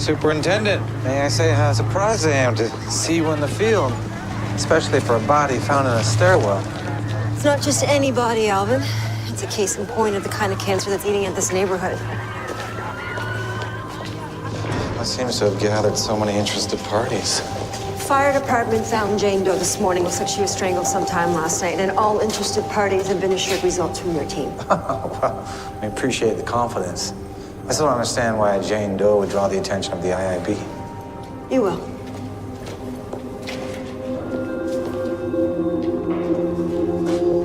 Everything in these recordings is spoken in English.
Superintendent, may I say how surprised I am to see you in the field, especially for a body found in a stairwell. It's not just any body, Alvin. It's a case in point of the kind of cancer that's eating at this neighborhood. What seems to have gathered so many interested parties? Fire department found Jane Doe this morning. Looks like she was strangled sometime last night, and all interested parties have been assured results from your team. Well, I appreciate the confidence. I still don't understand why Jane Doe would draw the attention of the IIB. You will.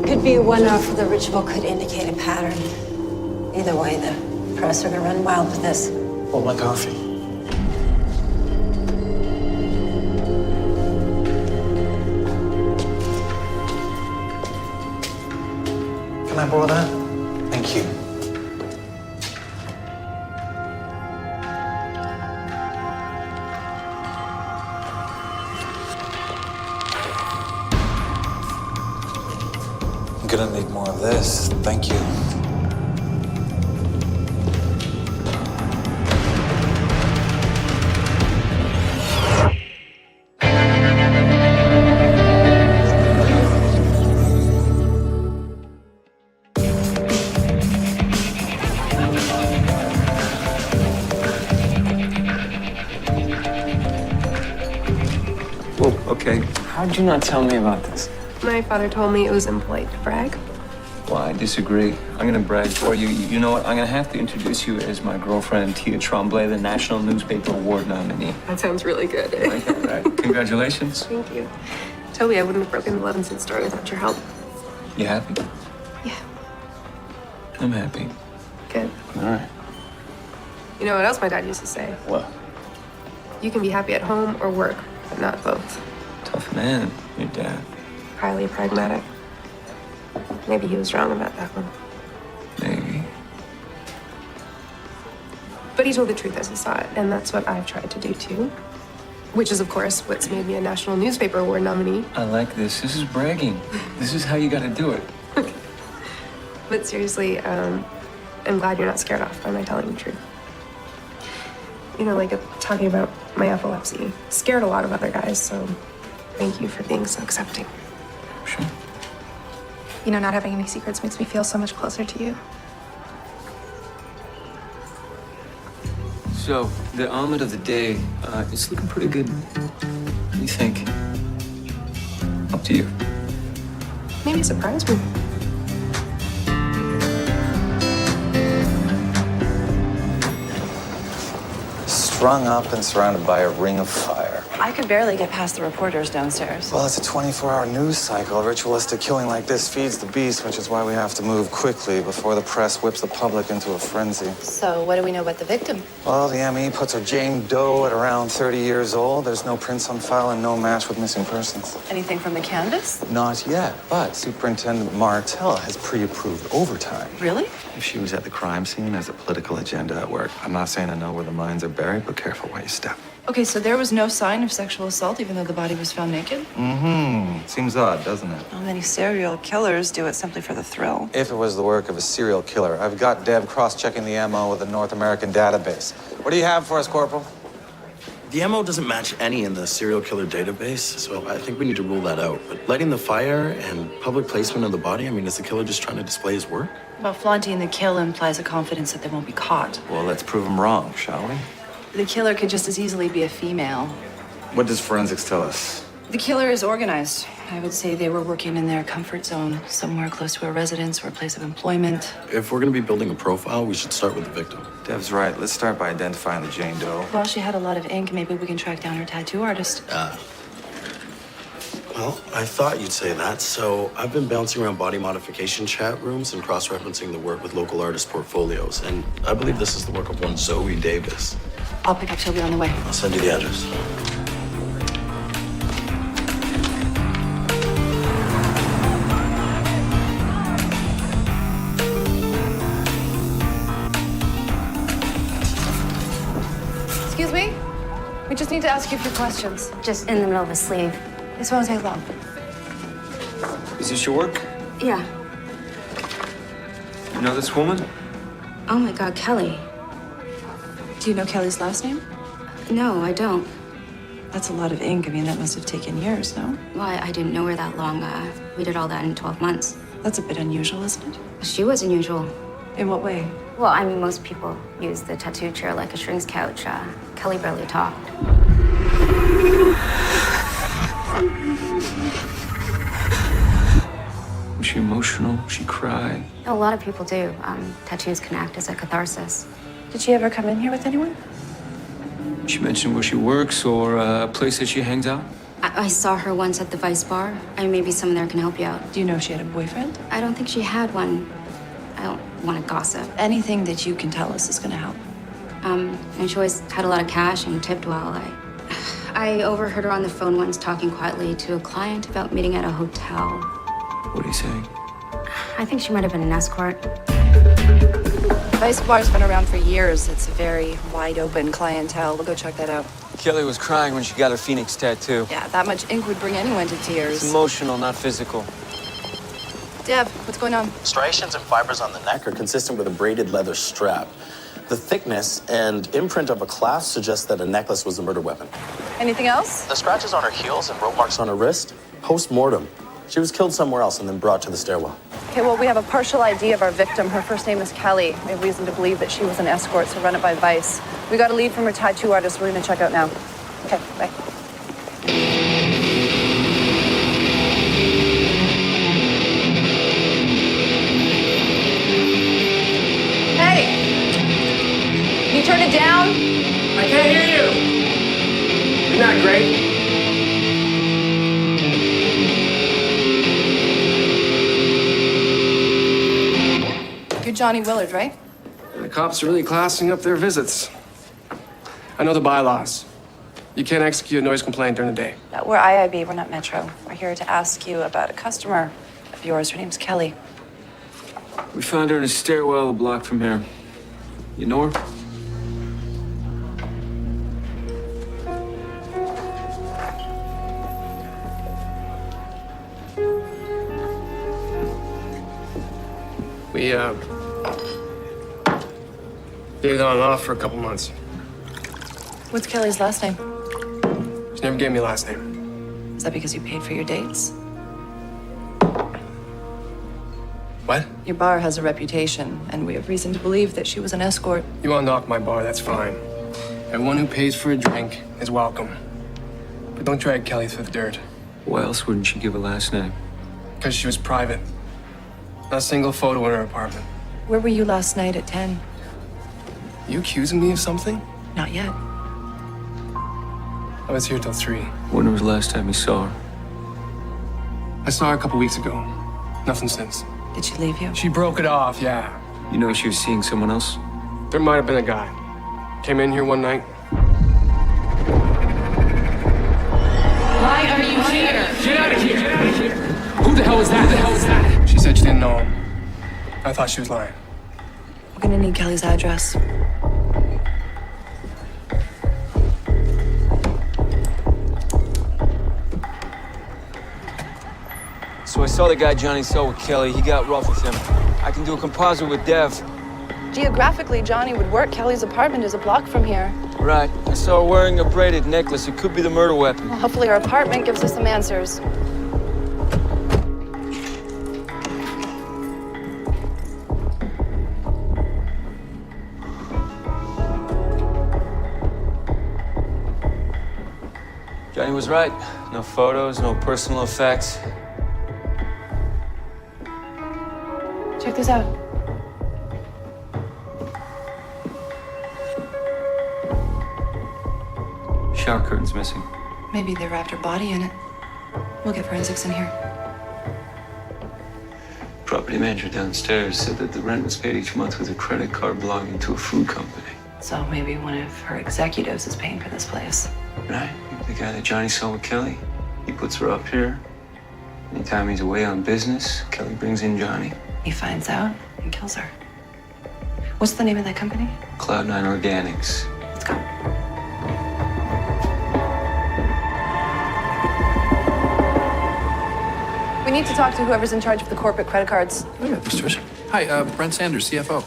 Could be a one-off, or the ritual could indicate a pattern. Either way, the press are gonna run wild with this. Hold my coffee. Can I borrow that? Thank you. I'm gonna need more of this. Thank you. Whoa, okay. How'd you not tell me about this? My father told me it was impolite to brag. Well, I disagree. I'm gonna brag for you. You know what? I'm gonna have to introduce you as my girlfriend, Tia Tremblay, the National Newspaper Award nominee. That sounds really good. You like that, right? Congratulations. Thank you. Toby, I wouldn't have broken the 11-cent store without your help. You happy? Yeah, I'm happy. good. All right. You know what else my dad used to say? What? You can be happy at home or work, but not both. Tough man, your dad. Highly pragmatic. Maybe he was wrong about that one. Maybe. But he told the truth as he saw it, and that's what I've tried to do too. Which is, of course, what's made me a National Newspaper Award nominee. I like this. This is bragging. This is how you gotta do it. But seriously, I'm glad you're not scared off by my telling the truth. You know, like talking about my epilepsy scared a lot of other guys, so thank you for being so accepting. Sure. You know, not having any secrets makes me feel so much closer to you. So, the omelet of the day, it's looking pretty good. What do you think? Up to you. Maybe surprise me. Strung up and surrounded by a ring of fire. I could barely get past the reporters downstairs. Well, it's a 24-hour news cycle. A ritualistic killing like this feeds the beast, which is why we have to move quickly before the press whips the public into a frenzy. So what do we know about the victim? Well, the ME puts her Jane Doe at around 30 years old. There's no prints on file and no match with missing persons. Anything from the canvas? Not yet, but Superintendent Martell has pre-approved overtime. Really? If she was at the crime scene, there's a political agenda at work. I'm not saying I know where the mines are buried, but careful where you step. Okay, so there was no sign of sexual assault even though the body was found naked? Mm-hmm. Seems odd, doesn't it? Well, many serial killers do it simply for the thrill. If it was the work of a serial killer, I've got Deb cross-checking the MO with the North American database. What do you have for us, Corporal? The MO doesn't match any in the serial killer database, so I think we need to rule that out. But lighting the fire and public placement of the body, I mean, is the killer just trying to display his work? Well, flaunting the kill implies a confidence that they won't be caught. Well, let's prove him wrong, shall we? The killer could just as easily be a female. What does forensics tell us? The killer is organized. I would say they were working in their comfort zone, somewhere close to a residence or a place of employment. If we're going to be building a profile, we should start with the victim. Dev's right. Let's start by identifying the Jane Doe. Well, she had a lot of ink. Maybe we can track down her tattoo artist. Well, I thought you'd say that. So I've been bouncing around body modification chat rooms and cross-referencing the work with local artist portfolios. And I believe this is the work of one Zoe Davis. I'll pick up Toby on the way. I'll send you the address. Excuse me? We just need to ask you a few questions. Just in the middle of a sleeve. This won't take long. Is this your work? Yeah. You know this woman? Oh my God, Kelly. Do you know Kelly's last name? No, I don't. That's a lot of ink. I mean, that must have taken years, no? Well, I didn't know her that long. We did all that in 12 months. That's a bit unusual, isn't it? She was unusual. In what way? Well, I mean, most people use the tattoo chair like a shrink's couch. Kelly barely talked. Was she emotional? She cried. A lot of people do. Tattoos can act as a catharsis. Did she ever come in here with anyone? She mentioned where she works or a place that she hangs out. I saw her once at the Vice Bar. Maybe someone there can help you out. Do you know if she had a boyfriend? I don't think she had one. I don't want to gossip. Anything that you can tell us is going to help. And she always had a lot of cash and tipped well. I overheard her on the phone once talking quietly to a client about meeting at a hotel. What are you saying? I think she might have been an escort. Vice Bar's been around for years. It's a very wide open clientele. We'll go check that out. Kelly was crying when she got her Phoenix tattoo. Yeah, that much ink would bring anyone to tears. It's emotional, not physical. Deb, what's going on? Striations and fibers on the neck are consistent with a braided leather strap. The thickness and imprint of a clasp suggests that a necklace was a murder weapon. Anything else? The scratches on her heels and rope marks on her wrist, post-mortem. She was killed somewhere else and then brought to the stairwell. Okay, well, we have a partial ID of our victim. Her first name is Kelly. We have reason to believe that she was an escort, so run it by Vice. We got a lead from her tattoo artist. We're gonna check out now. Okay, bye. Hey! Can you turn it down? I can't hear you. You're not great. You're Johnny Willard, right? The cops are really classing up their visits. I know the bylaws. You can't execute a noise complaint during the day. We're IIB, we're not Metro. We're here to ask you about a customer of yours. Her name's Kelly. We found her in a stairwell a block from here. You know her? We, dated on and off for a couple months. What's Kelly's last name? She never gave me a last name. Is that because you paid for your dates? What? Your bar has a reputation, and we have reason to believe that she was an escort. You want to knock my bar, that's fine. Everyone who pays for a drink is welcome. But don't drag Kelly through the dirt. Why else wouldn't she give a last name? Because she was private. Not a single photo in her apartment. Where were you last night at 10? You accusing me of something? Not yet. I was here till 3. When was the last time you saw her? I saw her a couple weeks ago. Nothing since. Did she leave you? She broke it off, yeah. You know she was seeing someone else? There might have been a guy. Came in here one night. Why are you here? Get out of here! Get out of here! Who the hell is that? Who the hell is that? She said she didn't know him. I thought she was lying. We're gonna need Kelly's address. So I saw the guy Johnny saw with Kelly. He got rough with him. I can do a composite with Dev. Geographically, Johnny would work. Kelly's apartment is a block from here. Right. I saw her wearing a braided necklace. It could be the murder weapon. Well, hopefully her apartment gives us some answers. Johnny was right. No photos, no personal effects. Check this out. Shower curtain's missing. Maybe they wrapped her body in it. We'll get forensics in here. Property manager downstairs said that the rent was paid each month with a credit card belonging to a food company. So maybe one of her executives is paying for this place. Right? The guy that Johnny saw with Kelly. He puts her up here. Anytime he's away on business, Kelly brings in Johnny. He finds out and kills her. What's the name of that company? Cloud9 Organics. Let's go. We need to talk to whoever's in charge of the corporate credit cards. Oh, yeah, Tricia. Hi, Brent Sanders, CFO.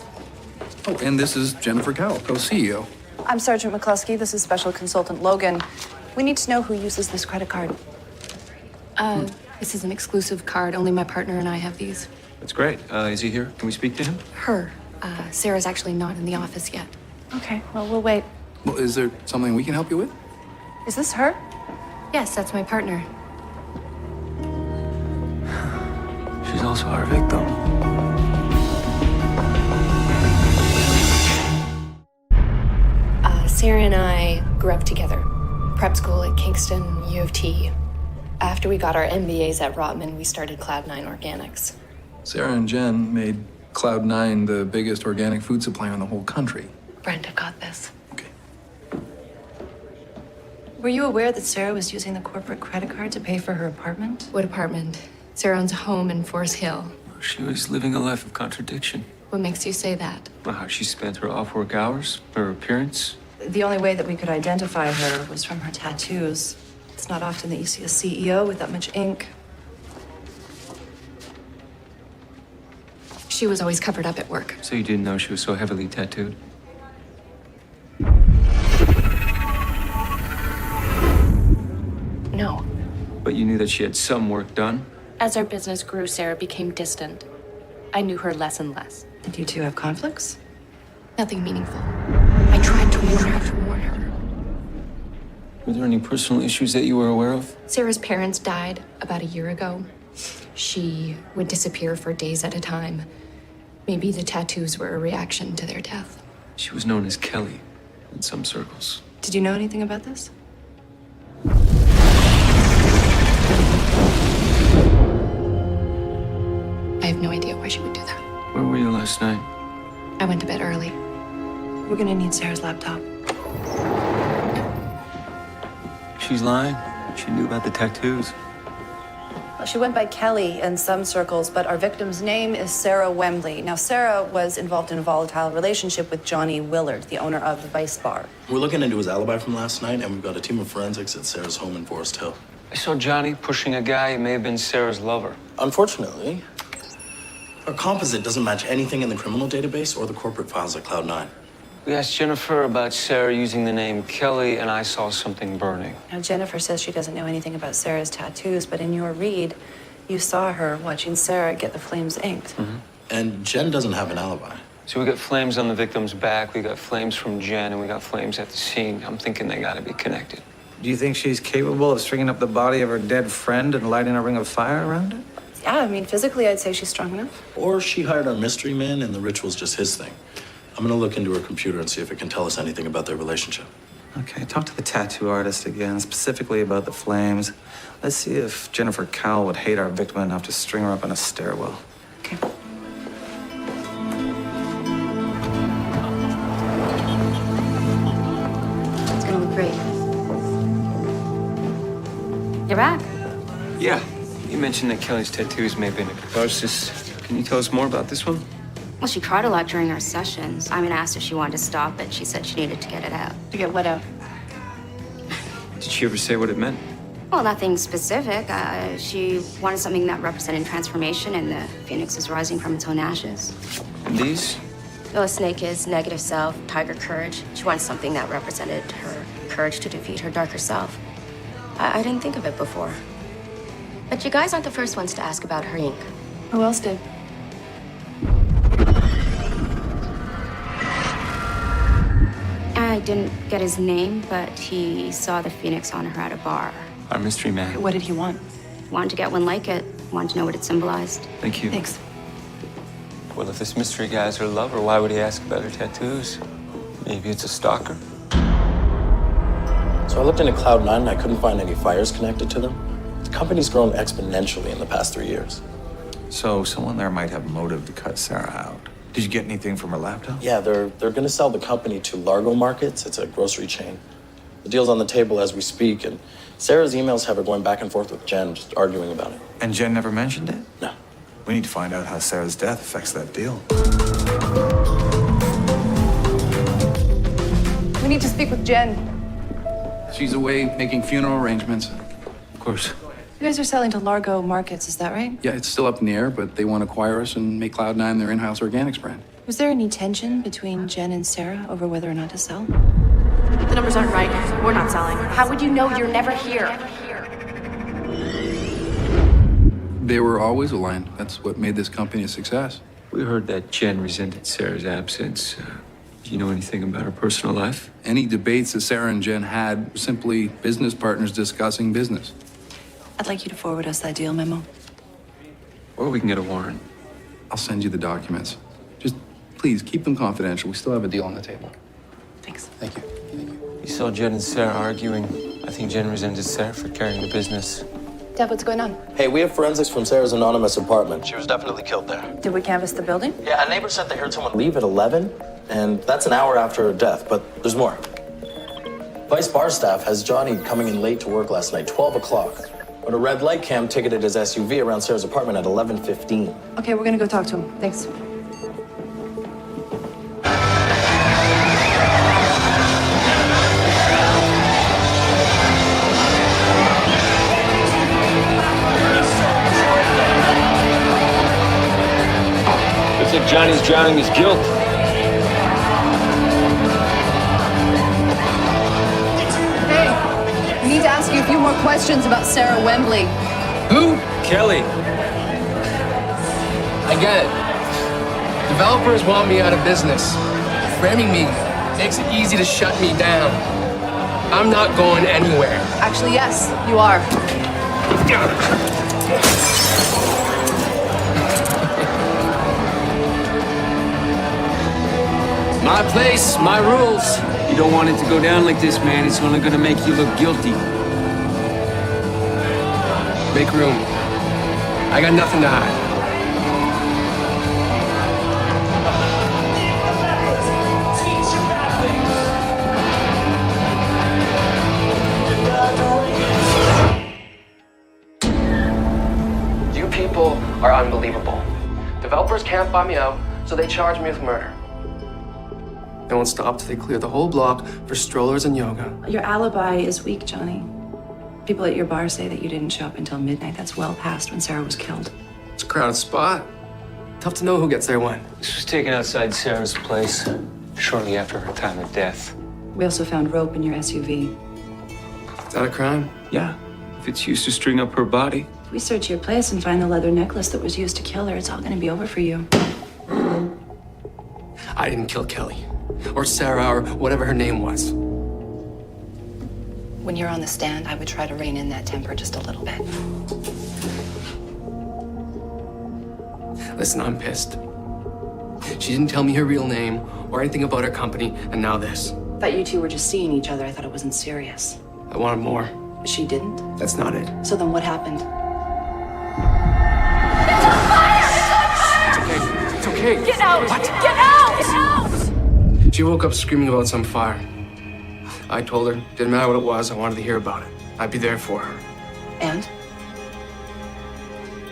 Oh, and this is Jennifer Cowell, co-CEO. I'm Sergeant McCluskey. This is Special Consultant Logan. We need to know who uses this credit card. This is an exclusive card. Only my partner and I have these. That's great. Is he here? Can we speak to him? Her. Sarah's actually not in the office yet. Okay, well, we'll wait. Well, is there something we can help you with? Is this her? Yes, that's my partner. She's also our victim. Sarah and I grew up together. Prep school at Kingston, U of T. After we got our MBAs at Rotman, we started Cloud9 Organics. Sarah and Jen made Cloud9 the biggest organic food supplier in the whole country. Brenda got this. Okay. Were you aware that Sarah was using the corporate credit card to pay for her apartment? What apartment? Sarah owns a home in Forest Hill. She was living a life of contradiction. What makes you say that? Well, how she spent her off-work hours, her appearance. The only way that we could identify her was from her tattoos. It's not often that you see a CEO with that much ink. She was always covered up at work. So you didn't know she was so heavily tattooed? No. But you knew that she had some work done? As our business grew, Sarah became distant. I knew her less and less. Did you two have conflicts? Nothing meaningful. I tried to warn her. Were there any personal issues that you were aware of? Sarah's parents died about a year ago. She would disappear for days at a time. Maybe the tattoos were a reaction to their death. She was known as Kelly in some circles. Did you know anything about this? I have no idea why she would do that. Where were you last night? I went to bed early. We're gonna need Sarah's laptop. She's lying. She knew about the tattoos. Well, she went by Kelly in some circles, but our victim's name is Sarah Wembley. Now, Sarah was involved in a volatile relationship with Johnny Willard, the owner of the Vice Bar. We're looking into his alibi from last night, and we've got a team of forensics at Sarah's home in Forest Hill. I saw Johnny pushing a guy who may have been Sarah's lover. Unfortunately, our composite doesn't match anything in the criminal database or the corporate files at Cloud9. We asked Jennifer about Sarah using the name Kelly, and I saw something burning. Now, Jennifer says she doesn't know anything about Sarah's tattoos, but in your read, you saw her watching Sarah get the flames inked. Mm-hmm. And Jen doesn't have an alibi. So we got flames on the victim's back, we got flames from Jen, and we got flames at the scene. I'm thinking they gotta be connected. Do you think she's capable of stringing up the body of her dead friend and lighting a ring of fire around it? Yeah, I mean, physically, I'd say she's strong enough. Or she hired our mystery man, and the ritual's just his thing. I'm gonna look into her computer and see if it can tell us anything about their relationship. Okay, talk to the tattoo artist again, specifically about the flames. Let's see if Jennifer Cowell would hate our victim enough to string her up in a stairwell. Okay. It's gonna look great. You're back. Yeah, you mentioned that Kelly's tattoos may have been a catharsis. Can you tell us more about this one? Well, she cried a lot during our sessions. I mean, I asked if she wanted to stop, but she said she needed to get it out. To get what out? Did she ever say what it meant? Well, nothing specific. She wanted something that represented transformation, and the phoenix is rising from its own ashes. And these? Well, a snake is negative self, tiger courage. She wanted something that represented her courage to defeat her darker self. I didn't think of it before. But you guys aren't the first ones to ask about her ink. Who else did? I didn't get his name, but he saw the phoenix on her at a bar. Our mystery man. What did he want? Wanted to get one like it. Wanted to know what it symbolized. Thank you. Thanks. Well, if this mystery guy's her lover, why would he ask about her tattoos? Maybe it's a stalker. So I looked into Cloud9 and I couldn't find any fires connected to them. The company's grown exponentially in the past 3 years. So someone there might have motive to cut Sarah out. Did you get anything from her laptop? Yeah, they're gonna sell the company to Largo Markets. It's a grocery chain. The deal's on the table as we speak, and Sarah's emails have her going back and forth with Jen, just arguing about it. And Jen never mentioned it? No. We need to find out how Sarah's death affects that deal. We need to speak with Jen. She's away making funeral arrangements. Of course. You guys are selling to Largo Markets, is that right? Yeah, it's still up in the air, but they want to acquire us and make Cloud9 their in-house organics brand. Was there any tension between Jen and Sarah over whether or not to sell? The numbers aren't right. We're not selling. How would you know? You're never here. They were always aligned. That's what made this company a success. We heard that Jen resented Sarah's absence. Do you know anything about her personal life? Any debates that Sarah and Jen had were simply business partners discussing business. I'd like you to forward us that deal memo. Or we can get a warrant. I'll send you the documents. Just please keep them confidential. We still have a deal on the table. Thanks. Thank you. You saw Jen and Sarah arguing. I think Jen resented Sarah for carrying the business. Deb, what's going on? Hey, we have forensics from Sarah's anonymous apartment. She was definitely killed there. Did we canvass the building? Yeah, a neighbor said they heard someone leave at 11, and that's an hour after her death, but there's more. Vice bar staff has Johnny coming in late to work last night, 12 o'clock. But a red light cam ticketed his SUV around Sarah's apartment at 11:15. Okay, we're gonna go talk to him. Thanks. Looks like Johnny's drowning his guilt. We need to ask you a few more questions about Sarah Wembley. Who? Kelly. I get it. Developers want me out of business. Framing me makes it easy to shut me down. I'm not going anywhere. Actually, yes, you are. My place, my rules. You don't want it to go down like this, man. It's only gonna make you look guilty. Make room. I got nothing to hide. You people are unbelievable. Developers can't buy me out, so they charge me with murder. They won't stop till they clear the whole block for strollers and yoga. Your alibi is weak, Johnny. People at your bar say that you didn't show up until midnight. That's well past when Sarah was killed. It's a crowded spot. Tough to know who gets there when. This was taken outside Sarah's place shortly after her time of death. We also found rope in your SUV. Is that a crime? Yeah, if it's used to string up her body. If we search your place and find the leather necklace that was used to kill her, it's all gonna be over for you. I didn't kill Kelly. Or Sarah, or whatever her name was. When you're on the stand, I would try to rein in that temper just a little bit. Listen, I'm pissed. She didn't tell me her real name or anything about her company, and now this. Thought you two were just seeing each other. I thought it wasn't serious. I wanted more. But she didn't? That's not it. So then what happened? It's okay. Get out! What? Get out! Get out! She woke up screaming about some fire. I told her, didn't matter what it was, I wanted to hear about it. I'd be there for her. And?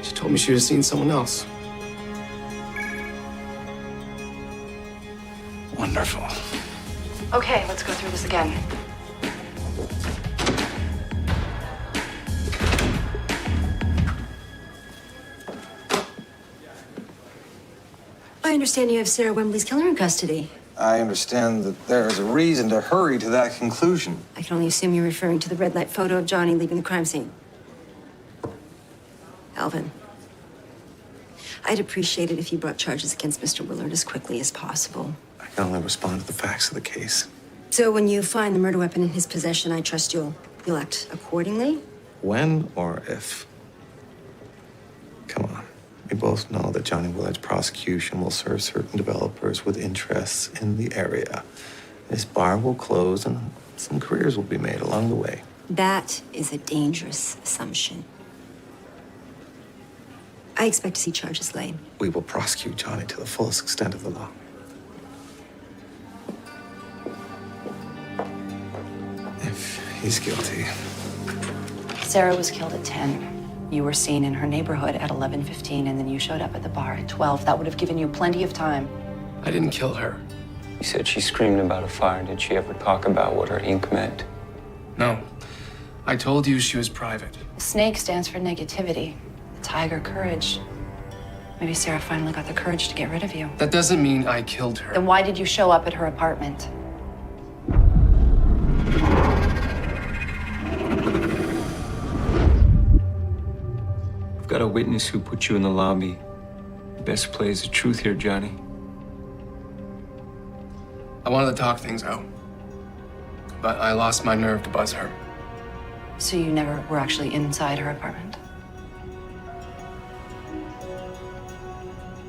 She told me she was seeing someone else. Wonderful. Okay, let's go through this again. I understand you have Sarah Wembley's killer in custody. I understand that there is a reason to hurry to that conclusion. I can only assume you're referring to the red light photo of Johnny leaving the crime scene. Alvin, I'd appreciate it if you brought charges against Mr. Willard as quickly as possible. I can only respond to the facts of the case. So when you find the murder weapon in his possession, I trust you'll act accordingly? When or if? Come on. We both know that Johnny Willard's prosecution will serve certain developers with interests in the area. This bar will close and some careers will be made along the way. That is a dangerous assumption. I expect to see charges laid. We will prosecute Johnny to the fullest extent of the law. If he's guilty. Sarah was killed at 10. You were seen in her neighborhood at 11:15, and then you showed up at the bar at 12. That would have given you plenty of time. I didn't kill her. You said she screamed about a fire. Did she ever talk about what her ink meant? No. I told you she was private. The snake stands for negativity. The tiger, courage. Maybe Sarah finally got the courage to get rid of you. That doesn't mean I killed her. Then why did you show up at her apartment? got a witness who put you in the lobby. The best play is the truth here, Johnny. I wanted to talk things out, but I lost my nerve to buzz her. So you never were actually inside her apartment?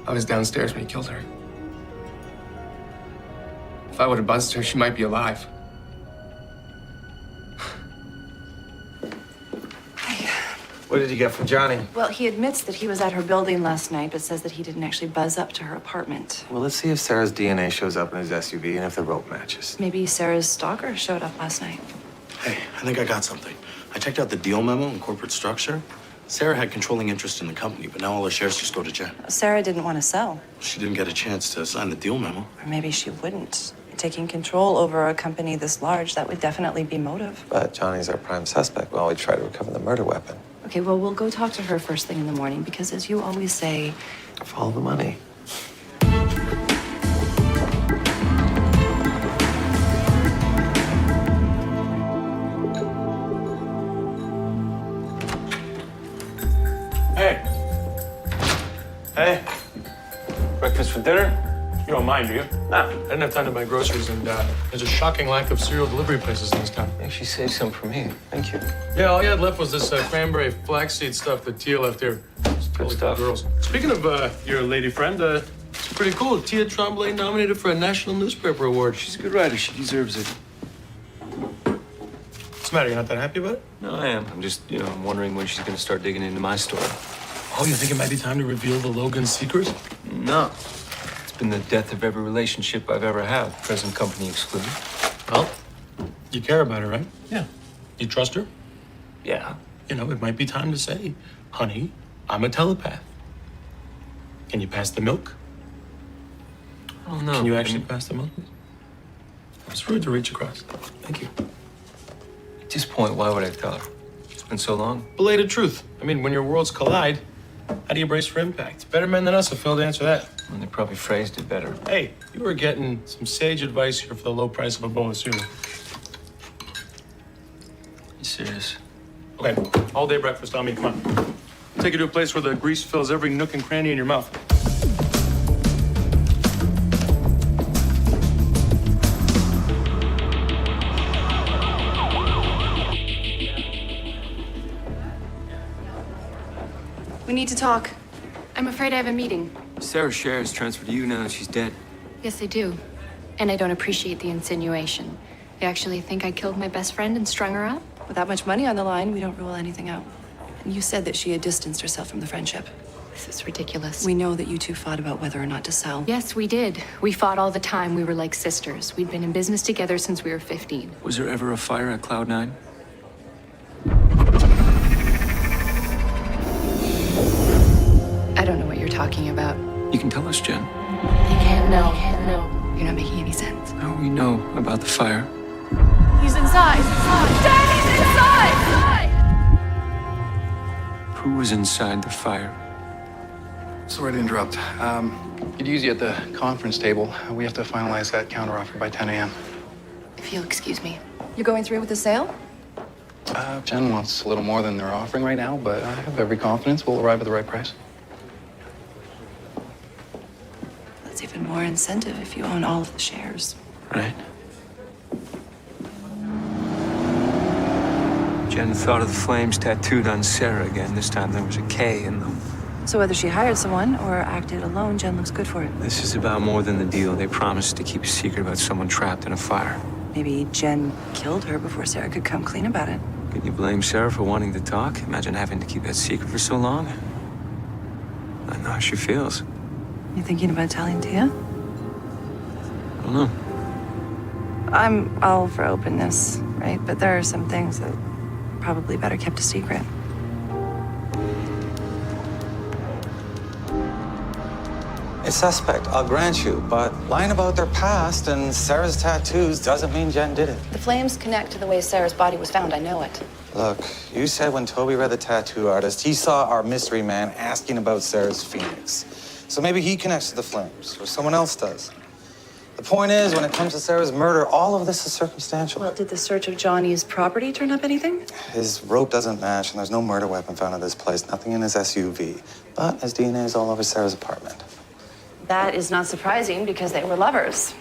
I was downstairs when he killed her. If I would have buzzed her, she might be alive. What did you get from Johnny? Well, he admits that he was at her building last night, but says that he didn't actually buzz up to her apartment. Well, let's see if Sarah's DNA shows up in his SUV and if the rope matches. Maybe Sarah's stalker showed up last night. Hey, I think I got something. I checked out the deal memo and corporate structure. Sarah had controlling interest in the company, but now all her shares just go to Jen. Sarah didn't want to sell. She didn't get a chance to sign the deal memo. Or maybe she wouldn't. Taking control over a company this large, that would definitely be motive. But Johnny's our prime suspect while we try to recover the murder weapon. Okay, well, we'll go talk to her first thing in the morning because, as you always say, follow the money. Hey. Hey. Breakfast for dinner? You don't mind, do you? Nah. I didn't have time to buy groceries, and there's a shocking lack of cereal delivery places in this town. I think she saved some for me. Thank you. Yeah, all you had left was this cranberry flaxseed stuff that Tia left here. It's totally stuff. for girls. Speaking of your lady friend, it's pretty cool. Tia Tremblay nominated for a National Newspaper Award. She's a good writer. She deserves it. What's the matter? You're not that happy about it? No, I am. I'm just, I'm wondering when she's going to start digging into my story. Oh, you think it might be time to reveal the Logan secret? No. It's been the death of every relationship I've ever had, present company excluded. Well, you care about her, right? Yeah. You trust her? Yeah. You know, it might be time to say, honey, I'm a telepath. Can you pass the milk? I don't know. Can you actually pass the milk? It's rude to reach across. Thank you. At this point, why would I tell her? It's been so long. Belated truth. I mean, when your worlds collide, how do you brace for impact? Better men than us have failed to answer that. And they probably phrased it better. Hey, you were getting some sage advice here for the low price of a bowl of cereal. You serious? Okay, all day breakfast on me. Come on. Take you to a place where the grease fills every nook and cranny in your mouth. we need to talk. I'm afraid I have a meeting. Sarah's shares transferred to you now that she's dead. Yes, I do. And I don't appreciate the insinuation. You actually think I killed my best friend and strung her up? With that much money on the line, we don't rule anything out. And you said that she had distanced herself from the friendship. This is ridiculous. We know that you two fought about whether or not to sell. Yes, we did. We fought all the time. We were like sisters. We'd been in business together since we were 15. Was there ever a fire at Cloud9? I don't know what you're talking about. You can tell us, Jen. You can't know. You're not making any sense. How do we know about the fire? He's inside. Daddy's inside! Who was inside the fire? Sorry to interrupt. Could use you at the conference table. We have to finalize that counteroffer by 10 a.m. If you'll excuse me. You're going through with the sale? Jen wants a little more than they're offering right now, but I have every confidence we'll arrive at the right price. That's even more incentive if you own all of the shares. Right. Jen thought of the flames tattooed on Sarah again. This time there was a K in them. So whether she hired someone or acted alone, Jen looks good for it. This is about more than the deal. They promised to keep a secret about someone trapped in a fire. Maybe Jen killed her before Sarah could come clean about it. Can you blame Sarah for wanting to talk? Imagine having to keep that secret for so long. I know how she feels. You thinking about telling Tia? I don't know. I'm all for openness, right? But there are some things that probably better kept a secret. A suspect, I'll grant you, but lying about their past and Sarah's tattoos doesn't mean Jen did it. The flames connect to the way Sarah's body was found, I know it. Look, you said when Toby read the tattoo artist, he saw our mystery man asking about Sarah's phoenix. So maybe he connects to the flames, or someone else does. The point is, when it comes to Sarah's murder, all of this is circumstantial. Well, did the search of Johnny's property turn up anything? His rope doesn't match, and there's no murder weapon found at this place. Nothing in his SUV. But his DNA is all over Sarah's apartment. That is not surprising because they were lovers.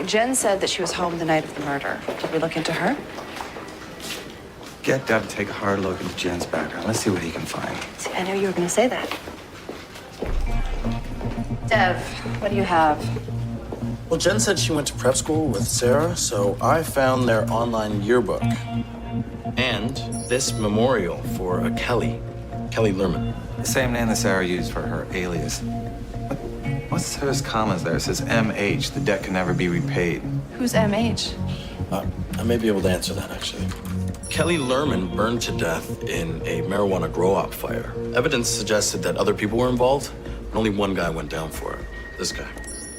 Jen said that she was home the night of the murder. Did we look into her? Get Deb to take a hard look into Jen's background. Let's see what he can find. See, I knew you were going to say that. Dev, what do you have? Well, Jen said she went to prep school with Sarah, so I found their online yearbook. And this memorial for a Kelly Lerman. The same name that Sarah used for her alias. What's Sarah's comments there? It says MH, the debt can never be repaid. Who's MH? I may be able to answer that, actually. Kelly Lerman burned to death in a marijuana grow-op fire. Evidence suggested that other people were involved, but only one guy went down for it. This guy.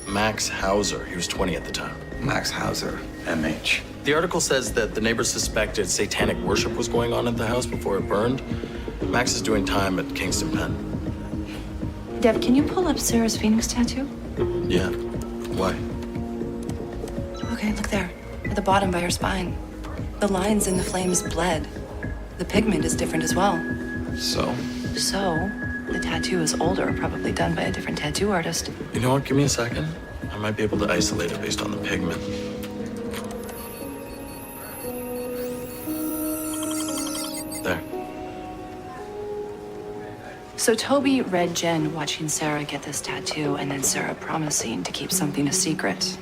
Max Hauser. He was 20 at the time. Max Hauser, MH. The article says that the neighbors suspected satanic worship was going on at the house before it burned. Max is doing time at Kingston Penn. Dev, can you pull up Sarah's Phoenix tattoo? Yeah. Why? Okay, look there. At the bottom by her spine. The lines in the flames bled. The pigment is different as well. So? So, the tattoo is older, probably done by a different tattoo artist. You know what? Give me a second. I might be able to isolate it based on the pigment. There. So Toby read Jen watching Sarah get this tattoo and then Sarah promising to keep something a secret.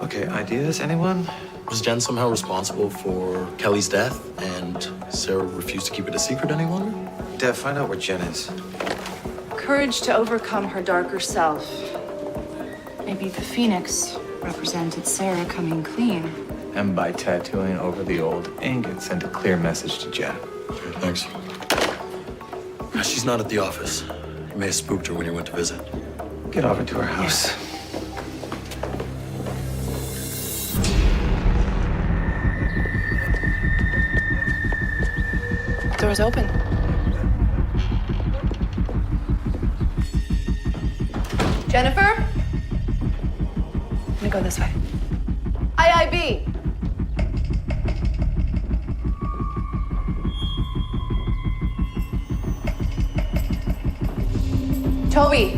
Okay, ideas, anyone? Was Jen somehow responsible for Kelly's death and Sarah refused to keep it a secret any longer? Deb, find out where Jen is. Courage to overcome her darker self. Maybe the Phoenix represented Sarah coming clean. And by tattooing over the old ink, it sent a clear message to Jen. Okay, thanks. She's not at the office. You may have spooked her when you went to visit. Get over to her house. Door's open. Jennifer? I'm gonna go this way. IIB. Toby.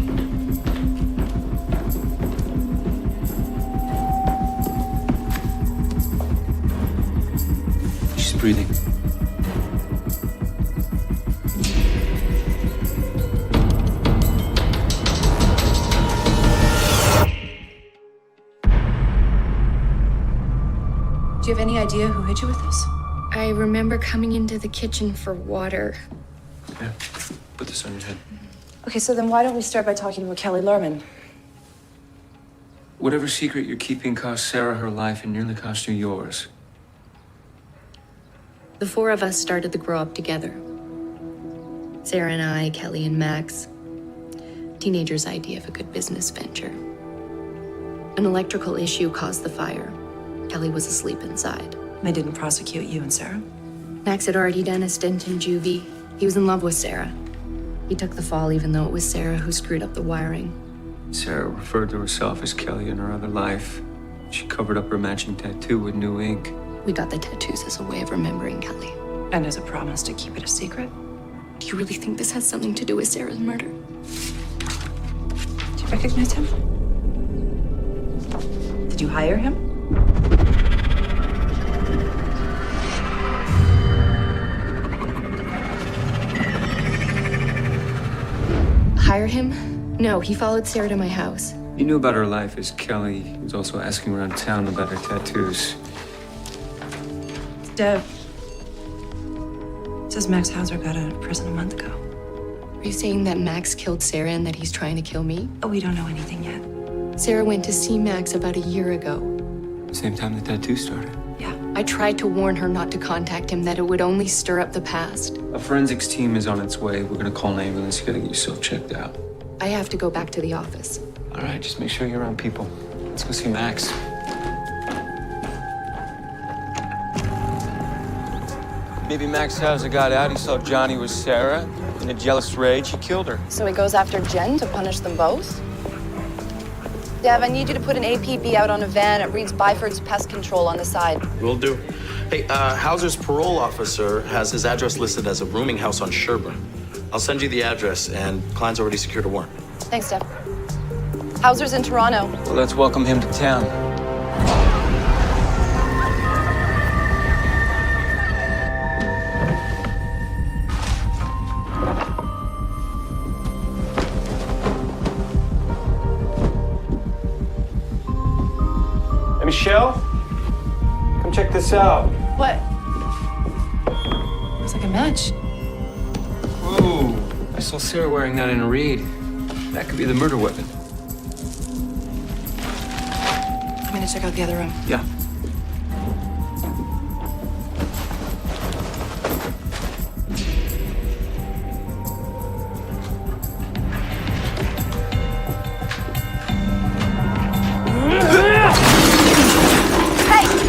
She's breathing. Do you have any idea who hit you with this? I remember coming into the kitchen for water. Yeah. Put this on your head. Okay, so then why don't we start by talking about Kelly Lerman? Whatever secret you're keeping cost Sarah her life and nearly cost you yours. The four of us started the grow up together. Sarah and I, Kelly and Max. Teenager's idea of a good business venture. An electrical issue caused the fire. Kelly was asleep inside. They didn't prosecute you and Sarah? Max had already done a stint in juvie. He was in love with Sarah. He took the fall even though it was Sarah who screwed up the wiring. Sarah referred to herself as Kelly in her other life. She covered up her matching tattoo with new ink. We got the tattoos as a way of remembering Kelly. And as a promise to keep it a secret? Do you really think this has something to do with Sarah's murder? Do you recognize him? Did you hire him? Hire him? No, he followed Sarah to my house. He knew about her life as Kelly. He was also asking around town about her tattoos. Dev. It says Max Hauser got out of prison a month ago. Are you saying that Max killed Sarah and that he's trying to kill me? Oh, we don't know anything yet. Sarah went to see Max about a year ago. Same time the tattoo started. Yeah. I tried to warn her not to contact him, that it would only stir up the past. A forensics team is on its way. We're gonna call an ambulance. You gotta get yourself checked out. I have to go back to the office. All right, just make sure you're around people. Let's go see Max. Maybe Max Hauser got out. He saw Johnny with Sarah. In a jealous rage, he killed her. So he goes after Jen to punish them both? Dev, I need you to put an APB out on a van at Reed's Byford's Pest Control on the side. Will do. Hey, Hauser's parole officer has his address listed as a rooming house on Sherburne. I'll send you the address, and Klein's already secured a warrant. Thanks, Dev. Hauser's in Toronto. Well, let's welcome him to town. Hey, Michelle? Come check this out. What? Looks like a match. Whoa. I saw Sarah wearing that in a read. That could be the murder weapon. I'm gonna check out the other room. Yeah.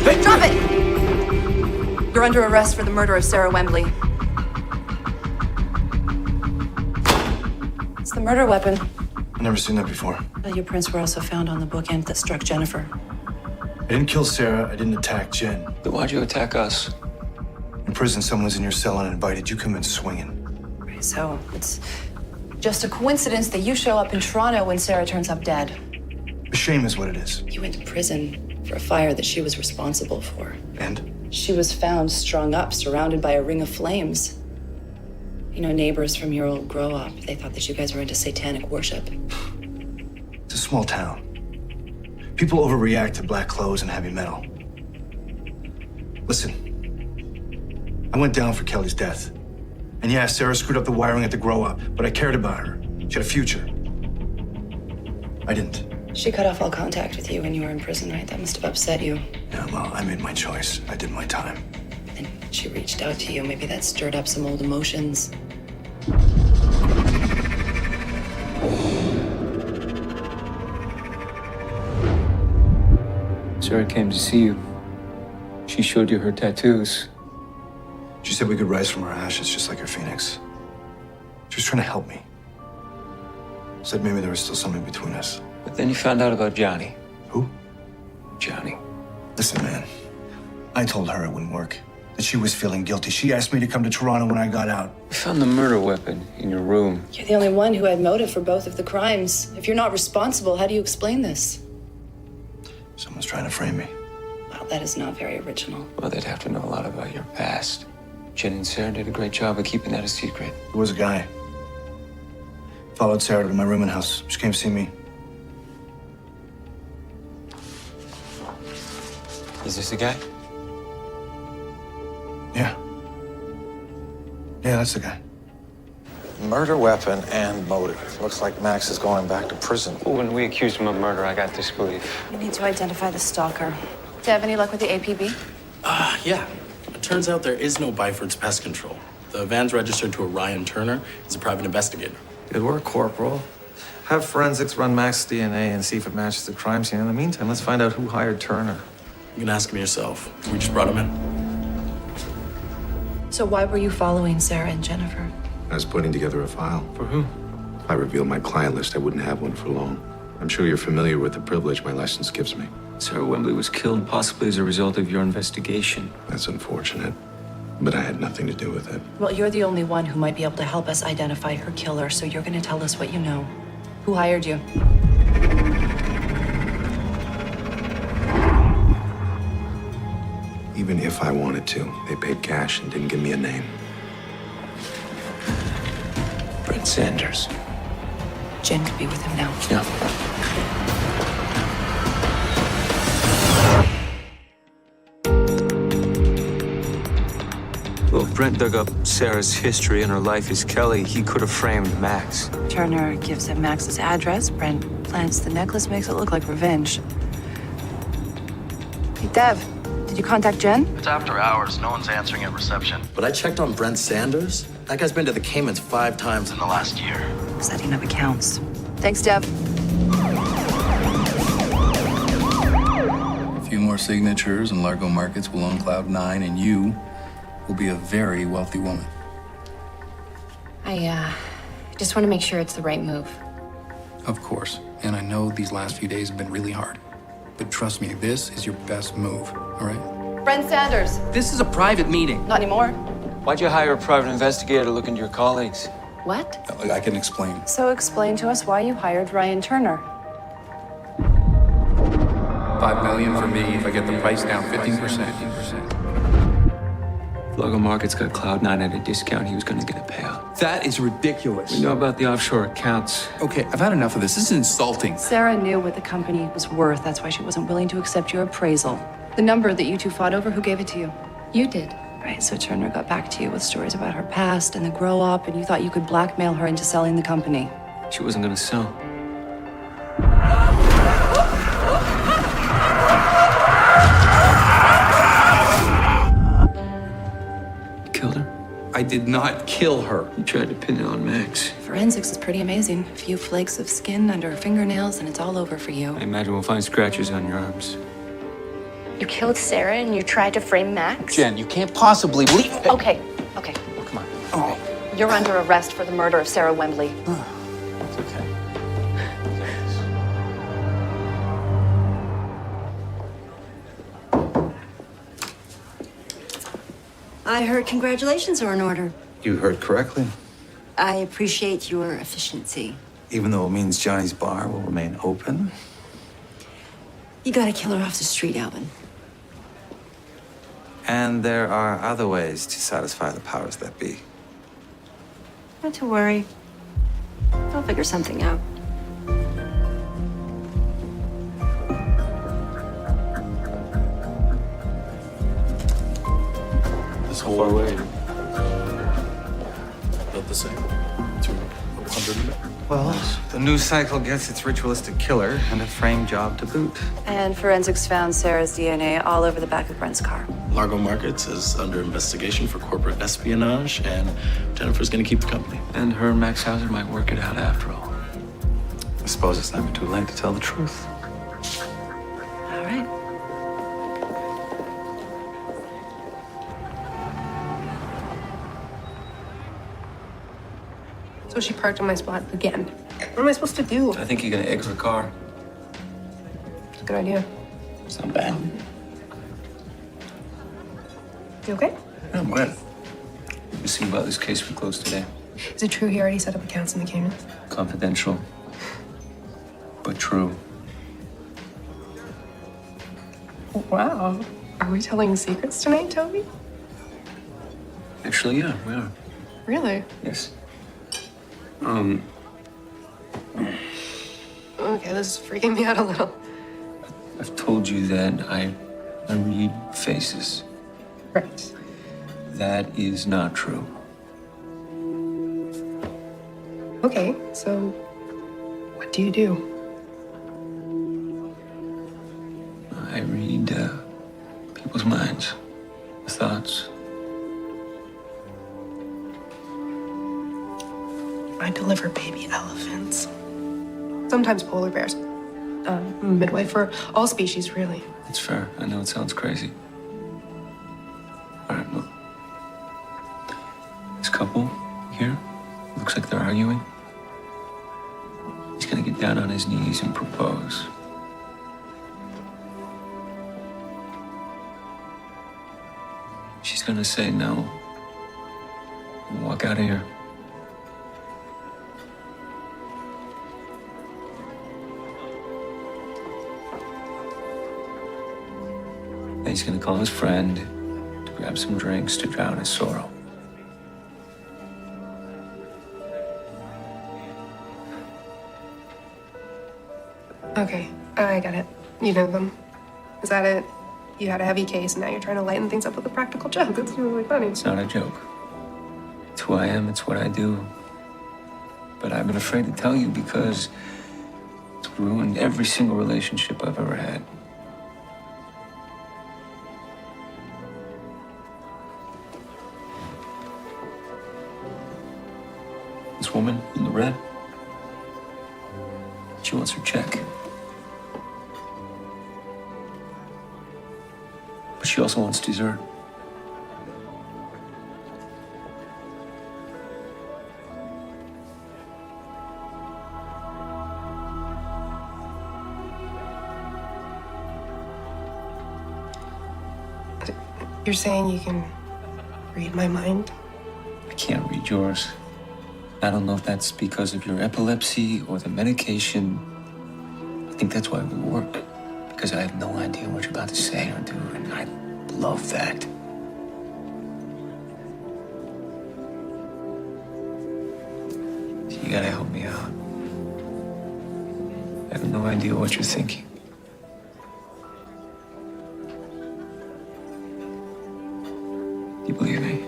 Hey, drop it! You're under arrest for the murder of Sarah Wembley. It's the murder weapon. I've never seen that before. Well, your prints were also found on the bookend that struck Jennifer. I didn't kill Sarah. I didn't attack Jen. Then why'd you attack us? In prison, someone's in your cell uninvited. You come in swinging. Right, so it's just a coincidence that you show up in Toronto when Sarah turns up dead. A shame is what it is. You went to prison for a fire that she was responsible for. And? She was found strung up, surrounded by a ring of flames. You know, neighbors from your old grow-up, they thought that you guys were into satanic worship. It's a small town. People overreact to black clothes and heavy metal. Listen, I went down for Kelly's death. And yeah, Sarah screwed up the wiring at the grow-up, but I cared about her. She had a future. I didn't. She cut off all contact with you when you were in prison, right? That must have upset you. Yeah, well, I made my choice. I did my time. And she reached out to you. Maybe that stirred up some old emotions. Sarah came to see you. She showed you her tattoos. She said we could rise from our ashes just like a phoenix. She was trying to help me. Said maybe there was still something between us. But then you found out about Johnny. Who? Johnny. Listen, man. I told her it wouldn't work. That she was feeling guilty. She asked me to come to Toronto when I got out. We found the murder weapon in your room. You're the only one who had motive for both of the crimes. If you're not responsible, how do you explain this? Someone's trying to frame me. Well, that is not very original. Well, they'd have to know a lot about your past. Jen and Sarah did a great job of keeping that a secret. There was a guy. Followed Sarah to my rooming house. She came to see me. Is this the guy? Yeah. Yeah, that's the guy. Murder weapon and motive. Looks like Max is going back to prison. Well, when we accused him of murder, I got disbelief. You need to identify the stalker. Dev, any luck with the APB? Yeah. It turns out there is no Byford's Pest Control. The van's registered to a Ryan Turner. He's a private investigator. Good work, Corporal. Have forensics run Max's DNA and see if it matches the crime scene. In the meantime, let's find out who hired Turner. You can ask him yourself. We just brought him in. So why were you following Sarah and Jennifer? I was putting together a file. For who? If I revealed my client list, I wouldn't have one for long. I'm sure you're familiar with the privilege my license gives me. Sarah Wembley was killed possibly as a result of your investigation. That's unfortunate, but I had nothing to do with it. Well, you're the only one who might be able to help us identify her killer, so you're going to tell us what you know. Who hired you? Even if I wanted to, they paid cash and didn't give me a name. Brent Sanders. Jen could be with him now. Yeah. Well, if Brent dug up Sarah's history and her life as Kelly, he could have framed Max. Turner gives him Max's address. Brent plants the necklace, makes it look like revenge. Hey, Dev, did you contact Jen? It's after hours. No one's answering at reception. But I checked on Brent Sanders. That guy's been to the Caymans 5 times in the last year. Setting up accounts. Thanks, Dev. A few more signatures and Largo Markets will own Cloud 9, and you will be a very wealthy woman. I just want to make sure it's the right move. Of course. And I know these last few days have been really hard. But trust me, this is your best move, all right? Brent Sanders. This is a private meeting. Not anymore. Why'd you hire a private investigator to look into your colleagues? What? I can explain. So explain to us why you hired Ryan Turner. $5 million for me if I get the price down 15%. Logo Markets got Cloud9 at a discount. He was going to get a payout. That is ridiculous. We know about the offshore accounts. Okay, I've had enough of this. This is insulting. Sarah knew what the company was worth. That's why she wasn't willing to accept your appraisal. The number that you two fought over, who gave it to you? You did. Right, so Turner got back to you with stories about her past and the grow up, and you thought you could blackmail her into selling the company. She wasn't going to sell. You killed her? I did not kill her. You tried to pin it on Max. Forensics is pretty amazing. A few flakes of skin under her fingernails, and it's all over for you. I imagine we'll find scratches on your arms. You killed Sarah and you tried to frame Max? Jen, you can't possibly believe. Okay. Come on. Oh, You're under arrest for the murder of Sarah Wembley. It's okay. I heard congratulations are in order. You heard correctly. I appreciate your efficiency. Even though it means Johnny's bar will remain open. You gotta kill her off the street, Alvin. And there are other ways to satisfy the powers that be. Not to worry. I'll figure something out. This whole way. Built the same. 200. Well, the news cycle gets its ritualistic killer and a frame job to boot. And forensics found Sarah's DNA all over the back of Brent's car. Largo Markets is under investigation for corporate espionage, and Jennifer's gonna keep the company. And her and Max Hauser might work it out after all. I suppose it's never too late to tell the truth. All right. So she parked on my spot again. What am I supposed to do? I think you're going to egg her car. It's a good idea. It's not bad. You okay? I'm good. You see about this case we closed today? Is it true he already set up accounts in the Caymans? Confidential, but true. Wow. Are we telling secrets tonight, Toby? Actually, yeah, we are. Really? Yes. Okay, this is freaking me out a little. I've told you that I read faces. Right. That is not true. Okay, so what do you do? I read people's minds, thoughts. I deliver baby elephants. Sometimes polar bears. Midwife for all species, really. It's fair. I know it sounds crazy. All right, look. This couple here, looks like they're arguing. He's gonna get down on his knees and propose. She's gonna say no and walk out of here. And he's gonna call his friend to grab some drinks to drown his sorrow. Okay, I got it. You know them. Is that it? You had a heavy case, and now you're trying to lighten things up with a practical joke. That's really funny. It's not a joke. It's who I am, it's what I do. But I've been afraid to tell you because it's ruined every single relationship I've ever had. This woman in the red, she wants her check. But she also wants dessert. You're saying you can read my mind? I can't read yours. I don't know if that's because of your epilepsy or the medication. I think that's why we work. Because I have no idea what you're about to say or do, and I love that. So you gotta help me out. I have no idea what you're thinking. You believe me?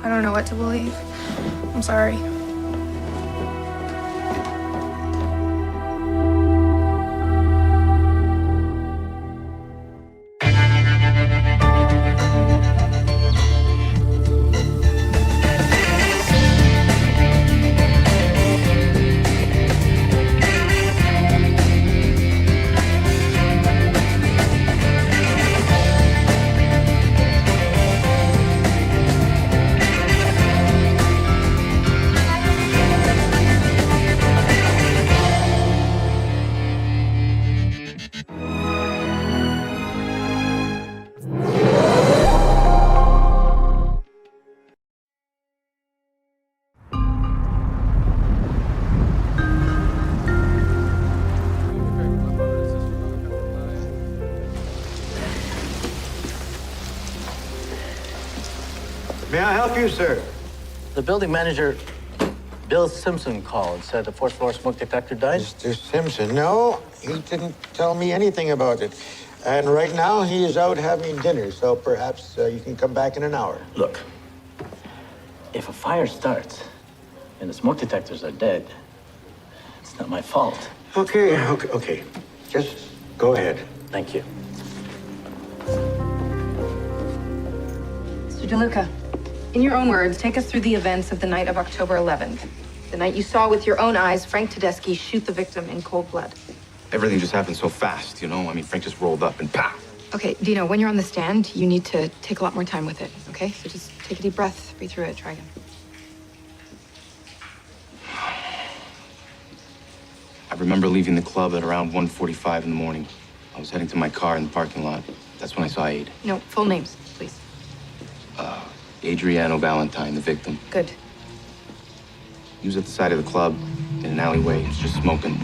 I don't know what to believe. I'm sorry. May I help you, sir? The building manager, Bill Simpson, called and said the fourth floor smoke detector died. Mr. Simpson, no, he didn't tell me anything about it. And right now, he is out having dinner, so perhaps you can come back in an hour. Look, if a fire starts and the smoke detectors are dead, it's not my fault. Okay. Just go ahead. Thank you. Mr. DeLuca, in your own words, take us through the events of the night of October 11th. The night you saw with your own eyes Frank Tedeschi shoot the victim in cold blood. Everything just happened so fast, you know? I mean, Frank just rolled up and pow. Okay, Dino, when you're on the stand, you need to take a lot more time with it, okay? So just take a deep breath, breathe through it, try again. I remember leaving the club at around 1:45 in the morning. I was heading to my car in the parking lot. That's when I saw Aid. No, full names, please. Adriano Valentine, the victim. Good. He was at the side of the club in an alleyway. He was just smoking.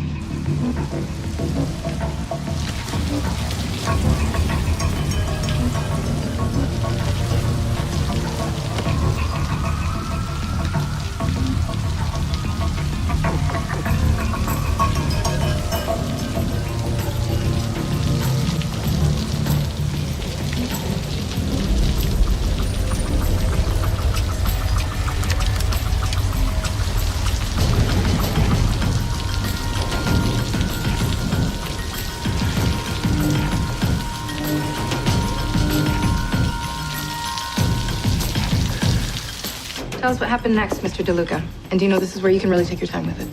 Tell us what happened next, Mr. DeLuca. And Dino, this is where you can really take your time with it.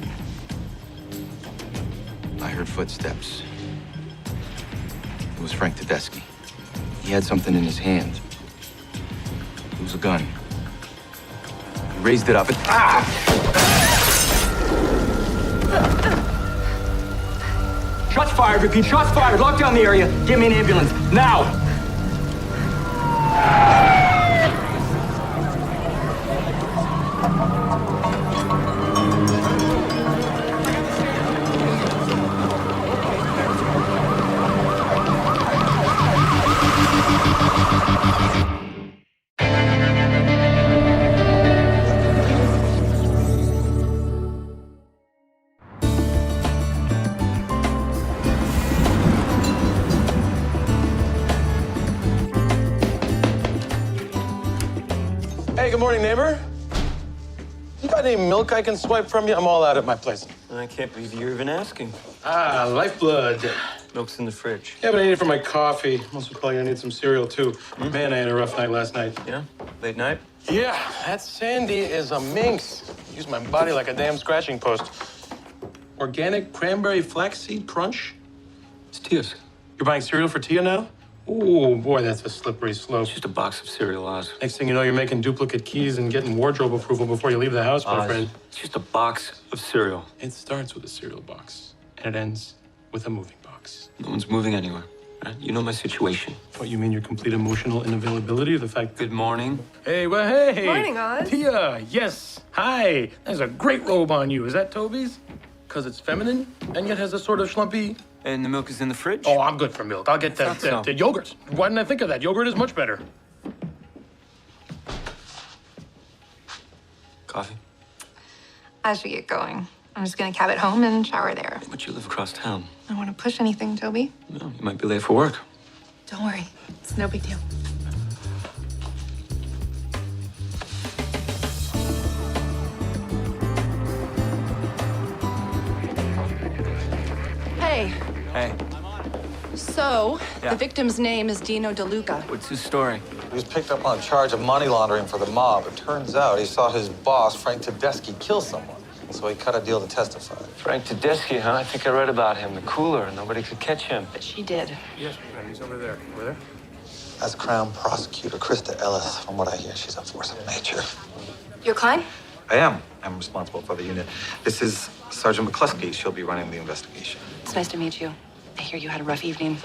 I heard footsteps. It was Frank Tedeschi. He had something in his hand. It was a gun. He raised it up and... Shots fired, repeat, shots fired. Lock down the area. Get me an ambulance, now! Hey, good morning, neighbor. You got any milk I can swipe from you? I'm all out at my place. I can't believe you're even asking. Ah, lifeblood. Milk's in the fridge. Yeah, but I need it for my coffee. I'm also probably gonna need some cereal, too. Man, I had a rough night last night. Yeah? Late night? Yeah, that Sandy is a minx. Use my body like a damn scratching post. Organic cranberry flaxseed crunch? It's Tia's. You're buying cereal for Tia now? Ooh, boy, that's a slippery slope. It's just a box of cereal, Oz. Next thing you know, you're making duplicate keys and getting wardrobe approval before you leave the house, my Oz, friend. it's just a box of cereal. It starts with a cereal box. and it ends with a moving box. No one's moving anywhere. Right? You know my situation. What, you mean your complete emotional inavailability or the fact Good morning. Hey, well, hey! Morning, Oz. Tia, yes. Hi. There's a great robe on you. Is that Toby's? Because it's feminine and yet has a sort of schlumpy... And the milk is in the fridge? Oh, I'm good for milk. I'll get Thought so. the yogurt. Why didn't I think of that? Yogurt is much better. Coffee? I should get going. I'm just gonna cab it home and shower there. But you live across town. I don't want to push anything, Toby. No, you might be late for work. Don't worry. It's no big deal. Hey, Hey, so Yeah. the victim's name is Dino DeLuca. what's his story? He was picked up on a charge of money laundering for the mob. It turns out he saw his boss, Frank Tedeschi, kill someone. So he cut a deal to testify. Frank Tedeschi, huh? I think I read about him. The cooler. Nobody could catch him. But she did. Yes, he's over there. Over there? As Crown Prosecutor Krista Ellis, from what I hear, she's a force of nature. You're Klein? I am. I'm responsible for the unit. This is Sergeant McCluskey. She'll be running the investigation. It's nice to meet you. I hear you had a rough evening.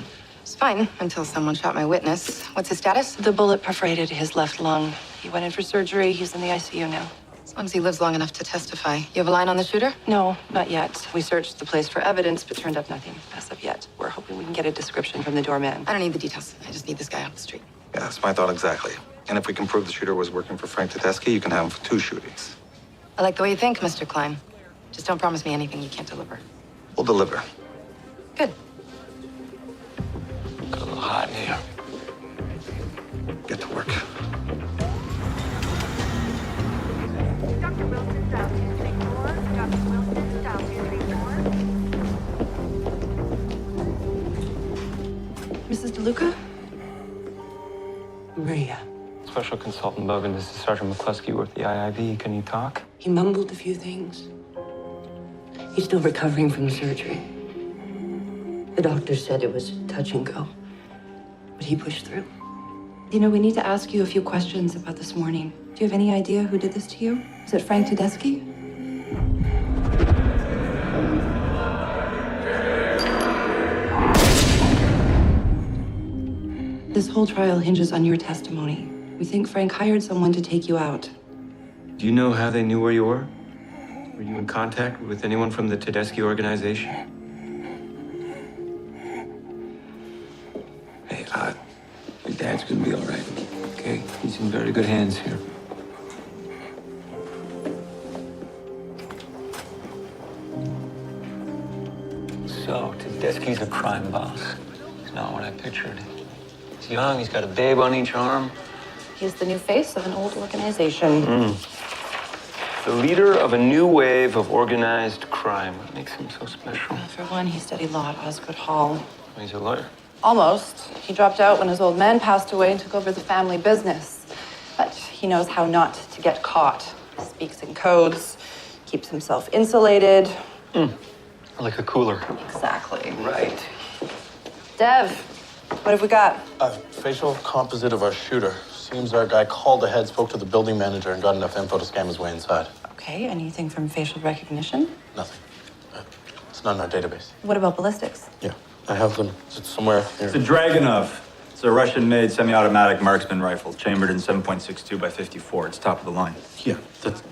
It's fine until someone shot my witness. What's his status? The bullet perforated his left lung. He went in for surgery. He's in the ICU now. As long as he lives long enough to testify. You have a line on the shooter? No, not yet. We searched the place for evidence, but turned up nothing as of yet. We're hoping we can get a description from the doorman. I don't need the details. I just need this guy off the street. Yeah, that's my thought exactly. And if we can prove the shooter was working for Frank Tedeschi, you can have him for 2 shootings. I like the way you think, Mr. Klein. Just don't promise me anything you can't deliver. We'll deliver. Good. Got a little hot in here. Get to work. Mrs. DeLuca? Maria. Special Consultant Logan, this is Sergeant McCluskey with the IIB. Can you talk? He mumbled a few things. He's still recovering from the surgery. The doctor said it was touch and go, but he pushed through. You know, we need to ask you a few questions about this morning. Do you have any idea who did this to you? Is it Frank Tedeschi? This whole trial hinges on your testimony. We think Frank hired someone to take you out. Do you know how they knew where you were? Were you in contact with anyone from the Tedeschi organization? Hey, your dad's gonna be all right. Okay? He's in very good hands here. So, Tedeschi's a crime boss. He's not what I pictured. He's young, he's got a babe on each arm. He's the new face of an old organization. The leader of a new wave of organized crime. What makes him so special? For one, he studied law at Osgood Hall. He's a lawyer. Almost. He dropped out when his old man passed away and took over the family business. But he knows how not to get caught. Speaks in codes, keeps himself insulated. Like a cooler. Exactly. Right. Dev, what have we got? A facial composite of our shooter. Seems our guy called ahead, spoke to the building manager, and got enough info to scam his way inside. Okay, anything from facial recognition? Nothing. It's not in our database. What about ballistics? Yeah, I have them. It's somewhere here. It's a Dragunov. It's a Russian-made semi-automatic marksman rifle, chambered in 7.62 by 54. It's top of the line. Yeah, that's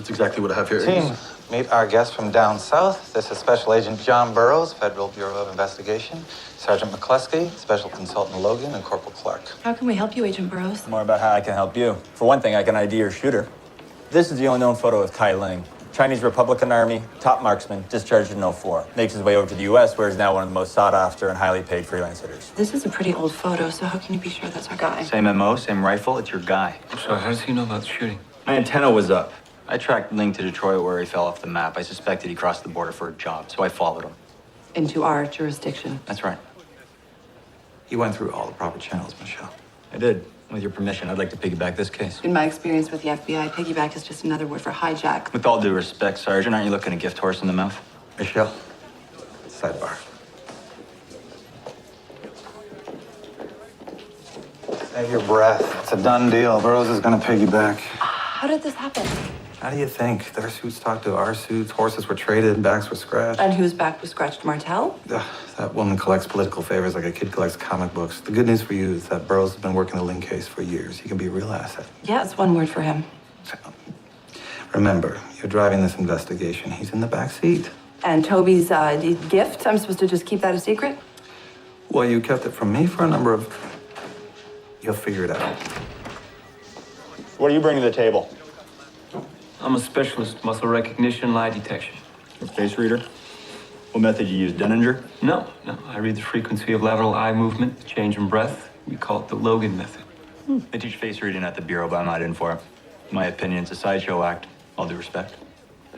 exactly what I have here. Team, meet our guest from down south. This is Special Agent John Burroughs, Federal Bureau of Investigation, Sergeant McCluskey, Special Consultant Logan, and Corporal Clark. How can we help you, Agent Burroughs? More about how I can help you. For one thing, I can ID your shooter. This is the only known photo of Kai Ling, Chinese Republican Army, top marksman, discharged in 04. Makes his way over to the U.S., where he's now one of the most sought-after and highly paid freelance hitters. This is a pretty old photo, so how can you be sure that's our guy? Same MO, same rifle, it's your guy. So how does he know about the shooting? My antenna was up. I tracked Ling to Detroit, where he fell off the map. I suspected he crossed the border for a job, so I followed him. Into our jurisdiction. That's right. You went through all the proper channels, Michelle. I did. With your permission, I'd like to piggyback this case. In my experience with the FBI, piggyback is just another word for hijack. With all due respect, Sergeant, aren't you looking a gift horse in the mouth? Michelle, sidebar. Save your breath. It's a done deal. Burroughs is gonna piggyback. How did this happen? How do you think? Their suits talked to our suits, horses were traded, backs were scratched. And whose back was scratched? Martel? Ugh, that woman collects political favors like a kid collects comic books. The good news for you is that Burroughs has been working the Lynn case for years. He can be a real asset. Yeah, it's one word for him. Remember, you're driving this investigation. He's in the back seat. And Toby's gift, I'm supposed to just keep that a secret? Well, you kept it from me for a number of... You'll figure it out. What are you bringing to the table? I'm a specialist, muscle recognition, lie detection. A face reader? What method you use, Denninger? No. I read the frequency of lateral eye movement, change in breath. We call it the Logan method. They teach face reading at the Bureau, but I'm not in for it. In my opinion, it's a sideshow act. All due respect.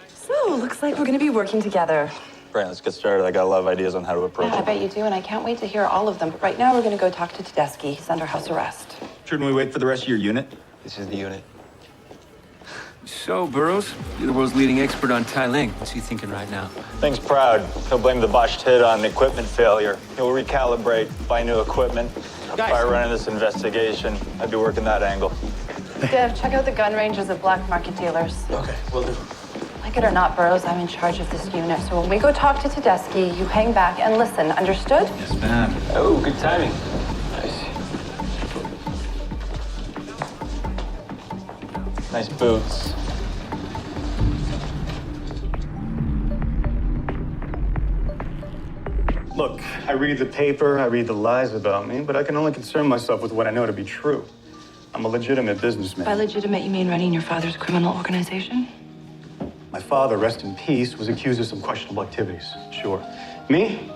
So, looks like we're gonna be working together. Right, let's get started. I got a lot of ideas on how to approach Yeah, I it. bet you do, and I can't wait to hear all of them. But right now, we're gonna go talk to Tedeschi. He's under house arrest. Shouldn't we wait for the rest of your unit? This is the unit. So, Burroughs, you're the world's leading expert on Tai Ling. What's he thinking right now? Thing's proud. He'll blame the botched hit on equipment failure. He'll recalibrate, buy new equipment. If I were running this investigation, I'd be working that angle. Dev, check out the gun ranges of black market dealers. Okay, will do. Like it or not, Burroughs, I'm in charge of this unit. So when we go talk to Tedeschi, you hang back and listen. Understood? Yes, ma'am. Oh, good timing. Nice. Nice boots. Look, I read the paper, I read the lies about me, but I can only concern myself with what I know to be true. I'm a legitimate businessman. By legitimate, you mean running your father's criminal organization? My father, rest in peace, was accused of some questionable activities, sure. Me?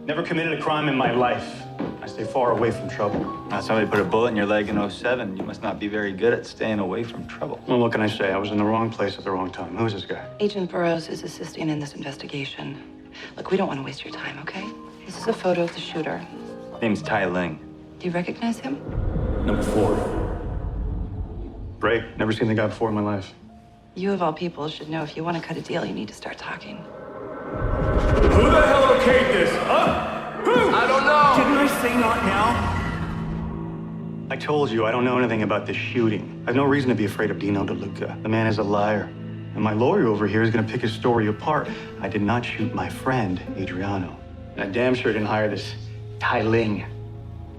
Never committed a crime in my life. I stay far away from trouble. Now, somebody put a bullet in your leg in '07. You must not be very good at staying away from trouble. Well, what can I say? I was in the wrong place at the wrong time. Who's this guy? Agent Burroughs is assisting in this investigation. Look, we don't want to waste your time, okay? This is a photo of the shooter. Name's Tai Ling. Do you recognize him? Number 4. Great. Never seen the guy before in my life. You, of all people, should know if you want to cut a deal, you need to start talking. Who the hell okayed this, huh? Who? I don't know. Didn't I say not now? I told you I don't know anything about this shooting. I have no reason to be afraid of Dino DeLuca. The man is a liar. And my lawyer over here is going to pick his story apart. I did not shoot my friend, Adriano. And I damn sure didn't hire this Tai Ling.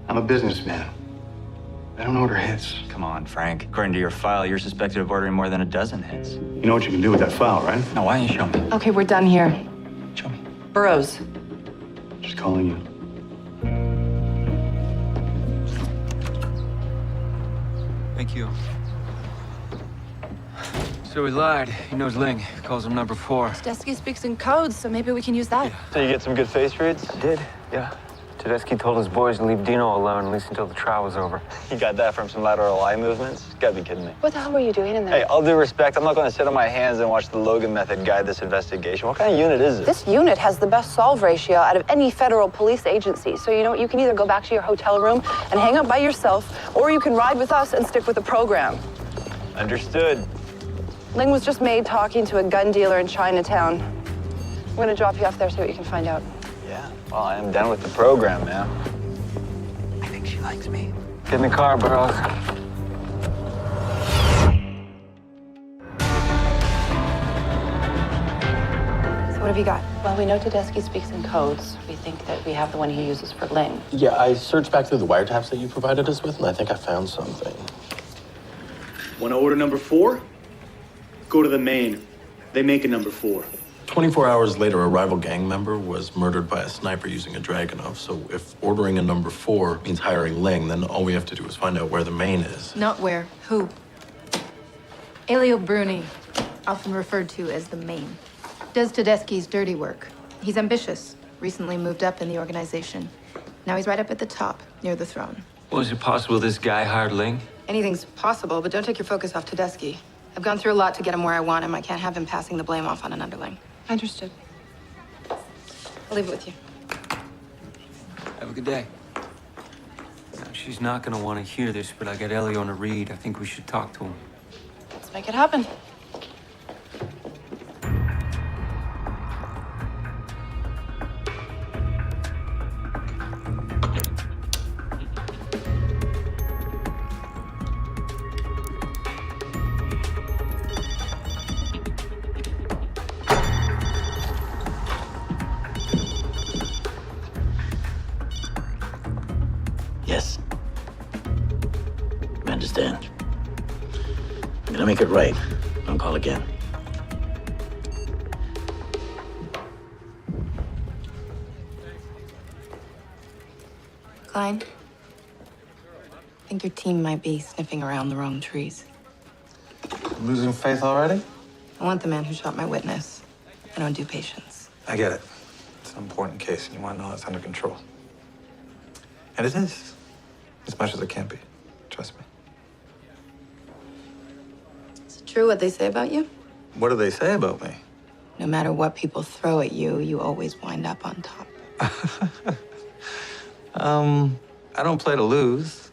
I'm a businessman. I don't order hits. Come on, Frank. According to your file, you're suspected of ordering more than a dozen hits. You know what you can do with that file, right? No, why don't you show me? Okay, we're done here. Show me. Burroughs. Just calling you. Thank you. So he lied. He knows Ling. He calls him number 4. Tedeschi speaks in codes, so maybe we can use that. So you get some good face reads? Did? Yeah. Tedeschi told his boys to leave Dino alone, at least until the trial was over. You got that from some lateral eye movements? You gotta be kidding me. What the hell were you doing in there? Hey, all due respect, I'm not gonna sit on my hands and watch the Logan method guide this investigation. What kind of unit is this? This unit has the best solve ratio out of any federal police agency. So you know what? You can either go back to your hotel room and hang out by yourself, or you can ride with us and stick with the program. Understood. Ling was just made talking to a gun dealer in Chinatown. I'm gonna drop you off there, see what you can find out. Yeah, well, I am done with the program, man. I think she likes me. Get in the car, Burroughs. So what have you got? Well, we know Tedeschi speaks in codes. We think that we have the one he uses for Ling. Yeah, I searched back through the wiretaps that you provided us with, and I think I found something. Want to order number 4? Go to the main. They make a number 4. 24 hours later, a rival gang member was murdered by a sniper using a Dragunov. So if ordering a number 4 means hiring Ling, then all we have to do is find out where the main is. Not where. Who? Elio Bruni, often referred to as the main, does Tedeschi's dirty work. He's ambitious, recently moved up in the organization. Now he's right up at the top, near the throne. Well, is it possible this guy hired Ling? Anything's possible, but don't take your focus off Tedeschi. I've gone through a lot to get him where I want him. I can't have him passing the blame off on an underling. Understood. I'll leave it with you. Have a good day. Now, she's not gonna want to hear this, but I got Ellie on a read. I think we should talk to him. Let's make it happen. understand. I'm gonna make it right. Don't call again. Klein, I think your team might be sniffing around the wrong trees. Losing faith already? I want the man who shot my witness. I don't do patients. I get it. It's an important case, and you want to know it's under control. And it is. As much as it can be. Trust me. Is it true what they say about you? What do they say about me? No matter what people throw at you, you always wind up on top. I don't play to lose.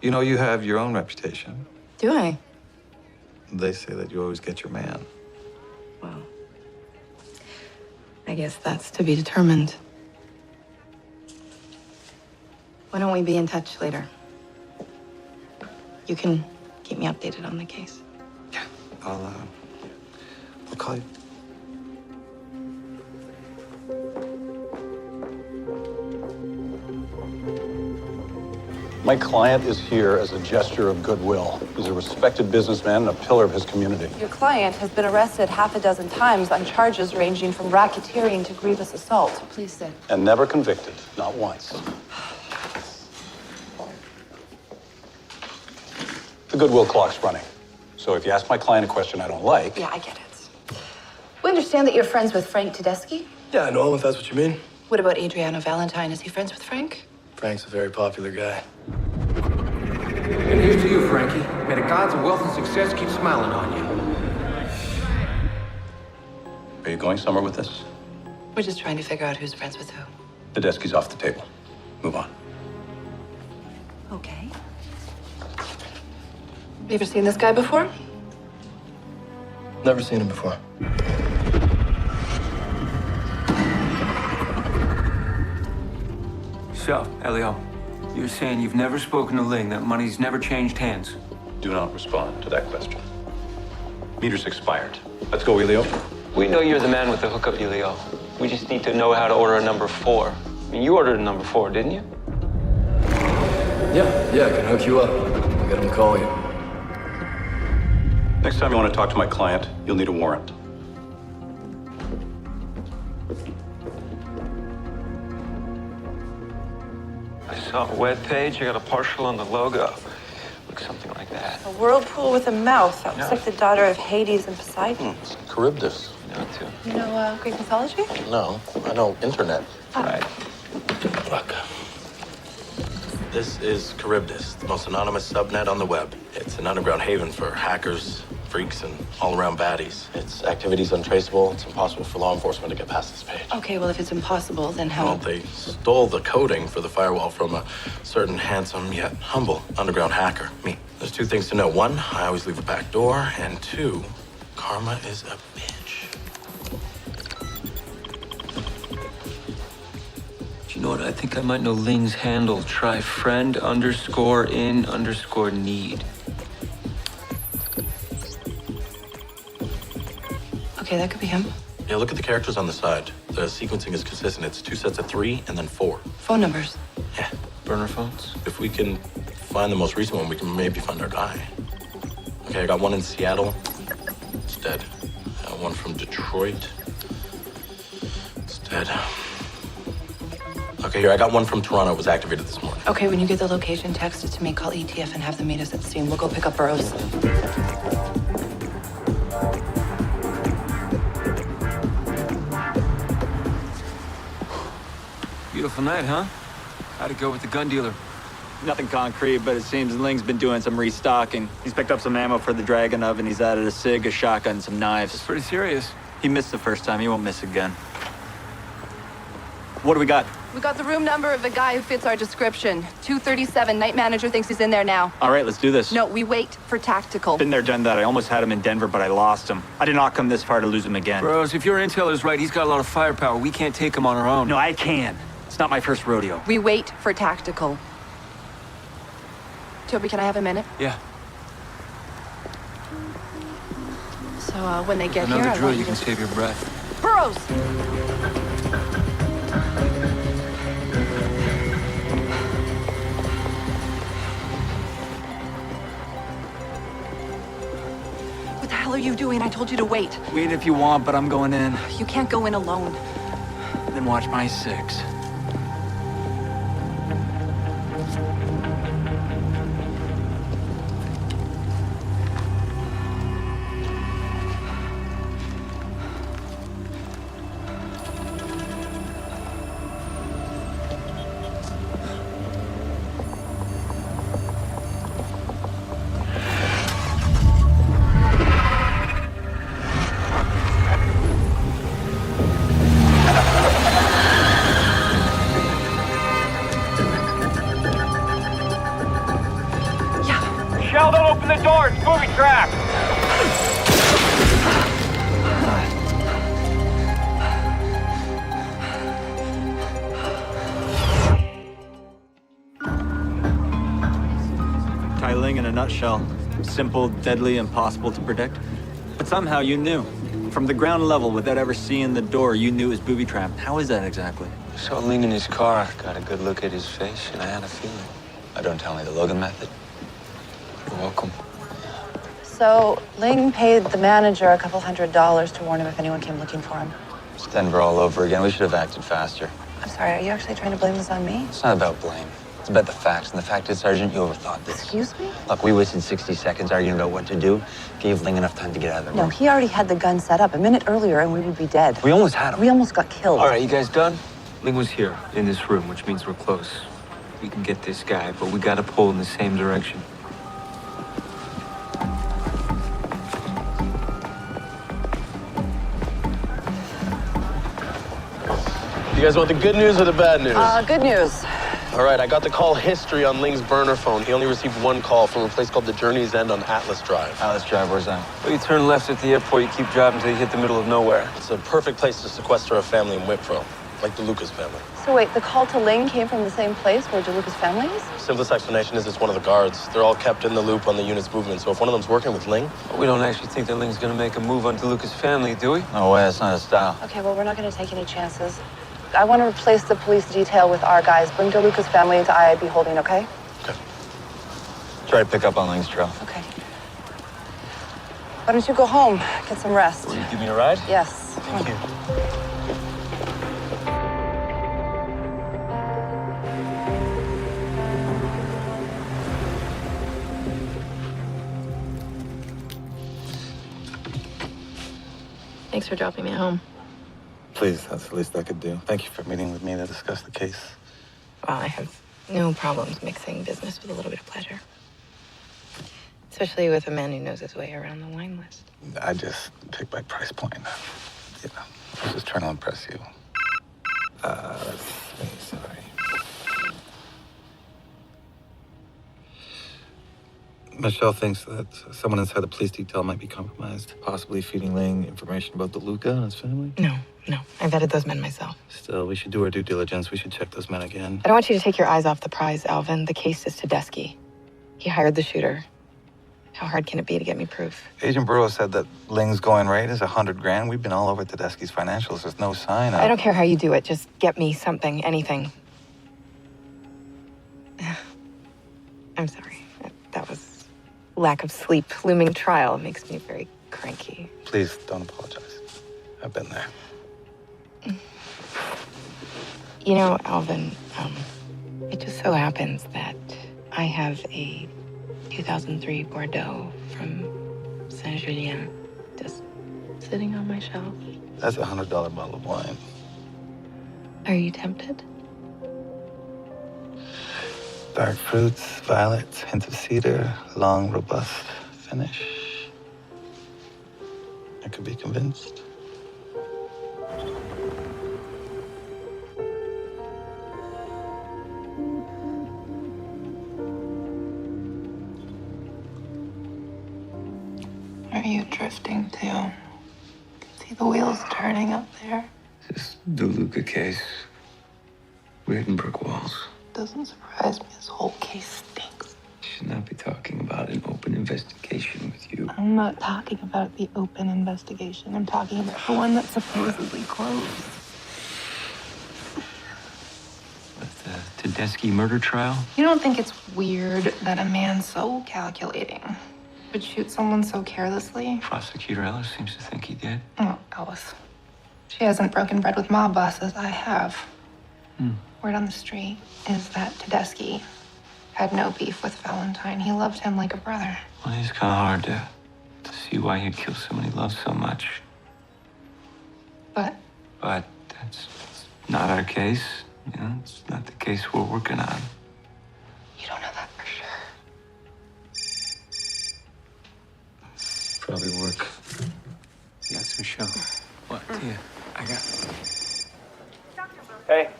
You know, you have your own reputation. Do I? They say that you always get your man. Well, I guess that's to be determined. Why don't we be in touch later? You can keep me updated on the case. I'll call you. My client is here as a gesture of goodwill. He's a respected businessman and a pillar of his community. Your client has been arrested half a dozen times on charges ranging from racketeering to grievous assault. Please sit. And never convicted, not once. The goodwill clock's running. So if you ask my client a question I don't like... Yeah, I get it. We understand that you're friends with Frank Tedeschi. Yeah, I know him, if that's what you mean. What about Adriano Valentine? Is he friends with Frank? Frank's a very popular guy. And here's to you, Frankie. May the gods of wealth and success keep smiling on you. Are you going somewhere with this? We're just trying to figure out who's friends with who. Tedeschi's off the table. Move on. Okay. You ever seen this guy before? Never seen him before. So, Elio, you're saying you've never spoken to Ling, that money's never changed hands? Do not respond to that question. Meter's expired. Let's go, Elio. We know you're the man with the hookup, Elio. We just need to know how to order a number 4. I mean, you ordered a number 4, didn't you? Yeah, I can hook you up. I'll get him to call you. Next time you want to talk to my client, you'll need a warrant. I saw a web page. I got a partial on the logo. Looks something like that. A whirlpool with a mouth. That looks Yeah. like the daughter of Hades and Poseidon. Charybdis. Not too. You know Greek mythology? No, I know internet. Right. Look. This is Charybdis, the most anonymous subnet on the web. It's an underground haven for hackers, freaks, and all-around baddies. Its activity's untraceable. It's impossible for law enforcement to get past this page. Okay, well, if it's impossible, then how? Well, they stole the coding for the firewall from a certain handsome yet humble underground hacker, me. There's 2 things to know. 1, I always leave a back door, and 2, karma is a bitch. You know what? I think I might know Ling's handle. Try friend_in_need. Okay, that could be him. Yeah, look at the characters on the side. The sequencing is consistent. It's 2 sets of 3 and then 4. Phone numbers. Yeah. Burner phones? If we can find the most recent one, we can maybe find our guy. Okay, I got one in Seattle. It's dead. One from Detroit. It's dead. Okay, here, I got one from Toronto. It was activated this morning. Okay, when you get the location, text it to me. Call ETF and have them meet us at the scene. We'll go pick up Burroughs. Beautiful night, huh? How'd it go with the gun dealer? Nothing concrete, but it seems Ling's been doing some restocking. He's picked up some ammo for the Dragon Oven. He's added a SIG, a shotgun, some knives. It's pretty serious. He missed the first time. He won't miss again. What do we got? We got the room number of the guy who fits our description. 237. Night manager thinks he's in there now. All right, let's do this. No, we wait for tactical. Been there, done that. I almost had him in Denver, but I lost him. I did not come this far to lose him again. Bros, if your intel is right, he's got a lot of firepower. We can't take him on our own. No, I can. It's not my first rodeo. We wait for tactical. Toby, can I have a minute? Yeah. So when they get Another here, I drill, want you you can to... save your breath. Burroughs! you doing? I told you to wait. Wait if you want, but I'm going in. You can't go in alone. Then watch my six. Michelle, don't open the door. It's movie track. Tai Ling in a nutshell. Simple, deadly, impossible to predict. But somehow you knew. From the ground level, without ever seeing the door, you knew it was booby-trapped. How is that exactly? Saw Ling in his car, got a good look at his face, and I had a feeling. Don't tell me the Logan method. You're welcome. So, Ling paid the manager a couple $100 to warn him if anyone came looking for him. It's Denver all over again. We should have acted faster. I'm sorry, are you actually trying to blame this on me? It's not about blame. It's about the facts. And the fact is, Sergeant, you overthought this. Excuse me? Look, we wasted 60 seconds arguing about what to do. Gave Ling enough time to get out of the room. No, he already had the gun set up a minute earlier and we would be dead. We almost had him. We almost got killed. All right, you guys done? Ling was here, in this room, which means we're close. We can get this guy, but we gotta pull in the same direction. You guys want the good news or the bad news? Good news. All right, I got the call history on Ling's burner phone. He only received one call from a place called the Journey's End on Atlas Drive. Atlas Drive, where's that? Well, you turn left at the airport, you keep driving until you hit the middle of nowhere. It's a perfect place to sequester a family in Whitpro, like the Lucas family. So wait, the call to Ling came from the same place where DeLuca's family is? Simplest explanation is it's one of the guards. They're all kept in the loop on the unit's movement, so if one of them's working with Ling... Well, we don't actually think that Ling's gonna make a move on DeLuca's family, do we? No way, that's not his style. Okay, well, we're not going to take any chances. I want to replace the police detail with our guys. Bring DeLuca's family into IIB holding, okay? Try to pick up on Ling's trail. Okay. Why don't you go home, get some rest? Will you give me a ride? Yes. Thank you. Thanks for dropping me at home. Please, that's the least I could do. Thank you for meeting with me to discuss the case. Well, I have no problems mixing business with a little bit of pleasure. Especially with a man who knows his way around the wine list. I just picked my price point. You know, I was just trying to impress you. Let's see, sorry. Michelle thinks that someone inside the police detail might be compromised, possibly feeding Ling information about DeLuca and his family. No, I vetted those men myself. Still, we should do our due diligence. We should check those men again. I don't want you to take your eyes off the prize, Alvin. The case is Tedeschi. He hired the shooter. How hard can it be to get me proof? Agent Burrow said that Ling's going rate is $100,000. We've been all over Tedeschi's financials. There's no sign of... I don't care how you do it. Just get me something, anything. I'm sorry. That was lack of sleep. Looming trial makes me very cranky. Please, don't apologize. I've been there. You know, Alvin, it just so happens that I have a 2003 Bordeaux from Saint-Julien just sitting on my shelf. That's a $100 bottle of wine. Are you tempted? Dark fruits, violets, hints of cedar, long, robust finish. I could be convinced. Are you drifting too? See the wheels turning up there? This DeLuca case. We're hitting brick walls. Doesn't surprise me. This whole case stinks. Should not be talking about an open investigation with you. I'm not talking about the open investigation. I'm talking about the one that's supposedly closed. The Tedeschi murder trial? You don't think it's weird that a man so calculating would shoot someone so carelessly. Prosecutor Ellis seems to think he did. Oh, Alice. She hasn't broken bread with mob bosses. I have. Word on the street is that Tedeschi had no beef with Valentine. He loved him like a brother. Well, it's kind of hard to see why he'd kill someone he loves so much. But That's not our case. You know, it's not the case we're working on. you don't know that for sure. Probably work. You got some show. What? Yeah, I got. Hey,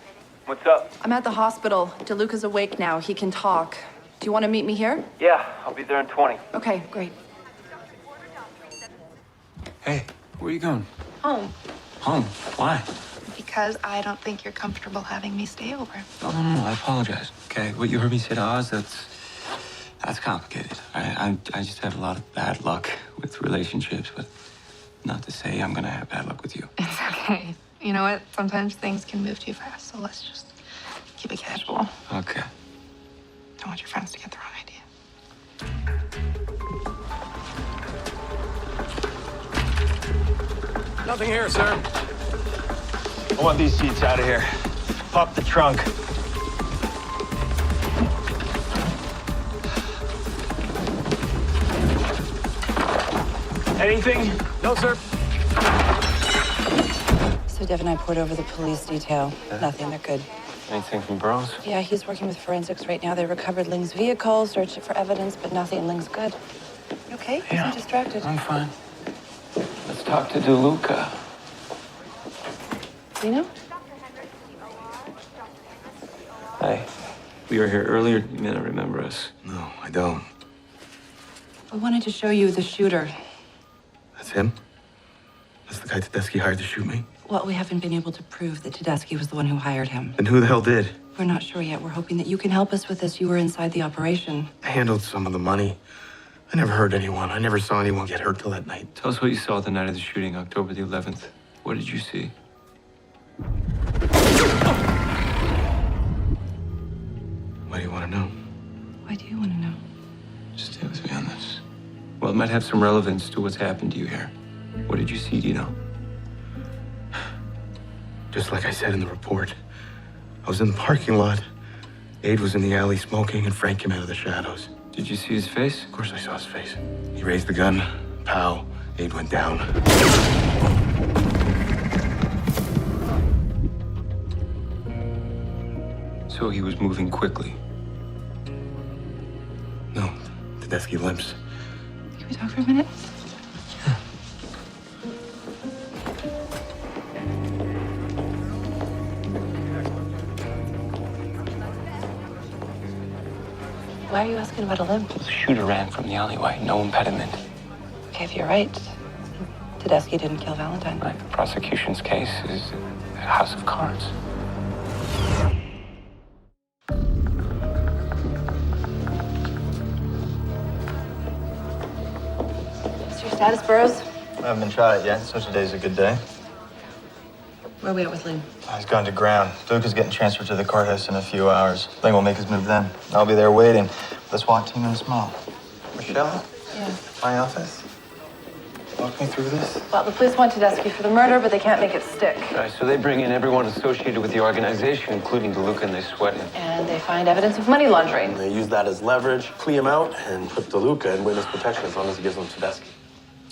what's up? I'm at the hospital. DeLuca's awake now. He can talk. Do you want to meet me here? Yeah, I'll be there in 20. Okay, great. Hey, where are you going? Home. Home. Why? Because I don't think you're comfortable having me stay over. No, I apologize. Okay, what you heard me say to Oz, that's complicated. I just have a lot of bad luck with relationships, but not to say I'm gonna have bad luck with you. It's okay. You know what? Sometimes things can move too fast, so let's just keep it casual. Okay. Don't want your friends to get the wrong idea. Nothing here, sir. I want these seats out of here. Pop the trunk. Anything? No, sir. So Dev and I poured over the police detail. Nothing, they're good. Anything from Burroughs? Yeah, he's working with forensics right now. They recovered Ling's vehicle, searched it for evidence, but nothing. Ling's good. You okay? You seem distracted. I'm fine. Let's talk to DeLuca. Dino? Hey, we were here earlier. You may not remember us. No, I don't. We wanted to show you the shooter. That's him? That's the guy Tedeschi hired to shoot me? Well, we haven't been able to prove that Tedeschi was the one who hired him. Then who the hell did? We're not sure yet. We're hoping that you can help us with this. You were inside the operation. I handled some of the money. I never hurt anyone. I never saw anyone get hurt till that night. Tell us what you saw the night of the shooting, October the 11th. What did you see? Why do you want to know? Why do you want to know? Just stay with me on this. Well, it might have some relevance to what's happened to you here. What did you see, Dino? Just like I said in the report. I was in the parking lot. Aid was in the alley smoking, and Frank came out of the shadows. Did you see his face? Of course I saw his face. He raised the gun. Pow. Aid went down. So he was moving quickly. No, Tedeschi limps. Can we talk for a minute? Why are you asking about a limp? The shooter ran from the alleyway, no impediment. Okay, if you're right, Tedeschi didn't kill Valentine. Right, the prosecution's case is a house of cards. What's your status, Burroughs? I haven't been tried yet, so today's a good day. Where are we at with Ling? He's gone to ground. Duke is getting transferred to the courthouse in a few hours. Ling will make his move then. I'll be there waiting with the SWAT team and a smile. Michelle, Yeah. my office. Walk me through this. Well, the police want Tedeschi for the murder, but they can't make it stick. All right, so they bring in everyone associated with the organization, including DeLuca, and they sweat him. And they find evidence of money laundering. They use that as leverage, plea him out, and put DeLuca in witness protection as long as he gives them Tedeschi.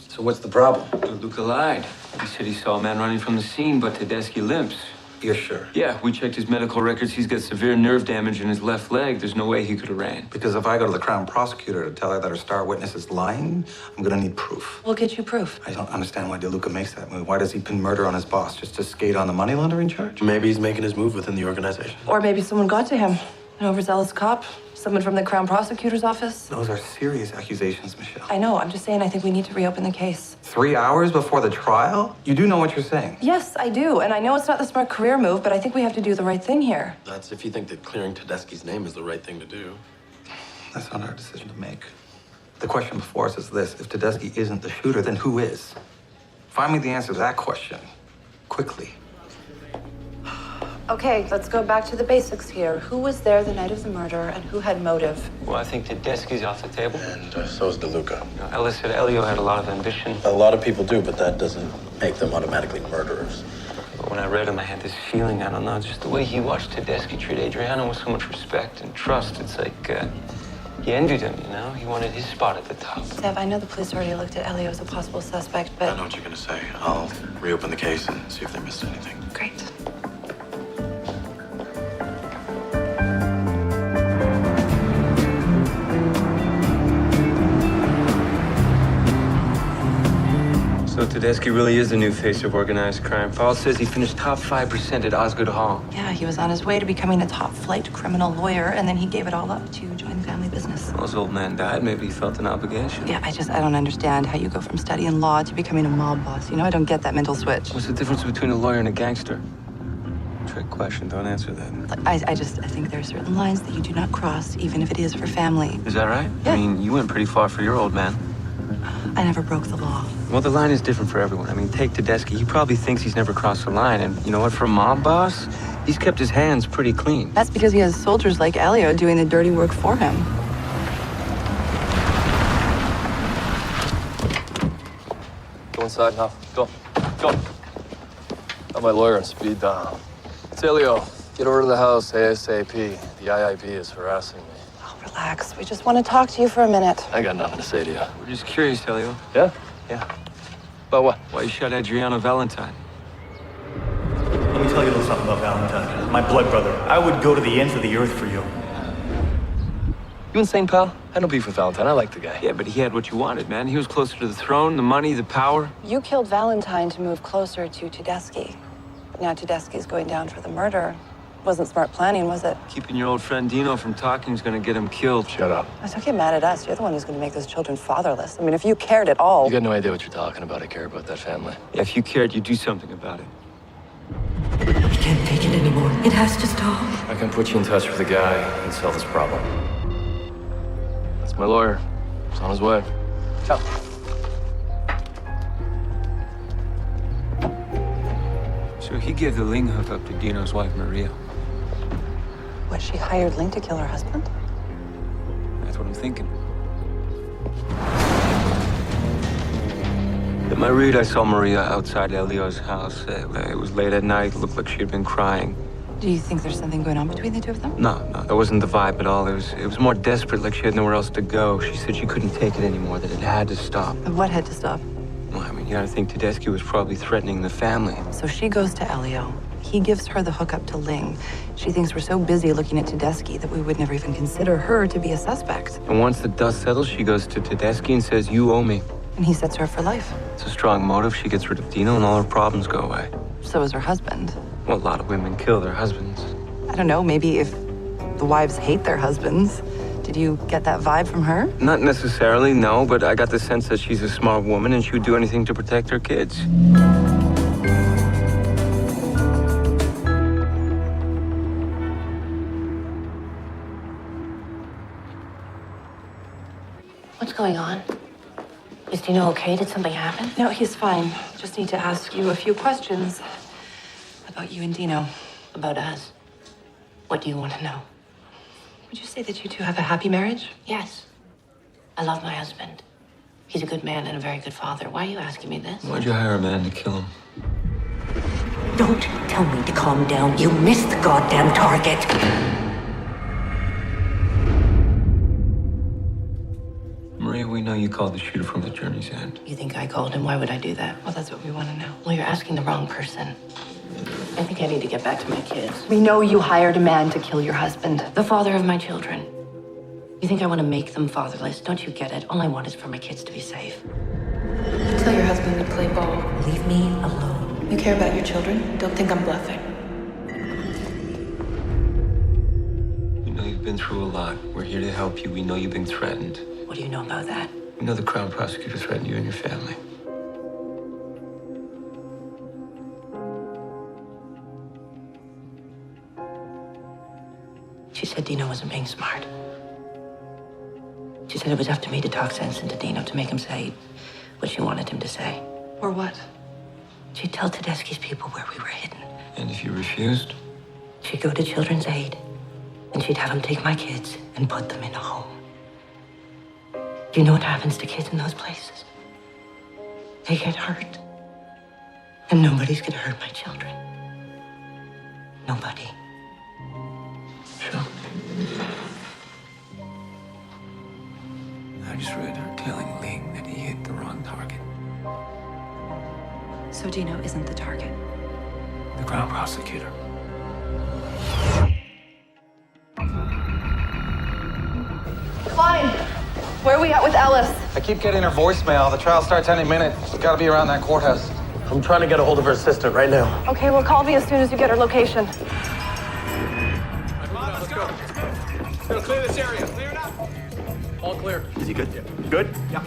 So what's the problem? DeLuca lied. He said he saw a man running from the scene, but Tedeschi limps. You're sure? Yeah, we checked his medical records. He's got severe nerve damage in his left leg. There's no way he could have ran. Because if I go to the Crown Prosecutor to tell her that her star witness is lying, I'm gonna need proof. We'll get you proof. I don't understand why DeLuca makes that move. Why does he pin murder on his boss? Just to skate on the money laundering charge? Maybe he's making his move within the organization. Or maybe someone got to him. An overzealous cop, someone from the Crown Prosecutor's office. Those are serious accusations, Michelle. I know, I'm just saying I think we need to reopen the case. 3 hours before the trial? You do know what you're saying. Yes, I do. And I know it's not the smart career move, but I think we have to do the right thing here. That's if you think that clearing Tedeschi's name is the right thing to do. That's not our decision to make. The question before us is this. If Tedeschi isn't the shooter, then who is? Find me the answer to that question. Quickly. Okay, let's go back to the basics here. Who was there the night of the murder and who had motive? Well, I think Tedeschi's off the table. And so is DeLuca. Ellis said Elio had a lot of ambition. A lot of people do, but that doesn't make them automatically murderers. But when I read him, I had this feeling, I don't know, just the way he watched Tedeschi treat Adriano with so much respect and trust. It's like he envied him, you know? He wanted his spot at the top. Zev, I know the police already looked at Elio as a possible suspect, but... I know what you're gonna say. I'll reopen the case and see if they missed anything. Great. So Tedeschi really is the new face of organized crime. Paul says he finished top 5% at Osgood Hall. Yeah, he was on his way to becoming a top-flight criminal lawyer, and then he gave it all up to join the family business. Well, his old man died. Maybe he felt an obligation. Yeah, I don't understand how you go from studying law to becoming a mob boss. You know, I don't get that mental switch. What's the difference between a lawyer and a gangster? Trick question. Don't answer that. Like, I think there are certain lines that you do not cross, even if it is for family. Is that right? Yeah. I mean, you went pretty far for your old man. I never broke the law. Well, the line is different for everyone. I mean, take Tedeschi. He probably thinks he's never crossed the line. And you know what? For a mob boss, he's kept his hands pretty clean. That's because he has soldiers like Elio doing the dirty work for him. Go inside now. Go. Go. Got my lawyer on speed dial. It's Elio. Get over to the house ASAP. The IIB is harassing me. Relax. We just want to talk to you for a minute. I got nothing to say to you. We're just curious, Elio. Yeah? Yeah. About what? Why you shot Adriano Valentine? Let me tell you a little something about Valentine. My blood brother. I would go to the ends of the earth for you. You insane, pal? I don't beef with Valentine. I like the guy. Yeah, but he had what you wanted, man. He was closer to the throne, the money, the power. You killed Valentine to move closer to Tedeschi. But now Tedeschi's going down for the murder. Wasn't smart planning, was it? Keeping your old friend Dino from talking is gonna get him killed. Shut up. Don't get mad at us. You're the one who's going to make those children fatherless. I mean, if you cared at all... You got no idea what you're talking about. I care about that family. Yeah, if you cared, you'd do something about it. We can't take it anymore. It has to stop. I can put you in touch with a guy and solve this problem. That's my lawyer. He's on his way. Ciao. So he gave the Ling hookup to Dino's wife, Maria. What, she hired Ling to kill her husband? That's what I'm thinking. At my read, I saw Maria outside Elio's house. It was late at night. It looked like she had been crying. Do you think there's something going on between the two of them? No, that wasn't the vibe at all. It was more desperate, like she had nowhere else to go. She said she couldn't take it anymore, that it had to stop. What had to stop? Well, I mean, you gotta think Tedeschi was probably threatening the family. So she goes to Elio. He gives her the hookup to Ling. She thinks we're so busy looking at Tedeschi that we would never even consider her to be a suspect. And once the dust settles, she goes to Tedeschi and says, "You owe me." And he sets her up for life. It's a strong motive. She gets rid of Dino and all her problems go away. So is her husband. Well, a lot of women kill their husbands. I don't know, maybe if the wives hate their husbands. Did you get that vibe from her? Not necessarily, no, but I got the sense that she's a smart woman and she would do anything to protect her kids. What's going on? Is Dino okay? Did something happen? No, he's fine. Just need to ask you a few questions about you and Dino. About us? What do you want to know? Would you say that you two have a happy marriage? Yes. I love my husband. He's a good man and a very good father. Why are you asking me this? Why'd you hire a man to kill him? Don't tell me to calm down. You missed the goddamn target. Maria, we know you called the shooter from the Journey's End. You think I called him? Why would I do that? Well, that's what we want to know. Well, you're asking the wrong person. I think I need to get back to my kids. We know you hired a man to kill your husband. The father of my children. You think I want to make them fatherless? Don't you get it? All I want is for my kids to be safe. Tell your husband to play ball. Leave me alone. You care about your children? Don't think I'm bluffing. We know you've been through a lot. We're here to help you. We know you've been threatened. What do you know about that? We know the Crown Prosecutor threatened you and your family. She said Dino wasn't being smart. She said it was up to me to talk sense into Dino, to make him say what she wanted him to say. Or what? She'd tell Tedeschi's people where we were hidden. And if you refused? She'd go to Children's Aid, and she'd have them take my kids and put them in a home. Do you know what happens to kids in those places? They get hurt. And nobody's gonna hurt my children. Nobody. Sure. I just read her telling Ling that he hit the wrong target. So Dino isn't the target. The Crown Prosecutor. Fine. Where are we at with Ellis? I keep getting her voicemail. The trial starts any minute. She's got to be around that courthouse. I'm trying to get a hold of her assistant right now. Okay, well, call me as soon as you get her location. Let's go. Gonna clear this area. Clear it up. All clear. Is he good? Good? Yeah.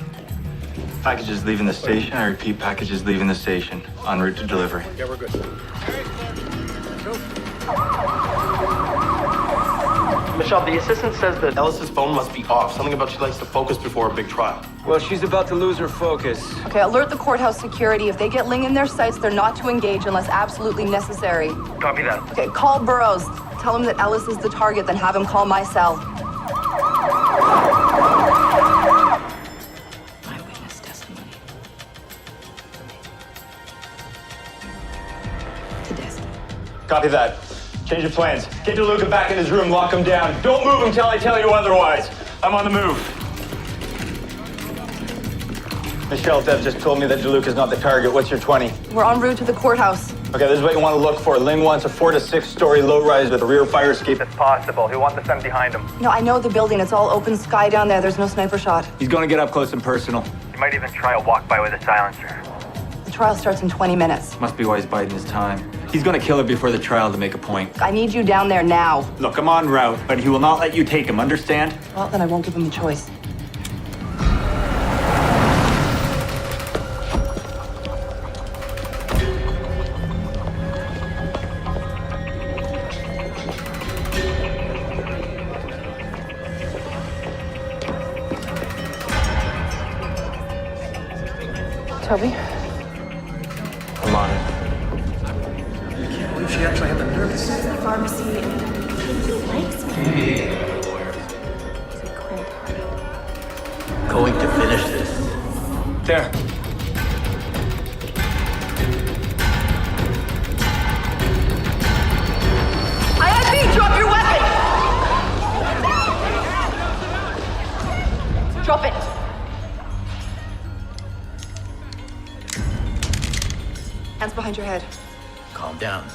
Packages leaving the station. I repeat, packages leaving the station. En route to delivery. Yeah, we're good. Michelle, the assistant says that Ellis's phone must be off. Something about she likes to focus before a big trial. Well, she's about to lose her focus. Okay, alert the courthouse security. If they get Ling in their sights, they're not to engage unless absolutely necessary. Copy that. Okay, call Burroughs. Tell him that Ellis is the target, then have him call my cell. Eyewitness testimony. Tedeschi. Copy that. Change your plans. Get DeLuca back in his room, lock him down. Don't move until I tell you otherwise. I'm on the move. Michelle, Dev just told me that DeLuca's not the target. What's your 20? We're en route to the courthouse. Okay, this is what you want to look for. Ling wants a 4 to 6 story low-rise with a rear fire escape if possible. He'll want the sun behind him. No, I know the building. It's all open sky down there. There's no sniper shot. He's going to get up close and personal. He might even try a walk-by with a silencer. The trial starts in 20 minutes. Must be why he's biding his time. He's going to kill her before the trial to make a point. I need you down there now. Look, I'm en route, but he will not let you take him, understand? Well, then I won't give him the choice. Toby? I'm on it. She actually had the nerve to say that. Pharmacy. He likes me. He's a cold-hearted. Going to finish this. There. IIB, drop your weapon! Drop it. Hands behind your head. Calm down.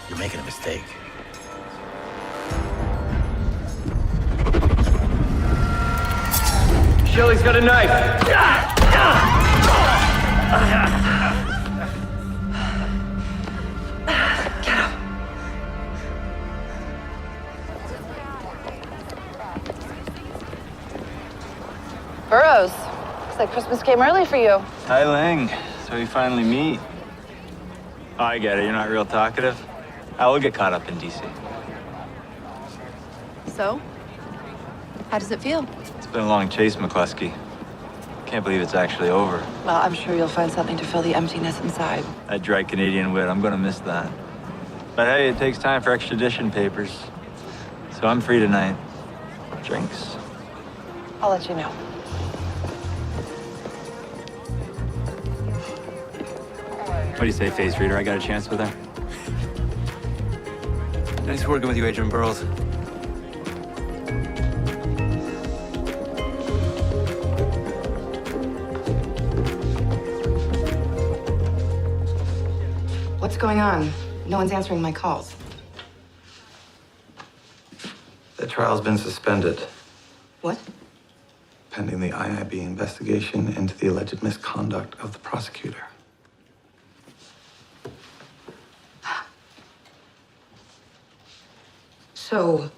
You're making a mistake. Shelley's got a knife. Get up. Burroughs. Looks like Christmas came early for you. Hi, Ling. So we finally meet. Oh, I get it. You're not real talkative. I will get caught up in DC. So? How does it feel? It's been a long chase, McCluskey. Can't believe it's actually over. Well, I'm sure you'll find something to fill the emptiness inside. That dry Canadian wit, I'm gonna miss that. But hey, it takes time for extradition papers. So I'm free tonight. Drinks. I'll let you know. What do you say, face reader? I got a chance with her? Nice working with you, Agent Burroughs. What's going on? No one's answering my calls. The trial's been suspended, What? pending the IIB investigation into the alleged misconduct of the prosecutor. So,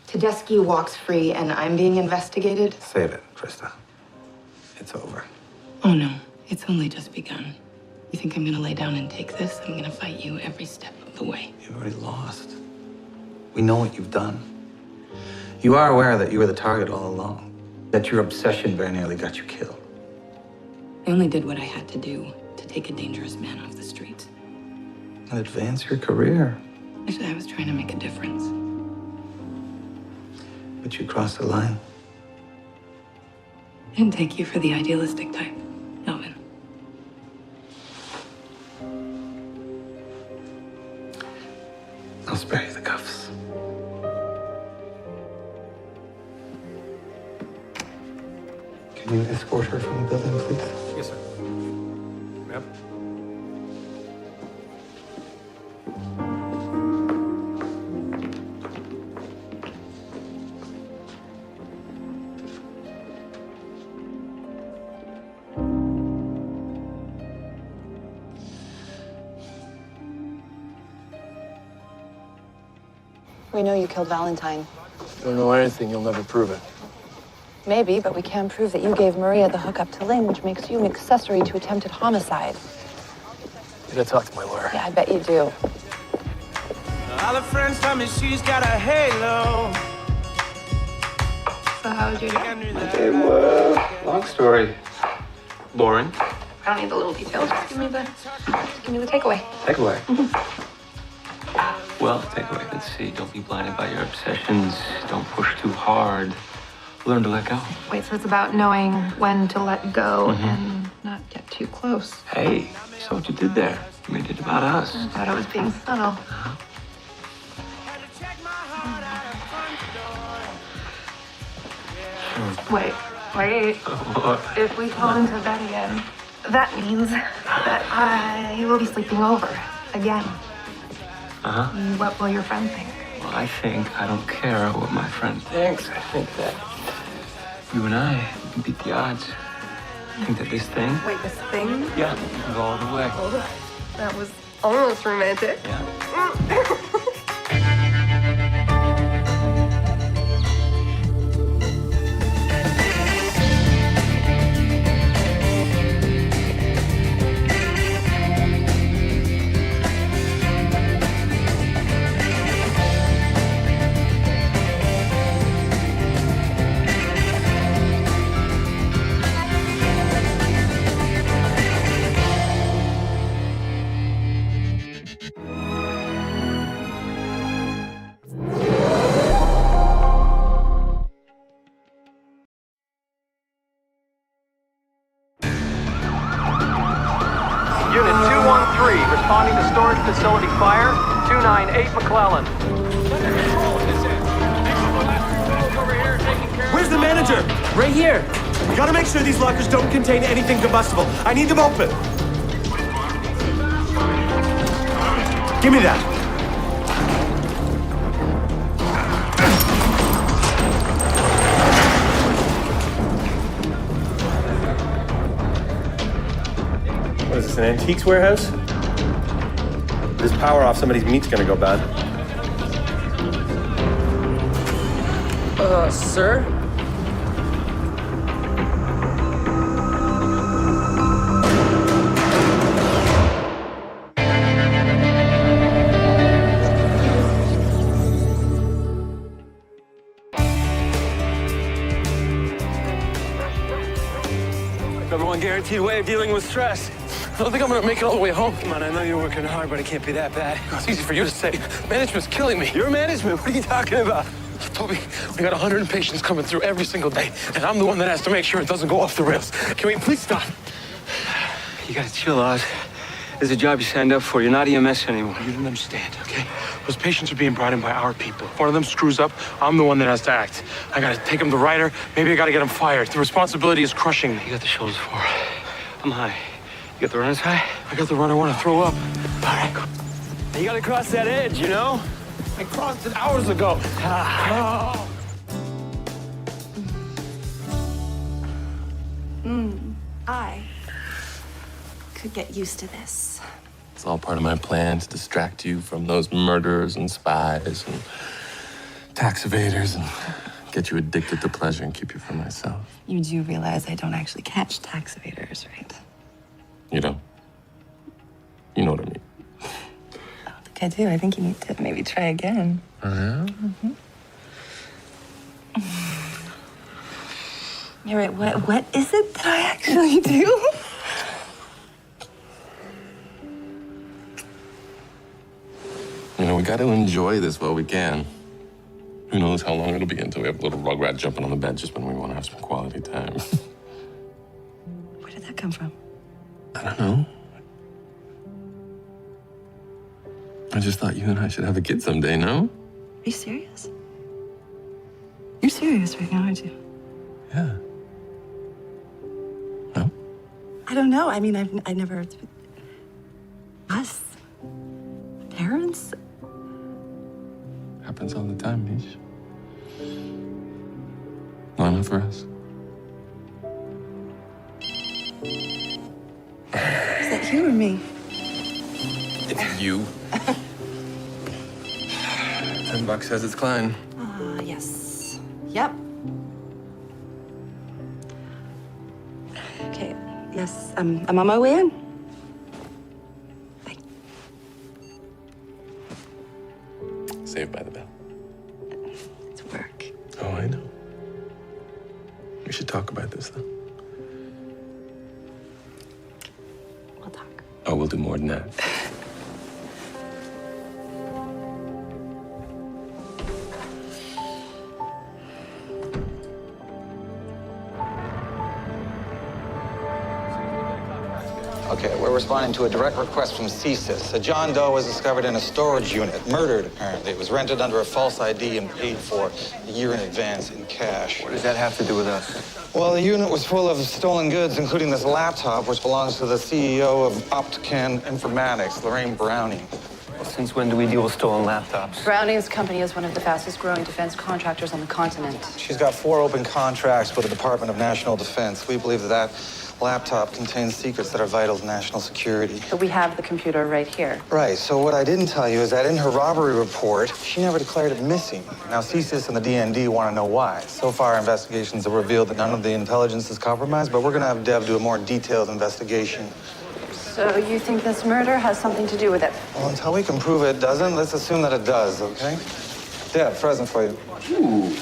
Tedeschi walks free and I'm being investigated? Save it, Trista. It's over. Oh no, it's only just begun. You think I'm gonna lay down and take this? I'm gonna fight you every step of the way. You've already lost. We know what you've done. You are aware that you were the target all along, that your obsession very nearly got you killed. I only did what I had to do to take a dangerous man off the streets. And advance your career. Actually, I was trying to make a difference. But you crossed the line. I didn't take you for the idealistic type, Elvin. I'll spare you the cuffs. Can you escort her from the building, please? Yes, sir. Ma'am? We know you killed Valentine. You don't know anything, you'll never prove it. Maybe, but we can prove that you gave Maria the hookup to Ling, which makes you an accessory to attempted homicide. Did I talk to my lawyer? Yeah, I bet you do. All her friends tell me she's got a halo. So how was your day? My day was long story. Boring. I don't need the little details. Just give me the takeaway. Takeaway. Well, takeaway. Let's see. Don't be blinded by your obsessions. Don't push too hard. Learn to let go. Wait, so it's about knowing when to let go and not get too close. Hey, so what you did there? You made it about us. I thought I was being subtle. Wait. If we fall into bed again, that means that I will be sleeping over again. What will your friend think? Well, I think I don't care what my friend thinks. I think that you and I can beat the odds. I think that this thing. Wait, this thing? Yeah, we can go all the way. Oh, that was almost romantic. Yeah. Unit 213, responding to storage facility fire, 298 McClellan. Where's the manager? Right here. We gotta make sure these lockers don't contain anything combustible. I need them open. Give me that. What is this, an antiques warehouse? This power off, somebody's meat's gonna go bad. Sir? Number one guaranteed way of dealing with stress. I don't think I'm gonna make it all the way home. Come on, I know you're working hard, but it can't be that bad. It's easy for you to say. Management's killing me. Your management? What are you talking about? Toby, we got 100 patients coming through every single day, and I'm the one that has to make sure it doesn't go off the rails. Can we please stop? You gotta chill out. There's a job you signed up for. You're not EMS anymore. You didn't understand, okay? Those patients are being brought in by our people. If one of them screws up, I'm the one that has to act. I gotta take him to Ryder. Maybe I gotta get him fired. The responsibility is crushing me. You got the shoulders for it. I'm high. You got the runners high? I got the run. I want to throw up. All right, go. You gotta cross that edge, you know? I crossed it hours ago. Oh. I could get used to this. It's all part of my plan to distract you from those murderers and spies and tax evaders and get you addicted to pleasure and keep you from myself. You do realize I don't actually catch tax evaders, right? You know? You know what I mean. I don't think I do. I think you need to maybe try again. Yeah? You're right. What is it that I actually do? You know, we got gotta enjoy this while we can. Who knows how long it'll be until we have a little rugrat jumping on the bed just when we want to have some quality time. Where did that come from? I don't know. I just thought you and I should have a kid someday, no? Are you serious? You're serious right now, aren't you? Yeah. No? I don't know. I mean, I never. Us? Parents? Happens all the time, Mish. Not enough for us. Is that you or me? It's you. $10 says it's Klein. Yes. Yep. Okay. Yes, I'm on my way in. Saved by the bell. It's work. Oh, I know. We should talk about this, though. We'll talk. Oh, we'll do more than that. Okay, we're responding to a direct request from CSIS. A John Doe was discovered in a storage unit, murdered apparently. It was rented under a false ID and paid for a year in advance in cash. What does that have to do with us? Well, the unit was full of stolen goods, including this laptop, which belongs to the CEO of Optican Informatics, Lorraine Browning. Well, since when do we deal with stolen laptops? Browning's company is one of the fastest growing defense contractors on the continent. She's got 4 open contracts with the Department of National Defense. We believe that laptop contains secrets that are vital to national security. But we have the computer right here. Right, so what I didn't tell you is that in her robbery report, she never declared it missing. Now, CSIS and the DND want to know why. So far, investigations have revealed that none of the intelligence is compromised, but we're going to have Dev do a more detailed investigation. So you think this murder has something to do with it? Well, until we can prove it doesn't, let's assume that it does, okay? Dev, present for you. Ooh.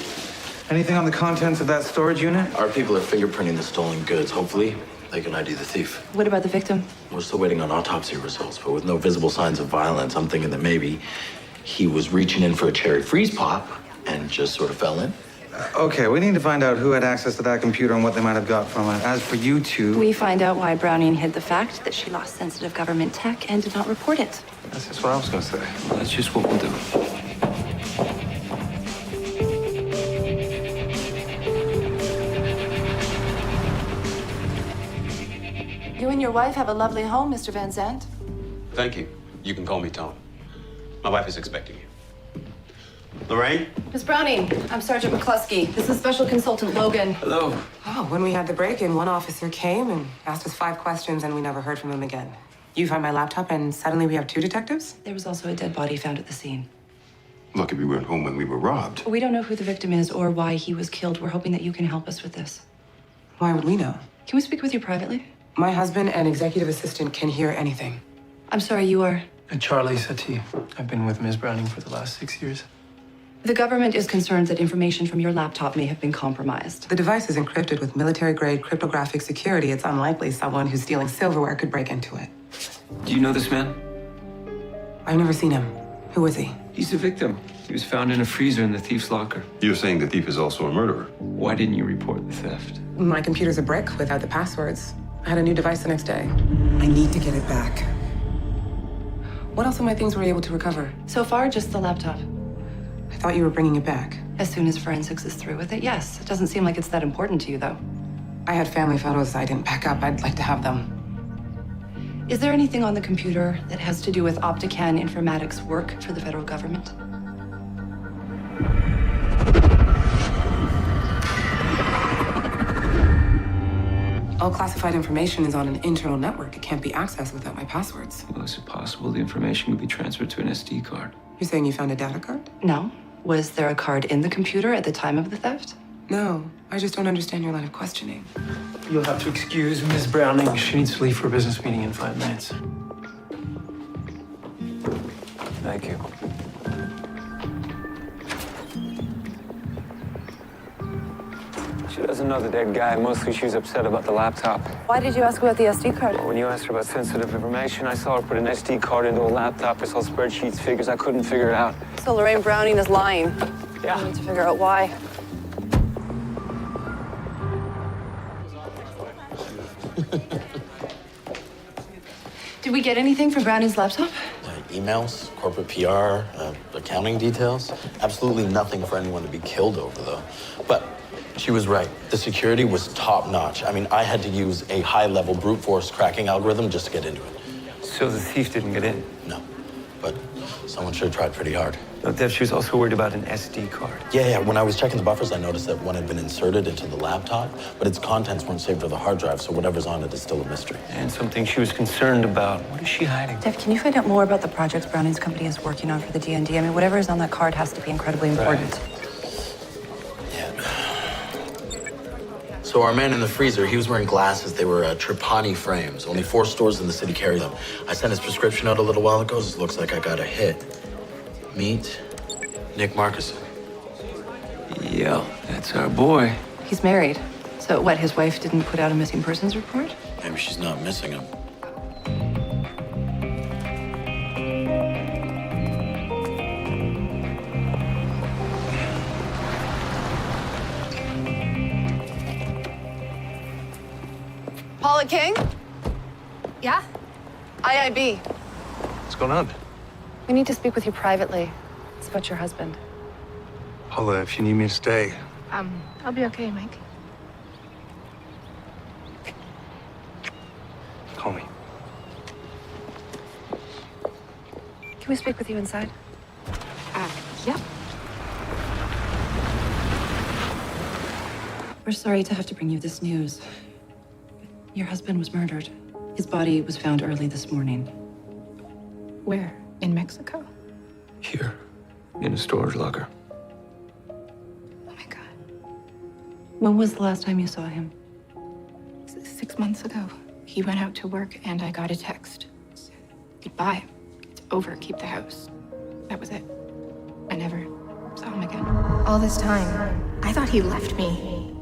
Anything on the contents of that storage unit? Our people are fingerprinting the stolen goods. Hopefully, they can ID the thief. What about the victim? We're still waiting on autopsy results, but with no visible signs of violence, I'm thinking that maybe he was reaching in for a cherry freeze pop and just sort of fell in. Okay, we need to find out who had access to that computer and what they might have got from it. As for you two... We find out why Browning hid the fact that she lost sensitive government tech and did not report it. That's just what I was going to say. Well, that's just what we'll do. You and your wife have a lovely home, Mr. Van Zandt. Thank you. You can call me Tom. My wife is expecting you. Lorraine? Miss Browning, I'm Sergeant McCluskey. This is Special Consultant Logan. Hello. Oh, when we had the break-in, one officer came and asked us 5 questions, and we never heard from him again. You find my laptop, and suddenly we have 2 detectives? There was also a dead body found at the scene. Lucky we weren't home when we were robbed. We don't know who the victim is or why he was killed. We're hoping that you can help us with this. Why would we know? Can we speak with you privately? My husband and executive assistant can hear anything. I'm sorry, you are? Charlie Satie. I've been with Ms. Browning for the last 6 years. The government is concerned that information from your laptop may have been compromised. The device is encrypted with military-grade cryptographic security. It's unlikely someone who's stealing silverware could break into it. Do you know this man? I've never seen him. Who is he? He's a victim. He was found in a freezer in the thief's locker. You're saying the thief is also a murderer? Why didn't you report the theft? My computer's a brick without the passwords. I had a new device the next day. I need to get it back. What else of my things were you able to recover? So far, just the laptop. I thought you were bringing it back. As soon as forensics is through with it, yes. It doesn't seem like it's that important to you, though. I had family photos I didn't back up. I'd like to have them. Is there anything on the computer that has to do with Optican Informatics work for the federal government? All classified information is on an internal network. It can't be accessed without my passwords. Well, is it possible the information could be transferred to an SD card? You're saying you found a data card? No. Was there a card in the computer at the time of the theft? No. I just don't understand your line of questioning. You'll have to excuse Ms. Browning. She needs to leave for a business meeting in 5 minutes. Thank you. She doesn't know the dead guy. Mostly she was upset about the laptop. Why did you ask about the SD card? Well, when you asked her about sensitive information, I saw her put an SD card into a laptop. I saw spreadsheets, figures. I couldn't figure it out. So Lorraine Browning is lying. Yeah. I need to figure out why. Did we get anything for Browning's laptop? Emails, corporate PR, accounting details. Absolutely nothing for anyone to be killed over, though. But she was right. The security was top notch. I mean, I had to use a high-level brute force cracking algorithm just to get into it. So the thief didn't get in? No, but someone sure tried pretty hard. No, Dev, she was also worried about an SD card. Yeah. When I was checking the buffers, I noticed that one had been inserted into the laptop, but its contents weren't saved to the hard drive, so whatever's on it is still a mystery. And something she was concerned about. What is she hiding? Dev, can you find out more about the projects Browning's company is working on for the DND? I mean, whatever is on that card has to be incredibly important. Right. So our man in the freezer, he was wearing glasses. They were Trapani frames. Only 4 stores in the city carry them. I sent his prescription out a little while ago. It looks like I got a hit. Meet Nick Marcuson. Yeah, that's our boy. He's married. So what, his wife didn't put out a missing persons report? Maybe she's not missing him. Paula King? Yeah? IIB. What's going on? We need to speak with you privately. It's about your husband. Paula, if you need me to stay. I'll be okay, Mike. Call me. Can we speak with you inside? Yeah. We're sorry to have to bring you this news. Your husband was murdered. His body was found early this morning. Where? In Mexico? Here, in a storage locker. When was the last time you saw him? 6 months ago. He went out to work and I got a text. Goodbye. It's over. Keep the house. That was it. I never saw him again. All this time, I thought he left me.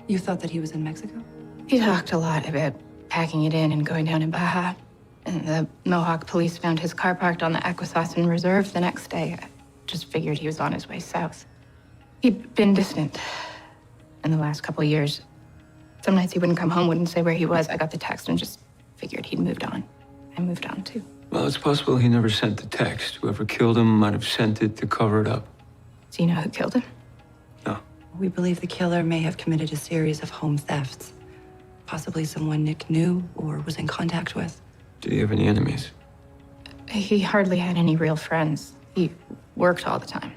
You thought that he was in Mexico? He talked a lot about packing it in and going down in Baja. And the Mohawk police found his car parked on the Akwesasne Reserve the next day. I just figured he was on his way south. He'd been distant in the last couple of years. Some nights he wouldn't come home, wouldn't say where he was. I got the text and just figured he'd moved on. I moved on too. Well, it's possible he never sent the text. Whoever killed him might have sent it to cover it up. Do you know who killed him? No. We believe the killer may have committed a series of home thefts. Possibly someone Nick knew or was in contact with. Did he have any enemies? He hardly had any real friends. He worked all the time.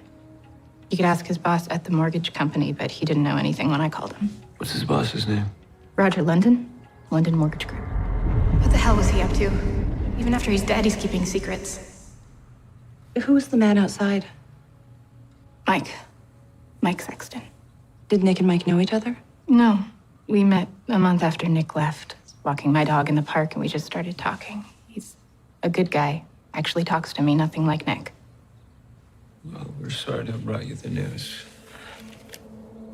You could ask his boss at the mortgage company, but he didn't know anything when I called him. What's his boss's name? Roger London, London Mortgage Group. What the hell was he up to? Even after he's dead, he's keeping secrets. Who was the man outside? Mike. Mike Sexton. Did Nick and Mike know each other? No. We met a month after Nick left, walking my dog in the park, and we just started talking. He's a good guy. Actually talks to me, nothing like Nick. Well, we're sorry to have brought you the news.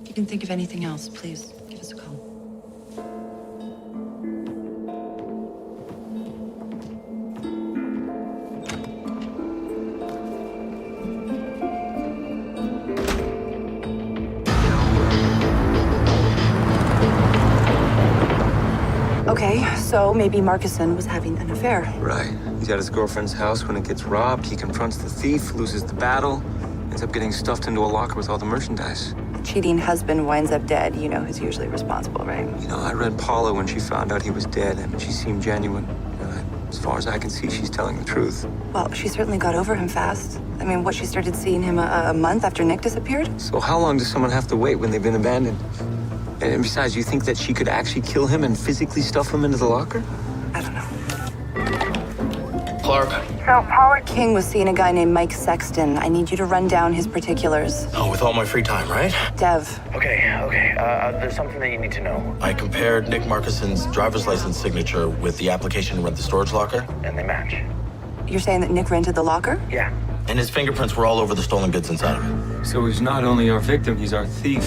If you can think of anything else, please give us a call. Okay, so maybe Marcuson was having an affair. Right. He's at his girlfriend's house when it gets robbed. He confronts the thief, loses the battle, ends up getting stuffed into a locker with all the merchandise. Cheating husband winds up dead. You know who's usually responsible, right? You know, I read Paula when she found out he was dead, and she seemed genuine. As far as I can see, she's telling the truth. Well, she certainly got over him fast. I mean, she started seeing him a month after Nick disappeared? So how long does someone have to wait when they've been abandoned? And besides, you think that she could actually kill him and physically stuff him into the locker? I don't know. Clark. So Paula King was seeing a guy named Mike Sexton. I need you to run down his particulars. Oh, with all my free time, right? Dev. Okay. There's something that you need to know. I compared Nick Marcuson's driver's license signature with the application to rent the storage locker, and they match. You're saying that Nick rented the locker? Yeah. And his fingerprints were all over the stolen goods inside of it. So he's not only our victim, he's our thief.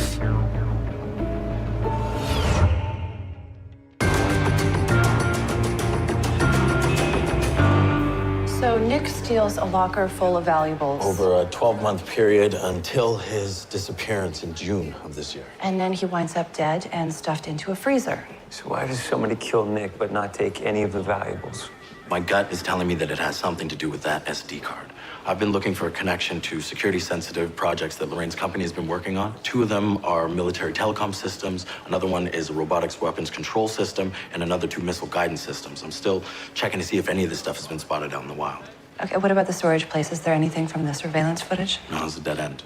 So Nick steals a locker full of valuables. Over a 12-month period until his disappearance in June of this year. And then he winds up dead and stuffed into a freezer. So why does somebody kill Nick but not take any of the valuables? My gut is telling me that it has something to do with that SD card. I've been looking for a connection to security-sensitive projects that Lorraine's company has been working on. 2 of them are military telecom systems. Another one is a robotics weapons control system, and another 2 missile guidance systems. I'm still checking to see if any of this stuff has been spotted out in the wild. Okay, what about the storage place? Is there anything from the surveillance footage? No, it's a dead end.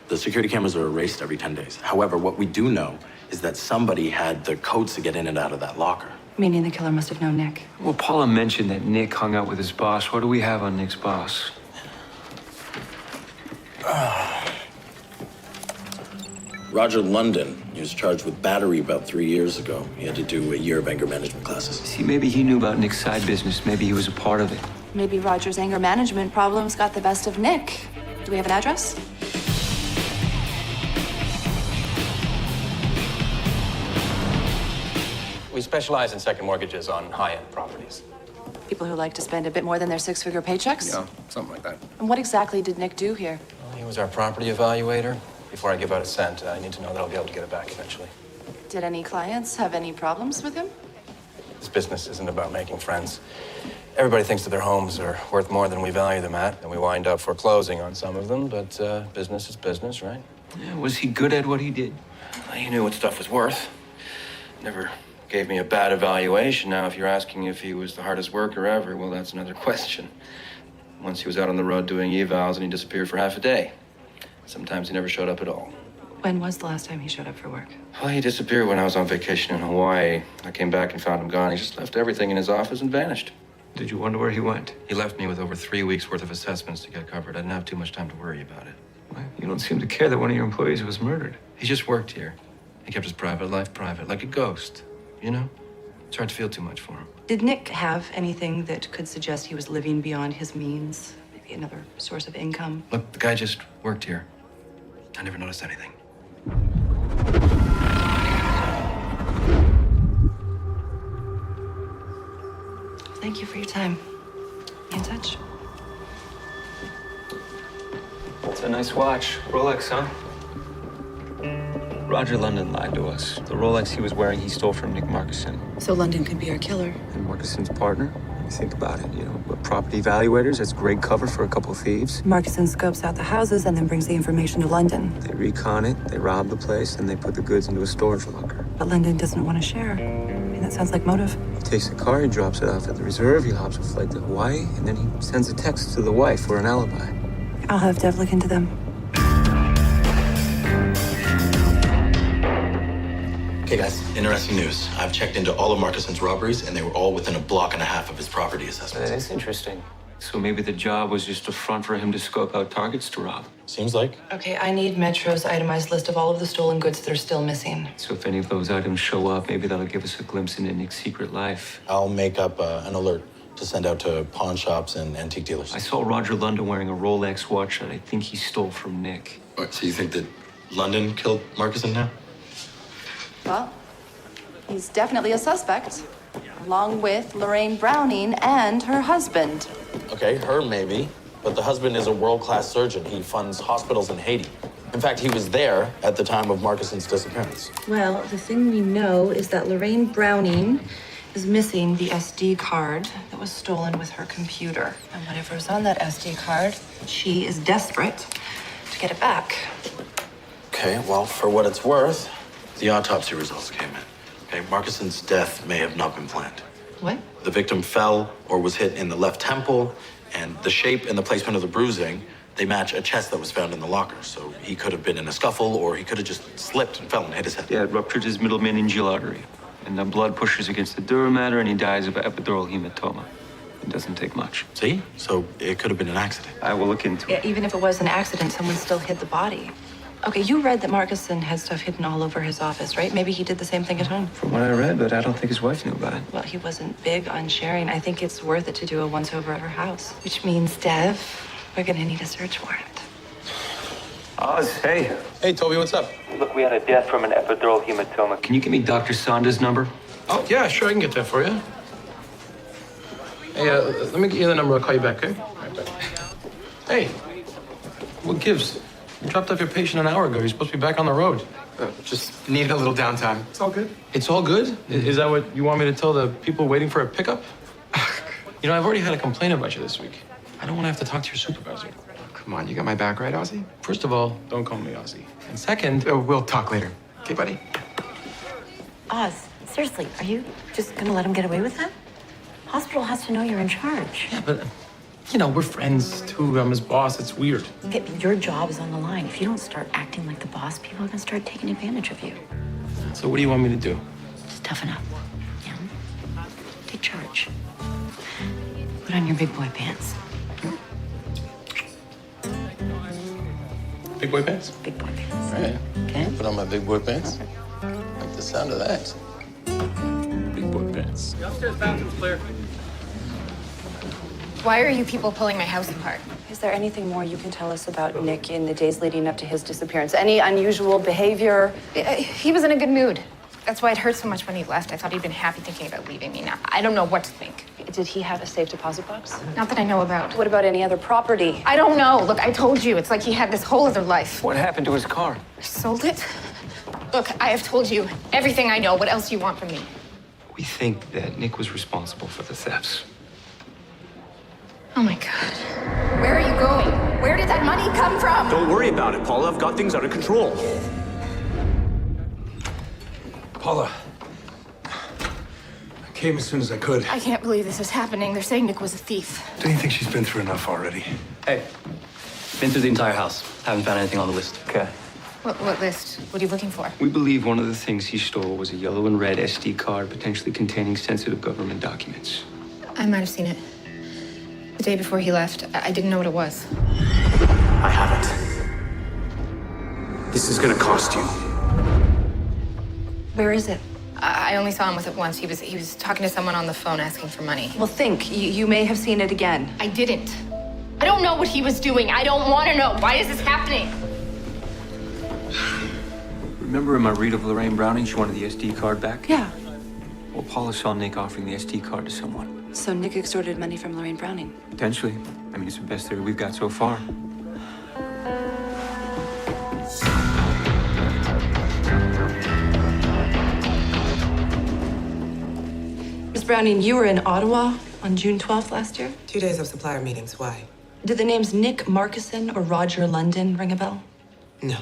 The security cameras are erased every 10 days. However, what we do know is that somebody had the codes to get in and out of that locker. Meaning the killer must have known Nick. Well, Paula mentioned that Nick hung out with his boss. What do we have on Nick's boss? Roger London. He was charged with battery about 3 years ago. He had to do a year of anger management classes. See, maybe he knew about Nick's side business. Maybe he was a part of it. Maybe Roger's anger management problems got the best of Nick. Do we have an address? We specialize in second mortgages on high-end properties. People who like to spend a bit more than their 6-figure paychecks? Yeah, something like that. And what exactly did Nick do here? Well, he was our property evaluator. Before I give out a cent, I need to know that I'll be able to get it back eventually. Did any clients have any problems with him? This business isn't about making friends. Everybody thinks that their homes are worth more than we value them at, and we wind up foreclosing on some of them, but business is business, right? Yeah, was he good at what he did? He knew what stuff was worth. Never gave me a bad evaluation. Now, if you're asking if he was the hardest worker ever, well, that's another question. Once he was out on the road doing evals and he disappeared for half a day. Sometimes he never showed up at all. When was the last time he showed up for work? Well, he disappeared when I was on vacation in Hawaii. I came back and found him gone. He just left everything in his office and vanished. Did you wonder where he went? He left me with over 3 weeks' worth of assessments to get covered. I didn't have too much time to worry about it. Well, you don't seem to care that one of your employees was murdered. He just worked here. He kept his private life private, like a ghost, you know? It's hard to feel too much for him. Did Nick have anything that could suggest he was living beyond his means? Maybe another source of income? Look, the guy just worked here. I never noticed anything. Thank you for your time. Be in touch. It's a nice watch. Rolex, huh? Roger London lied to us. The Rolex he was wearing, he stole from Nick Markison. So London could be our killer. And Markison's partner? You think about it, you know, but property evaluators, that's great cover for a couple thieves. Markison scopes out the houses and then brings the information to London. They recon it, they rob the place, and they put the goods into a storage locker. But London doesn't want to share. I mean, that sounds like motive. He takes the car, he drops it off at the reserve, he hops a flight to Hawaii, and then he sends a text to the wife for an alibi. I'll have Dev look into them. Okay, guys, interesting news. I've checked into all of Markison's robberies, and they were all within a block and a half of his property assessments. That is interesting. So maybe the job was just a front for him to scope out targets to rob. Seems like. Okay, I need Metro's itemized list of all of the stolen goods that are still missing. So if any of those items show up, maybe that'll give us a glimpse into Nick's secret life. I'll make up an alert to send out to pawn shops and antique dealers. I saw Roger London wearing a Rolex watch that I think he stole from Nick. Right, so you think that London killed Markison now? Well, he's definitely a suspect, along with Lorraine Browning and her husband. Okay, her maybe, but the husband is a world-class surgeon. He funds hospitals in Haiti. In fact, he was there at the time of Markison's disappearance. Well, the thing we know is that Lorraine Browning is missing the SD card that was stolen with her computer. And whatever's on that SD card, she is desperate to get it back. Okay, well, for what it's worth, the autopsy results came in. Okay, Markison's death may have not been planned. What? The victim fell or was hit in the left temple, and the shape and the placement of the bruising, they match a chest that was found in the locker. So he could have been in a scuffle, or he could have just slipped and fell and hit his head. Yeah, it ruptured his middle meningeal artery. And the blood pushes against the dura mater, and he dies of epidural hematoma. It doesn't take much. See? So it could have been an accident. I will look into it. Yeah, even if it was an accident, someone still hid the body. Okay, you read that Markison had stuff hidden all over his office, right? Maybe he did the same thing at home. From what I read, but I don't think his wife knew about it. Well, he wasn't big on sharing. I think it's worth it to do a once-over at her house. Which means, Dev, We're gonna need a search warrant. Oz, hey. Hey, Toby, what's up? Look, we had a death from an epidural hematoma. Can you give me Dr. Sonda's number? Oh, yeah, sure, I can get that for you. Hey, let me get you the number. I'll call you back, okay? Right back. Hey, what gives? You dropped off your patient an hour ago. You're supposed to be back on the road. Just needed a little downtime. It's all good. It's all good? Is that what you want me to tell the people waiting for a pickup? You know, I've already had a complaint about you this week. I don't want to have to talk to your supervisor. Come on, you got my back, right, Ozzy? First of all, don't call me Ozzy. And second... we'll talk later. Okay, buddy? Oz, seriously, are you just gonna let him get away with that? Hospital has to know you're in charge. Yeah, but, you know, we're friends, too. I'm his boss. It's weird. Okay, your job is on the line. If you don't start acting like the boss, people are gonna start taking advantage of you. So what do you want me to do? Just toughen up. Yeah? Take charge. Put on your big boy pants. Big boy pants? Big boy pants. All right. Okay? Put on my big boy pants. Like the sound of that. Big boy pants. The upstairs bathroom's clear. Why are you people pulling my house apart? Is there anything more you can tell us about Nick in the days leading up to his disappearance? Any unusual behavior? He was in a good mood. That's why it hurt so much when he left. I thought he'd been happy thinking about leaving me now. I don't know what to think. Did he have a safe deposit box? Not that I know about. What about any other property? I don't know. Look, I told you. It's like he had this whole other life. What happened to his car? I sold it. Look, I have told you everything I know. What else do you want from me? We think that Nick was responsible for the thefts. Oh my God. Where are you going? Where did that money come from? Don't worry about it, Paula. I've got things under control. Paula. I came as soon as I could. I can't believe this is happening. They're saying Nick was a thief. Don't you think she's been through enough already? Hey, been through the entire house. Haven't found anything on the list. Okay. What list? What are you looking for? We believe one of the things he stole was a yellow and red SD card potentially containing sensitive government documents. I might have seen it. The day before he left, I didn't know what it was. I have it. This is gonna cost you. Where is it? I only saw him with it once. He was talking to someone on the phone asking for money. Well, think. You may have seen it again. I didn't. I don't know what he was doing. I don't want to know. Why is this happening? Remember in my read of Lorraine Browning, she wanted the SD card back? Yeah. Well, Paula saw Nick offering the SD card to someone. So Nick extorted money from Lorraine Browning. Potentially. I mean, it's the best theory we've got so far. Ms. Browning, you were in Ottawa on June 12th last year? 2 days of supplier meetings. Why? Did the names Nick Markison or Roger London ring a bell? No.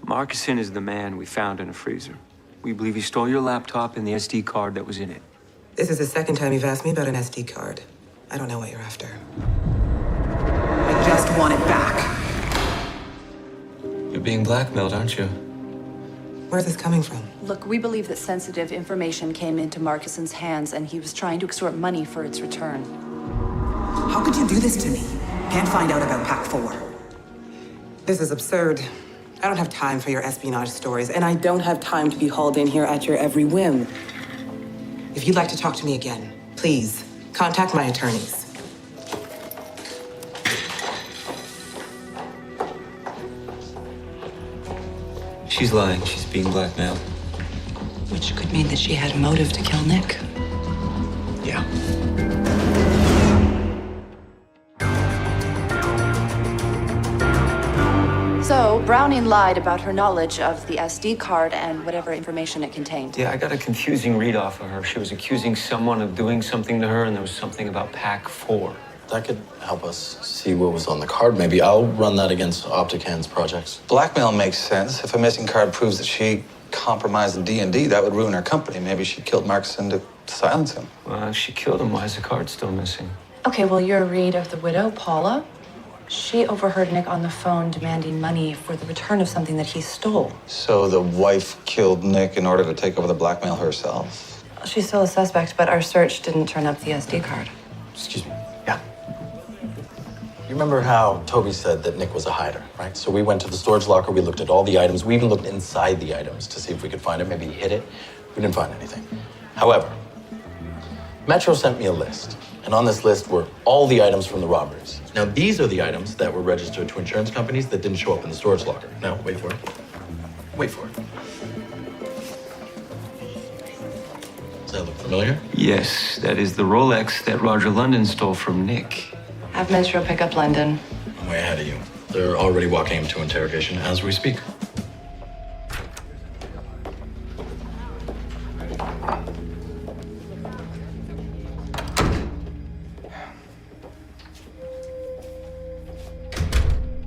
Markison is the man we found in a freezer. We believe he stole your laptop and the SD card that was in it. This is the second time you've asked me about an SD card. I don't know what you're after. I just want it back. You're being blackmailed, aren't you? Where's this coming from? Look, we believe that sensitive information came into Markison's hands and he was trying to extort money for its return. How could you do this to me? Can't find out about Pack 4. This is absurd. I don't have time for your espionage stories, and I don't have time to be hauled in here at your every whim. If you'd like to talk to me again, please contact my attorneys. She's lying. She's being blackmailed. Which could mean that she had a motive to kill Nick. Yeah. So, Browning lied about her knowledge of the SD card and whatever information it contained. Yeah, I got a confusing read off of her. She was accusing someone of doing something to her, and there was something about Pack 4. That could help us see what was on the card, maybe. I'll run that against Optican's projects. Blackmail makes sense. If a missing card proves that she compromised the D&D, that would ruin her company. Maybe she killed Markson to silence him. Well, if she killed him, why is the card still missing? Okay, well, your read of the widow, Paula, she overheard Nick on the phone demanding money for the return of something that he stole. So the wife killed Nick in order to take over the blackmail herself? She's still a suspect, but our search didn't turn up the SD card. Excuse me. Yeah. You remember how Toby said that Nick was a hider, right? So we went to the storage locker, we looked at all the items, we even looked inside the items to see if we could find it. Maybe he hid it. We didn't find anything. However, Metro sent me a list And on this list were all the items from the robberies. Now, these are the items that were registered to insurance companies that didn't show up in the storage locker. Now, wait for it. Wait for it. Does that look familiar? Yes, that is the Rolex that Roger London stole from Nick. Have Metro pick up London. I'm way ahead of you. They're already walking him to interrogation as we speak.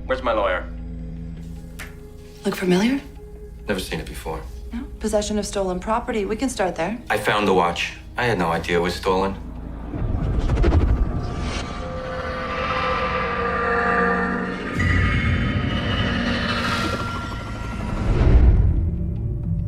Where's my lawyer? Look familiar? Never seen it before. No. Possession of stolen property. We can start there. I found the watch. I had no idea it was stolen.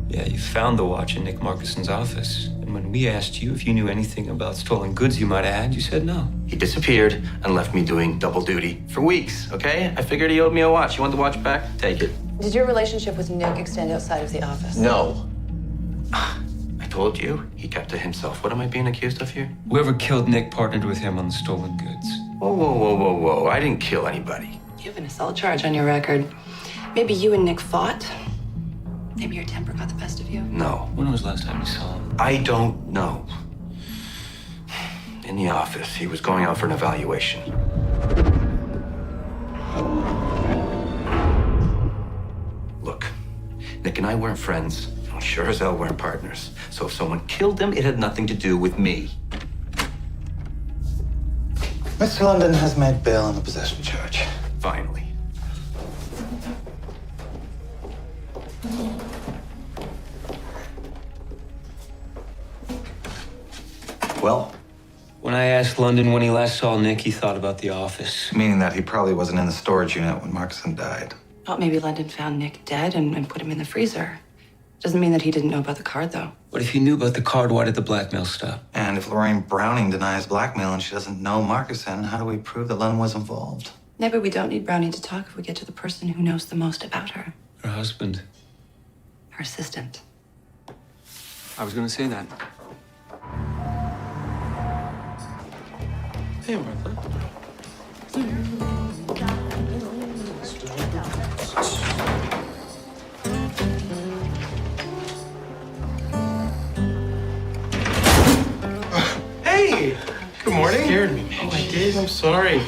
Yeah, you found the watch in Nick Marcuson's office. And when we asked you if you knew anything about stolen goods you might have had, you said no. He disappeared and left me doing double duty for weeks, okay? I figured he owed me a watch. You want the watch back? Take it. Did your relationship with Nick extend outside of the office? No. I told you. He kept to himself. What am I being accused of here? Whoever killed Nick partnered with him on the stolen goods. Whoa, whoa, whoa, whoa, whoa. I didn't kill anybody. You have an assault charge on your record. Maybe you and Nick fought. Maybe your temper got the best of you. No. When was the last time you saw him? I don't know. In the office, he was going out for an evaluation. Look, Nick and I weren't friends. And we sure as hell weren't partners. So if someone killed him, it had nothing to do with me. Mr. London has made bail on the possession charge. Finally. Well, When I asked London when he last saw Nick, he thought about the office. Meaning that he probably wasn't in the storage unit when Marcuson died. Thought maybe London found Nick dead and put him in the freezer. Doesn't mean that he didn't know about the card, though. But if he knew about the card, why did the blackmail stop? And if Lorraine Browning denies blackmail and she doesn't know Marcuson, how do we prove that London was involved? Maybe we don't need Browning to talk if we get to the person who knows the most about her. Her husband. Her assistant. I was gonna say that. Hey, Martha. Hey! Good morning. Scared me. Oh, I did? I'm sorry.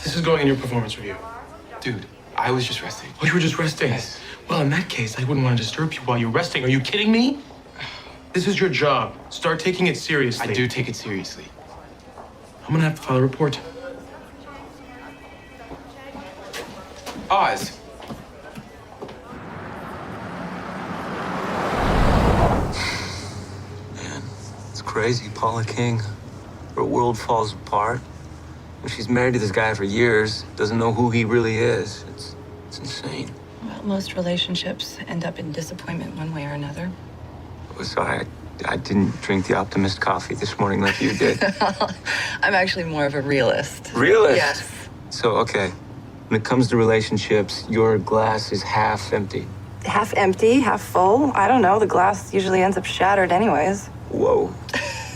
This is going in your performance review. Dude, I was just resting. Oh, you were just resting? Yes. Well, in that case, I wouldn't want to disturb you while you're resting. Are you kidding me? This is your job. Start taking it seriously. I do take it seriously. I'm gonna have to file a report. Oz. Man, it's crazy. Paula King. Her world falls apart. And she's married to this guy for years, doesn't know who he really is. It's insane. Well, most relationships end up in disappointment one way or another. Sorry, I didn't drink the Optimist coffee this morning like you did. I'm actually more of a realist. Realist? Yes. So, okay, when it comes to relationships, your glass is half empty. Half empty, half full. I don't know. The glass usually ends up shattered anyways. Whoa.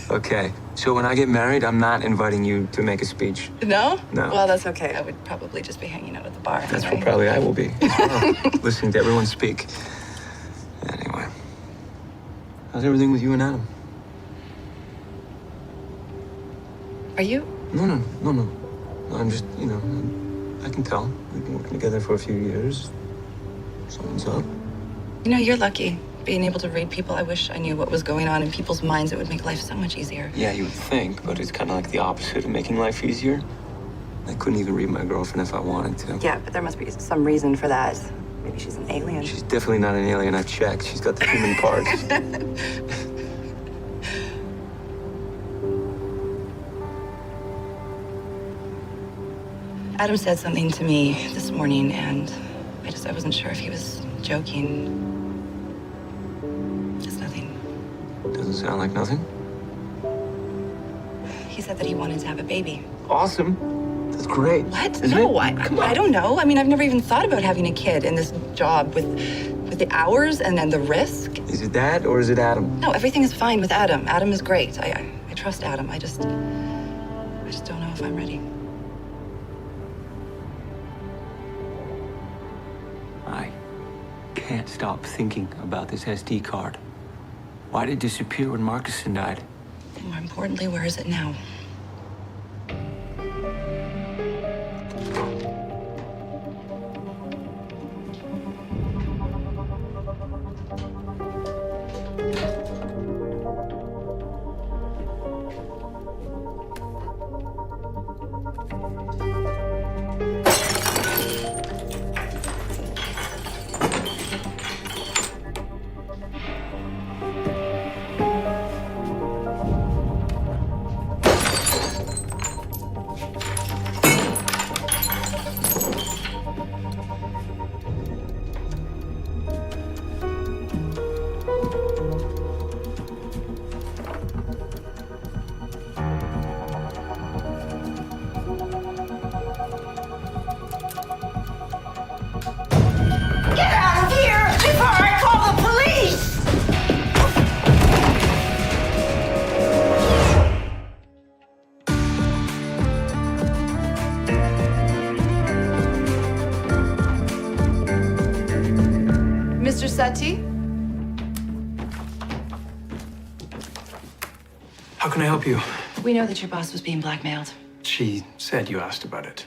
Okay, so when I get married, I'm not inviting you to make a speech. No? No. Well, that's okay. I would probably just be hanging out at the bar. That's anyway. what probably I will be. Listening to everyone speak. Anyway. How's everything with you and Adam? Are you? No. I'm just, I can tell. We've been working together for a few years. Something's up. You know, you're lucky. Being able to read people, I wish I knew what was going on in people's minds. It would make life so much easier. Yeah, you would think, but it's kind of like the opposite of making life easier. I couldn't even read my girlfriend if I wanted to. Yeah, but there must be some reason for that. Maybe she's an alien. She's definitely not an alien. I've checked. She's got the human parts. Adam said something to me this morning, and I wasn't sure if he was joking. It's nothing. Doesn't sound like nothing. He said that he wanted to have a baby. Awesome. That's great. What? Isn't No, it? Come on. I don't know. I mean, I've never even thought about having a kid in this job with the hours and then the risk. Is it that or is it Adam? No, everything is fine with Adam. Adam is great. I trust Adam. I just I just don't know if I'm ready. I can't stop thinking about this SD card. Why did it disappear when Marcuson died? And more importantly, where is it now? Get out of here before I call the police! Mr. Sethi? How can I help you? We know that your boss was being blackmailed. She said you asked about it.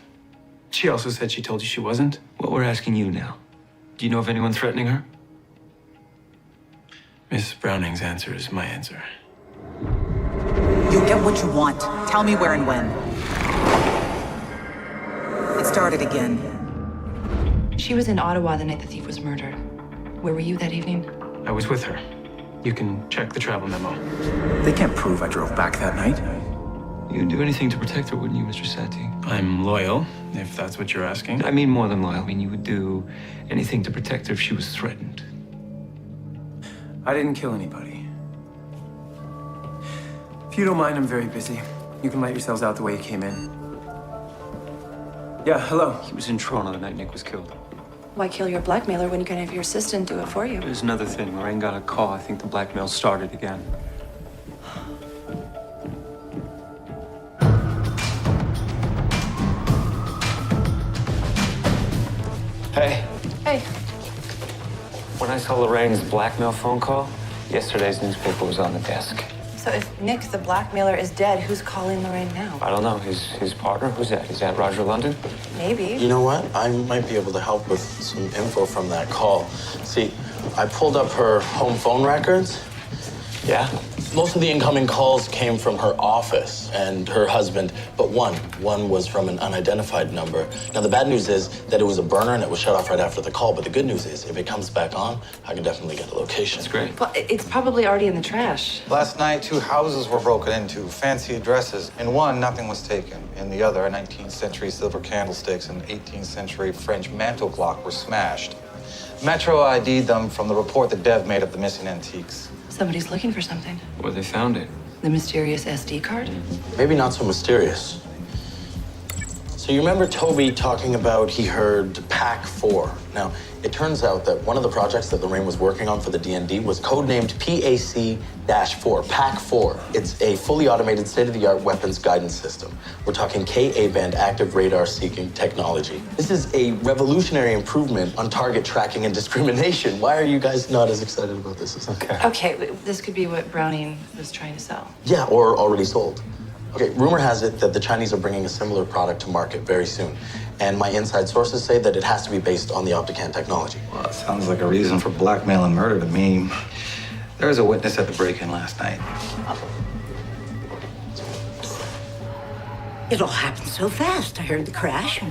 She also said she told you she wasn't. What we're asking you now. Do you know of anyone threatening her? Miss Browning's answer is my answer. You'll get what you want. Tell me where and when. It started again. She was in Ottawa the night the thief was murdered. Where were you that evening? I was with her. You can check the travel memo. They can't prove I drove back that night. You'd do anything to protect her, wouldn't you, Mr. Sethi? I'm loyal, if that's what you're asking. I mean more than loyal. I mean, you would do anything to protect her if she was threatened. I didn't kill anybody. If you don't mind, I'm very busy. You can let yourselves out the way you came in. Yeah, hello. He was in Toronto the night Nick was killed. Why kill your blackmailer when you can have your assistant do it for you? There's another thing. Lorraine got a call. I think the blackmail started again. Hey. Hey. When I saw Lorraine's blackmail phone call, yesterday's newspaper was on the desk. So if Nick, the blackmailer, is dead, who's calling Lorraine now? I don't know. His partner? Who's that? Is that Roger London? Maybe. You know what? I might be able to help with some info from that call. See, I pulled up her home phone records. Yeah? Most of the incoming calls came from her office and her husband, but one was from an unidentified number. Now, the bad news is that it was a burner and it was shut off right after the call, but the good news is if it comes back on, I can definitely get a location. That's great. Well, it's probably already in the trash. Last night, 2 houses were broken into, fancy addresses. In one, nothing was taken. In the other, 19th century silver candlesticks and 18th century French mantel clock were smashed. Metro ID'd them from the report that Dev made of the missing antiques. Somebody's looking for something. Well, they found it. The mysterious SD card? Maybe not so mysterious. So you remember Toby talking about he heard Pack 4. Now, it turns out that one of the projects that Lorraine was working on for the D&D was codenamed PAC-4, Pack 4. It's a fully automated state-of-the-art weapons guidance system. We're talking Ka-band active radar seeking technology. This is a revolutionary improvement on target tracking and discrimination. Why are you guys not as excited about this? Okay, this could be what Browning was trying to sell. Yeah, or already sold. Okay, rumor has it that the Chinese are bringing a similar product to market very soon. And my inside sources say that it has to be based on the Optican technology. Well, that sounds like a reason for blackmail and murder to me. There was a witness at the break-in last night. It all happened so fast. I heard the crash, and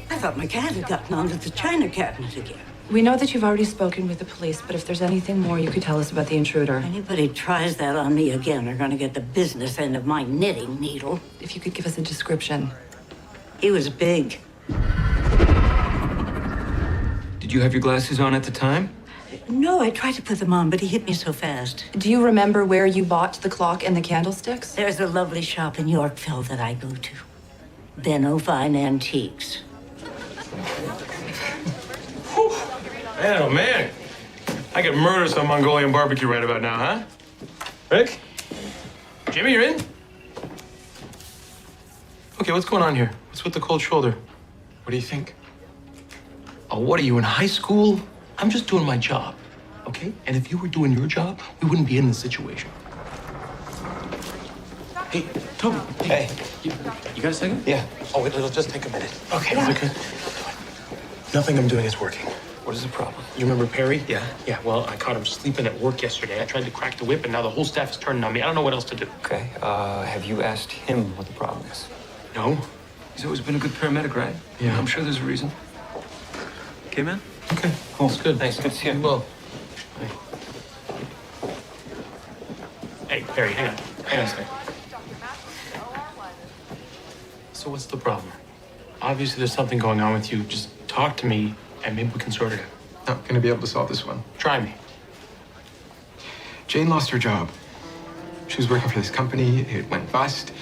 I thought my cat had gotten onto the china cabinet again. We know that you've already spoken with the police, but if there's anything more you could tell us about the intruder. Anybody tries that on me again are going to get the business end of my knitting needle. If you could give us a description. He was big. Did you have your glasses on at the time? No, I tried to put them on, but he hit me so fast. Do you remember where you bought the clock and the candlesticks? There's a lovely shop in Yorkville that I go to. Benno Fine Antiques. Man, oh man. I could murder some Mongolian barbecue right about now, huh? Rick? Jimmy, you're in? Okay, what's going on here? What's with the cold shoulder? What do you think? Oh, what are you, in high school? I'm just doing my job, okay? And if you were doing your job, we wouldn't be in this situation. Hey, Toby. Hey. You got a second? Yeah. Oh, it'll just take a minute. Okay, okay. Nothing I'm doing is working. What is the problem? You remember Perry? Yeah. Yeah, well, I caught him sleeping at work yesterday. I tried to crack the whip, and now the whole staff is turning on me. I don't know what else to do. Okay, have you asked him what the problem is? No? He's always been a good paramedic, right? Yeah. I'm sure there's a reason. Okay, man? Okay, cool. It's good. Thanks, good to see you. Well, hey, Perry, hang on. Hang on a second. So what's the problem? Obviously, there's something going on with you. Just talk to me, and maybe we can sort it out. Not gonna be able to solve this one. Try me. Jane lost her job. She was working for this company. It went bust.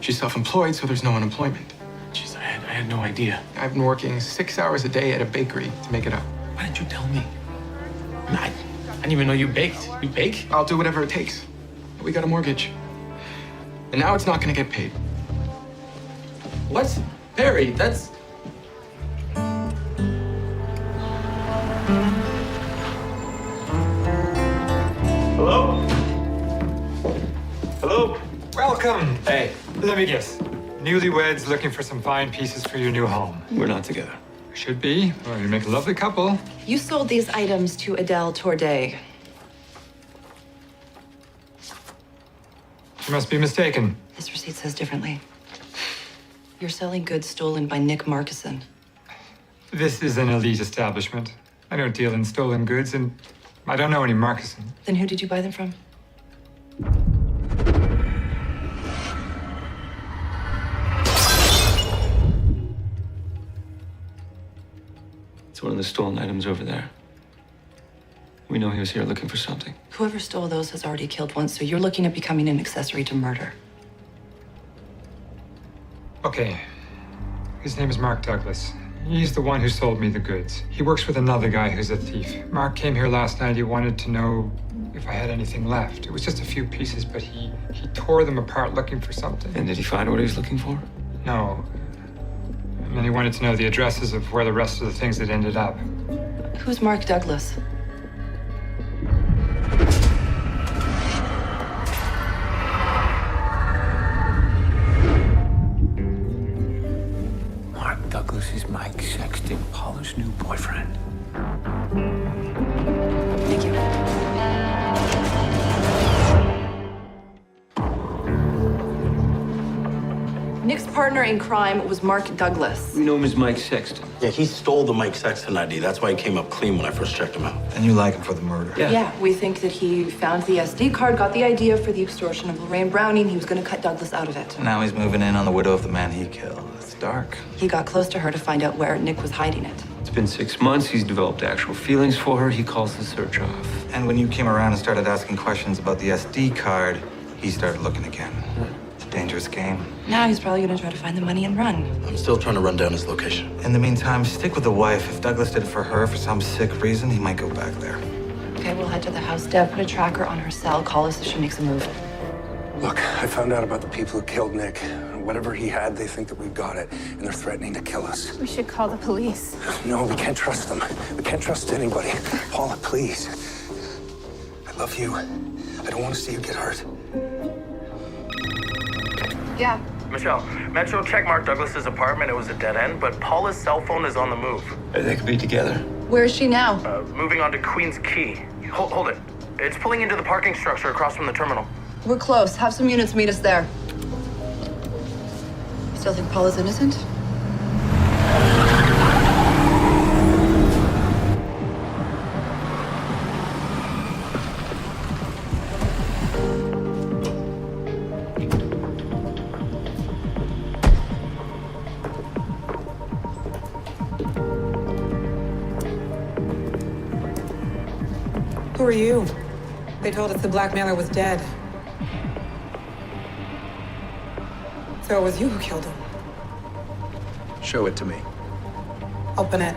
She's self-employed, so there's no unemployment. Jeez, I had no idea. I've been working 6 hours a day at a bakery to make it up. Why didn't you tell me? I didn't even know you baked. You bake? I'll do whatever it takes. We got a mortgage. And now it's not gonna get paid. What? Perry, that's... Hello? Hello? Welcome. Hey. Let me guess. Newlyweds looking for some fine pieces for your new home. We're not together. Should be. Well, you make a lovely couple. You sold these items to Adele Tourday. You must be mistaken. This receipt says differently. You're selling goods stolen by Nick Markison. This is an elite establishment. I don't deal in stolen goods, and I don't know any Markison. Then who did you buy them from? It's one of the stolen items over there. We know he was here looking for something. Whoever stole those has already killed once, so you're looking at becoming an accessory to murder. Okay. His name is Mark Douglas. He's the one who sold me the goods. He works with another guy who's a thief. Mark came here last night. He wanted to know if I had anything left. It was just a few pieces, but he tore them apart looking for something. And did he find what he was looking for? No. And then he wanted to know the addresses of where the rest of the things had ended up. Who's Mark Douglas? Mark Douglas is Mike Sexton, Paula's new boyfriend. Thank you. Nick's partner in crime was Mark Douglas. We know him as Mike Sexton. Yeah, he stole the Mike Sexton ID. That's why he came up clean when I first checked him out. And you like him for the murder? Yeah, we think that he found the SD card, got the idea for the extortion of Lorraine Browning. He was going to cut Douglas out of it. Now he's moving in on the widow of the man he killed. It's dark. He got close to her to find out where Nick was hiding it. It's been 6 months. He's developed actual feelings for her. He calls the search off. And when you came around and started asking questions about the SD card, he started looking again. It's a dangerous game. Now he's probably going to try to find the money and run. I'm still trying to run down his location. In the meantime, stick with the wife. If Douglas did it for her for some sick reason, he might go back there. Okay, we'll head to the house. Deb, put a tracker on her cell. Call us if she makes a move. Look, I found out about the people who killed Nick. Whatever he had, they think that we've got it, and they're threatening to kill us. We should call the police. No, we can't trust them. We can't trust anybody. Paula, please. I love you. I don't want to see you get hurt. Yeah. Michelle, Metro checked Mark Douglas's apartment. It was a dead end, but Paula's cell phone is on the move. They could be together. Where is she now? Moving on to Queens Quay. Hold it. It's pulling into the parking structure across from the terminal. We're close. Have some units meet us there. Still think Paula's innocent? Who are you? They told us the blackmailer was dead. So it was you who killed him. Show it to me. Open it.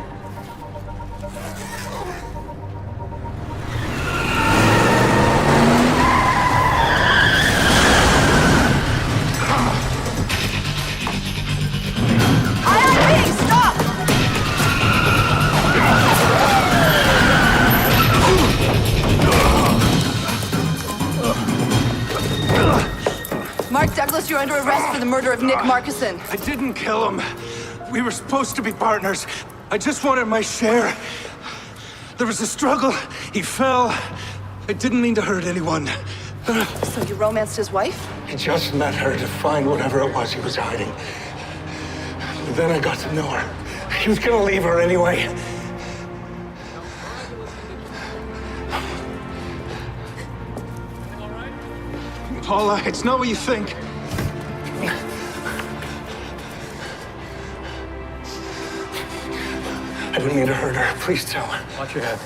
Douglas, you're under arrest for the murder of Nick Markison. I didn't kill him. We were supposed to be partners. I just wanted my share. There was a struggle. He fell. I didn't mean to hurt anyone. So you romanced his wife? I just met her to find whatever it was he was hiding. But then I got to know her. He was gonna leave her anyway. Paula, it's not what you think. I didn't mean to hurt her. Please don't. Watch your head.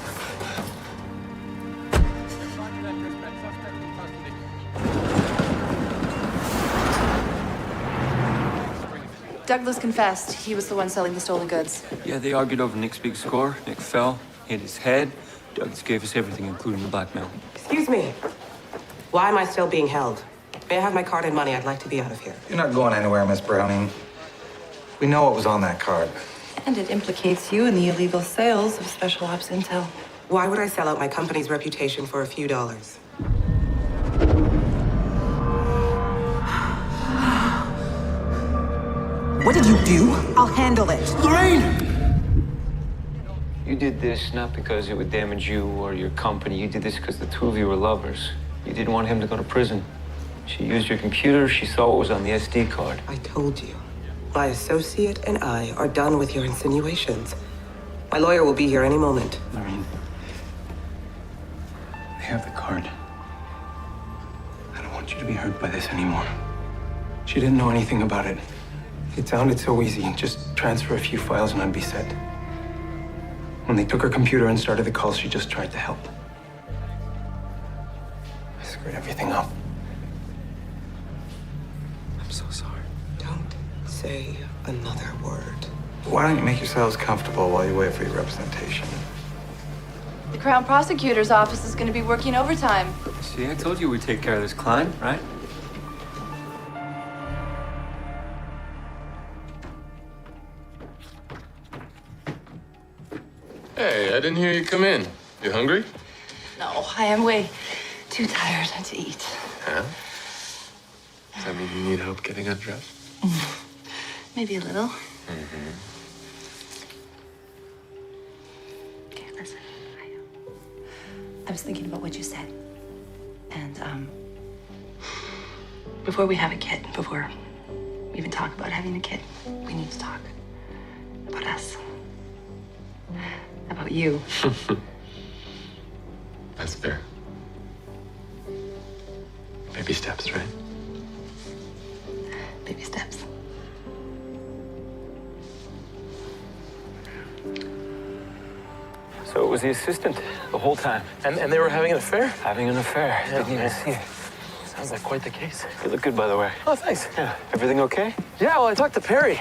Douglas confessed he was the one selling the stolen goods. Yeah, they argued over Nick's big score. Nick fell, hit his head. Douglas gave us everything, including the blackmail. Excuse me. Why am I still being held? May I have my card and money? I'd like to be out of here. You're not going anywhere, Miss Browning. We know what was on that card. And it implicates you in the illegal sales of special ops intel. Why would I sell out my company's reputation for a few dollars? What did you do? I'll handle it. Lorraine! You did this not because it would damage you or your company. You did this because the two of you were lovers. You didn't want him to go to prison. She used your computer. She saw what was on the SD card. I told you. My associate and I are done with your insinuations. My lawyer will be here any moment. Lorraine, I have the card. I don't want you to be hurt by this anymore. She didn't know anything about it. It sounded so easy. Just transfer a few files and I'd be set. When they took her computer and started the calls, she just tried to help. I screwed everything up. I'm so sorry. Don't say another word. Why don't you make yourselves comfortable while you wait for your representation? The Crown Prosecutor's Office is going to be working overtime. See, I told you we'd take care of this climb, right? Hey, I didn't hear you come in. You hungry? No, I am way too tired to eat. Huh? Does that mean you need help getting undressed? Maybe a little. Mm-hmm. Okay, listen. I was thinking about what you said. And, before we have a kid, before we even talk about having a kid, we need to talk about us. About you. That's fair. Baby steps, right? Baby steps. So it was the assistant the whole time. And they were having an affair? Having an affair. Yeah, Didn't even yeah. see it. Sounds like quite the case. You look good, by the way. Oh, thanks. Yeah. Everything okay? Yeah, well, I talked to Perry.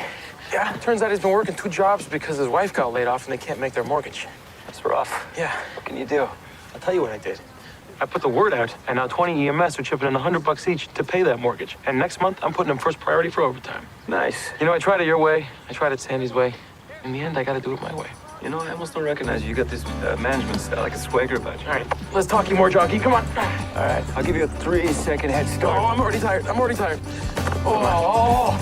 Yeah, turns out he's been working 2 jobs because his wife got laid off and they can't make their mortgage. That's rough. Yeah. What can you do? I'll tell you what I did. I put the word out, and now 20 EMS are chipping in $100 each to pay that mortgage. And next month, I'm putting them first priority for overtime. Nice. You know, I tried it your way. I tried it Sandy's way. In the end, I got to do it my way. You know, I almost don't recognize you. You got this management style, like a swagger about you. All right, let's talk you more, jockey. Come on. All right, I'll give you a 3-second head Oh, start. I'm already tired. I'm already tired. Oh.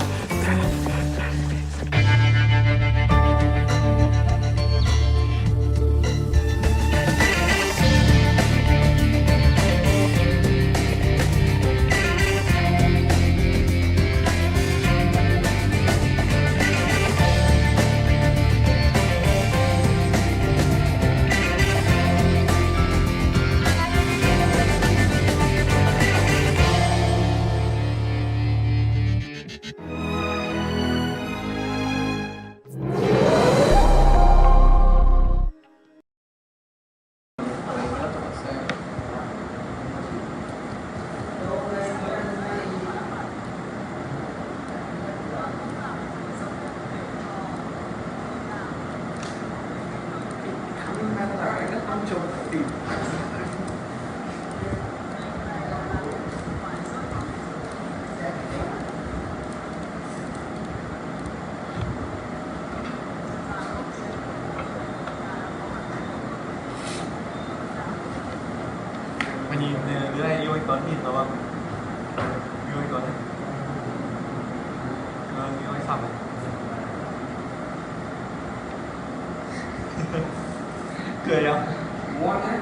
Mày nhìn đứa này yêu anh Tuấn nhìn nó không? Yêu anh Tuấn ấy. phạm này. Cười không? Ngon đấy.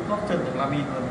Bóc trần được Lamin luôn.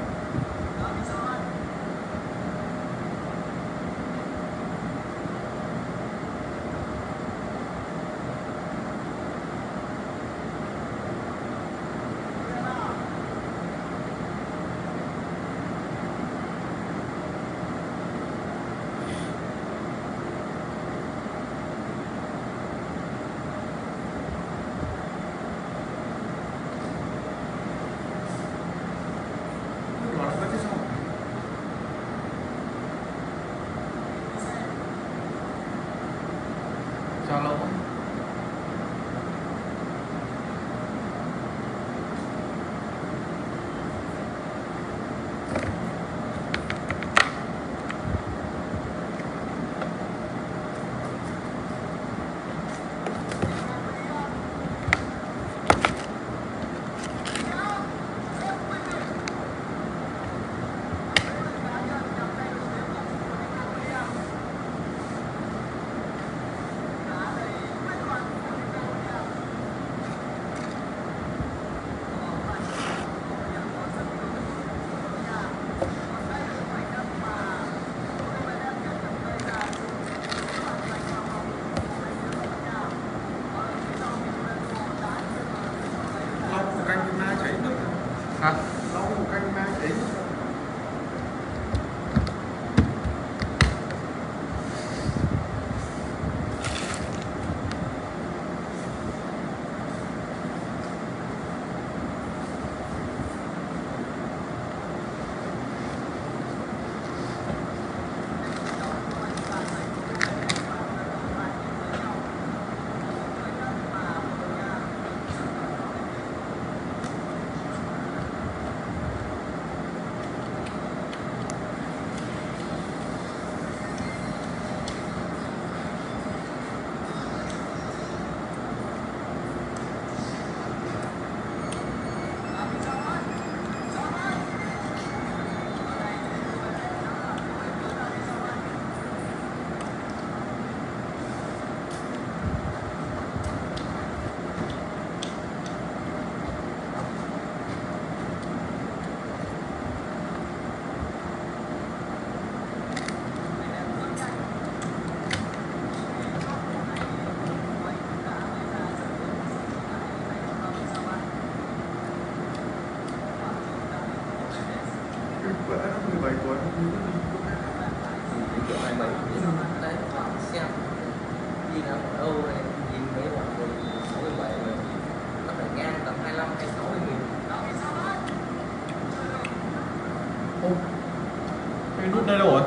đây đâu rồi?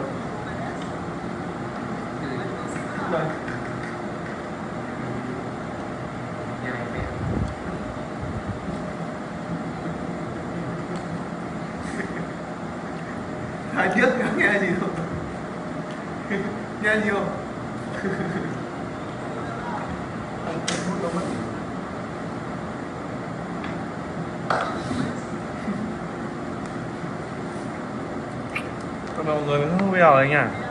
Đây. Hai thiết nghe gì không? Nghe gì không? Bắt đầu rồi mới không vào đấy nhỉ?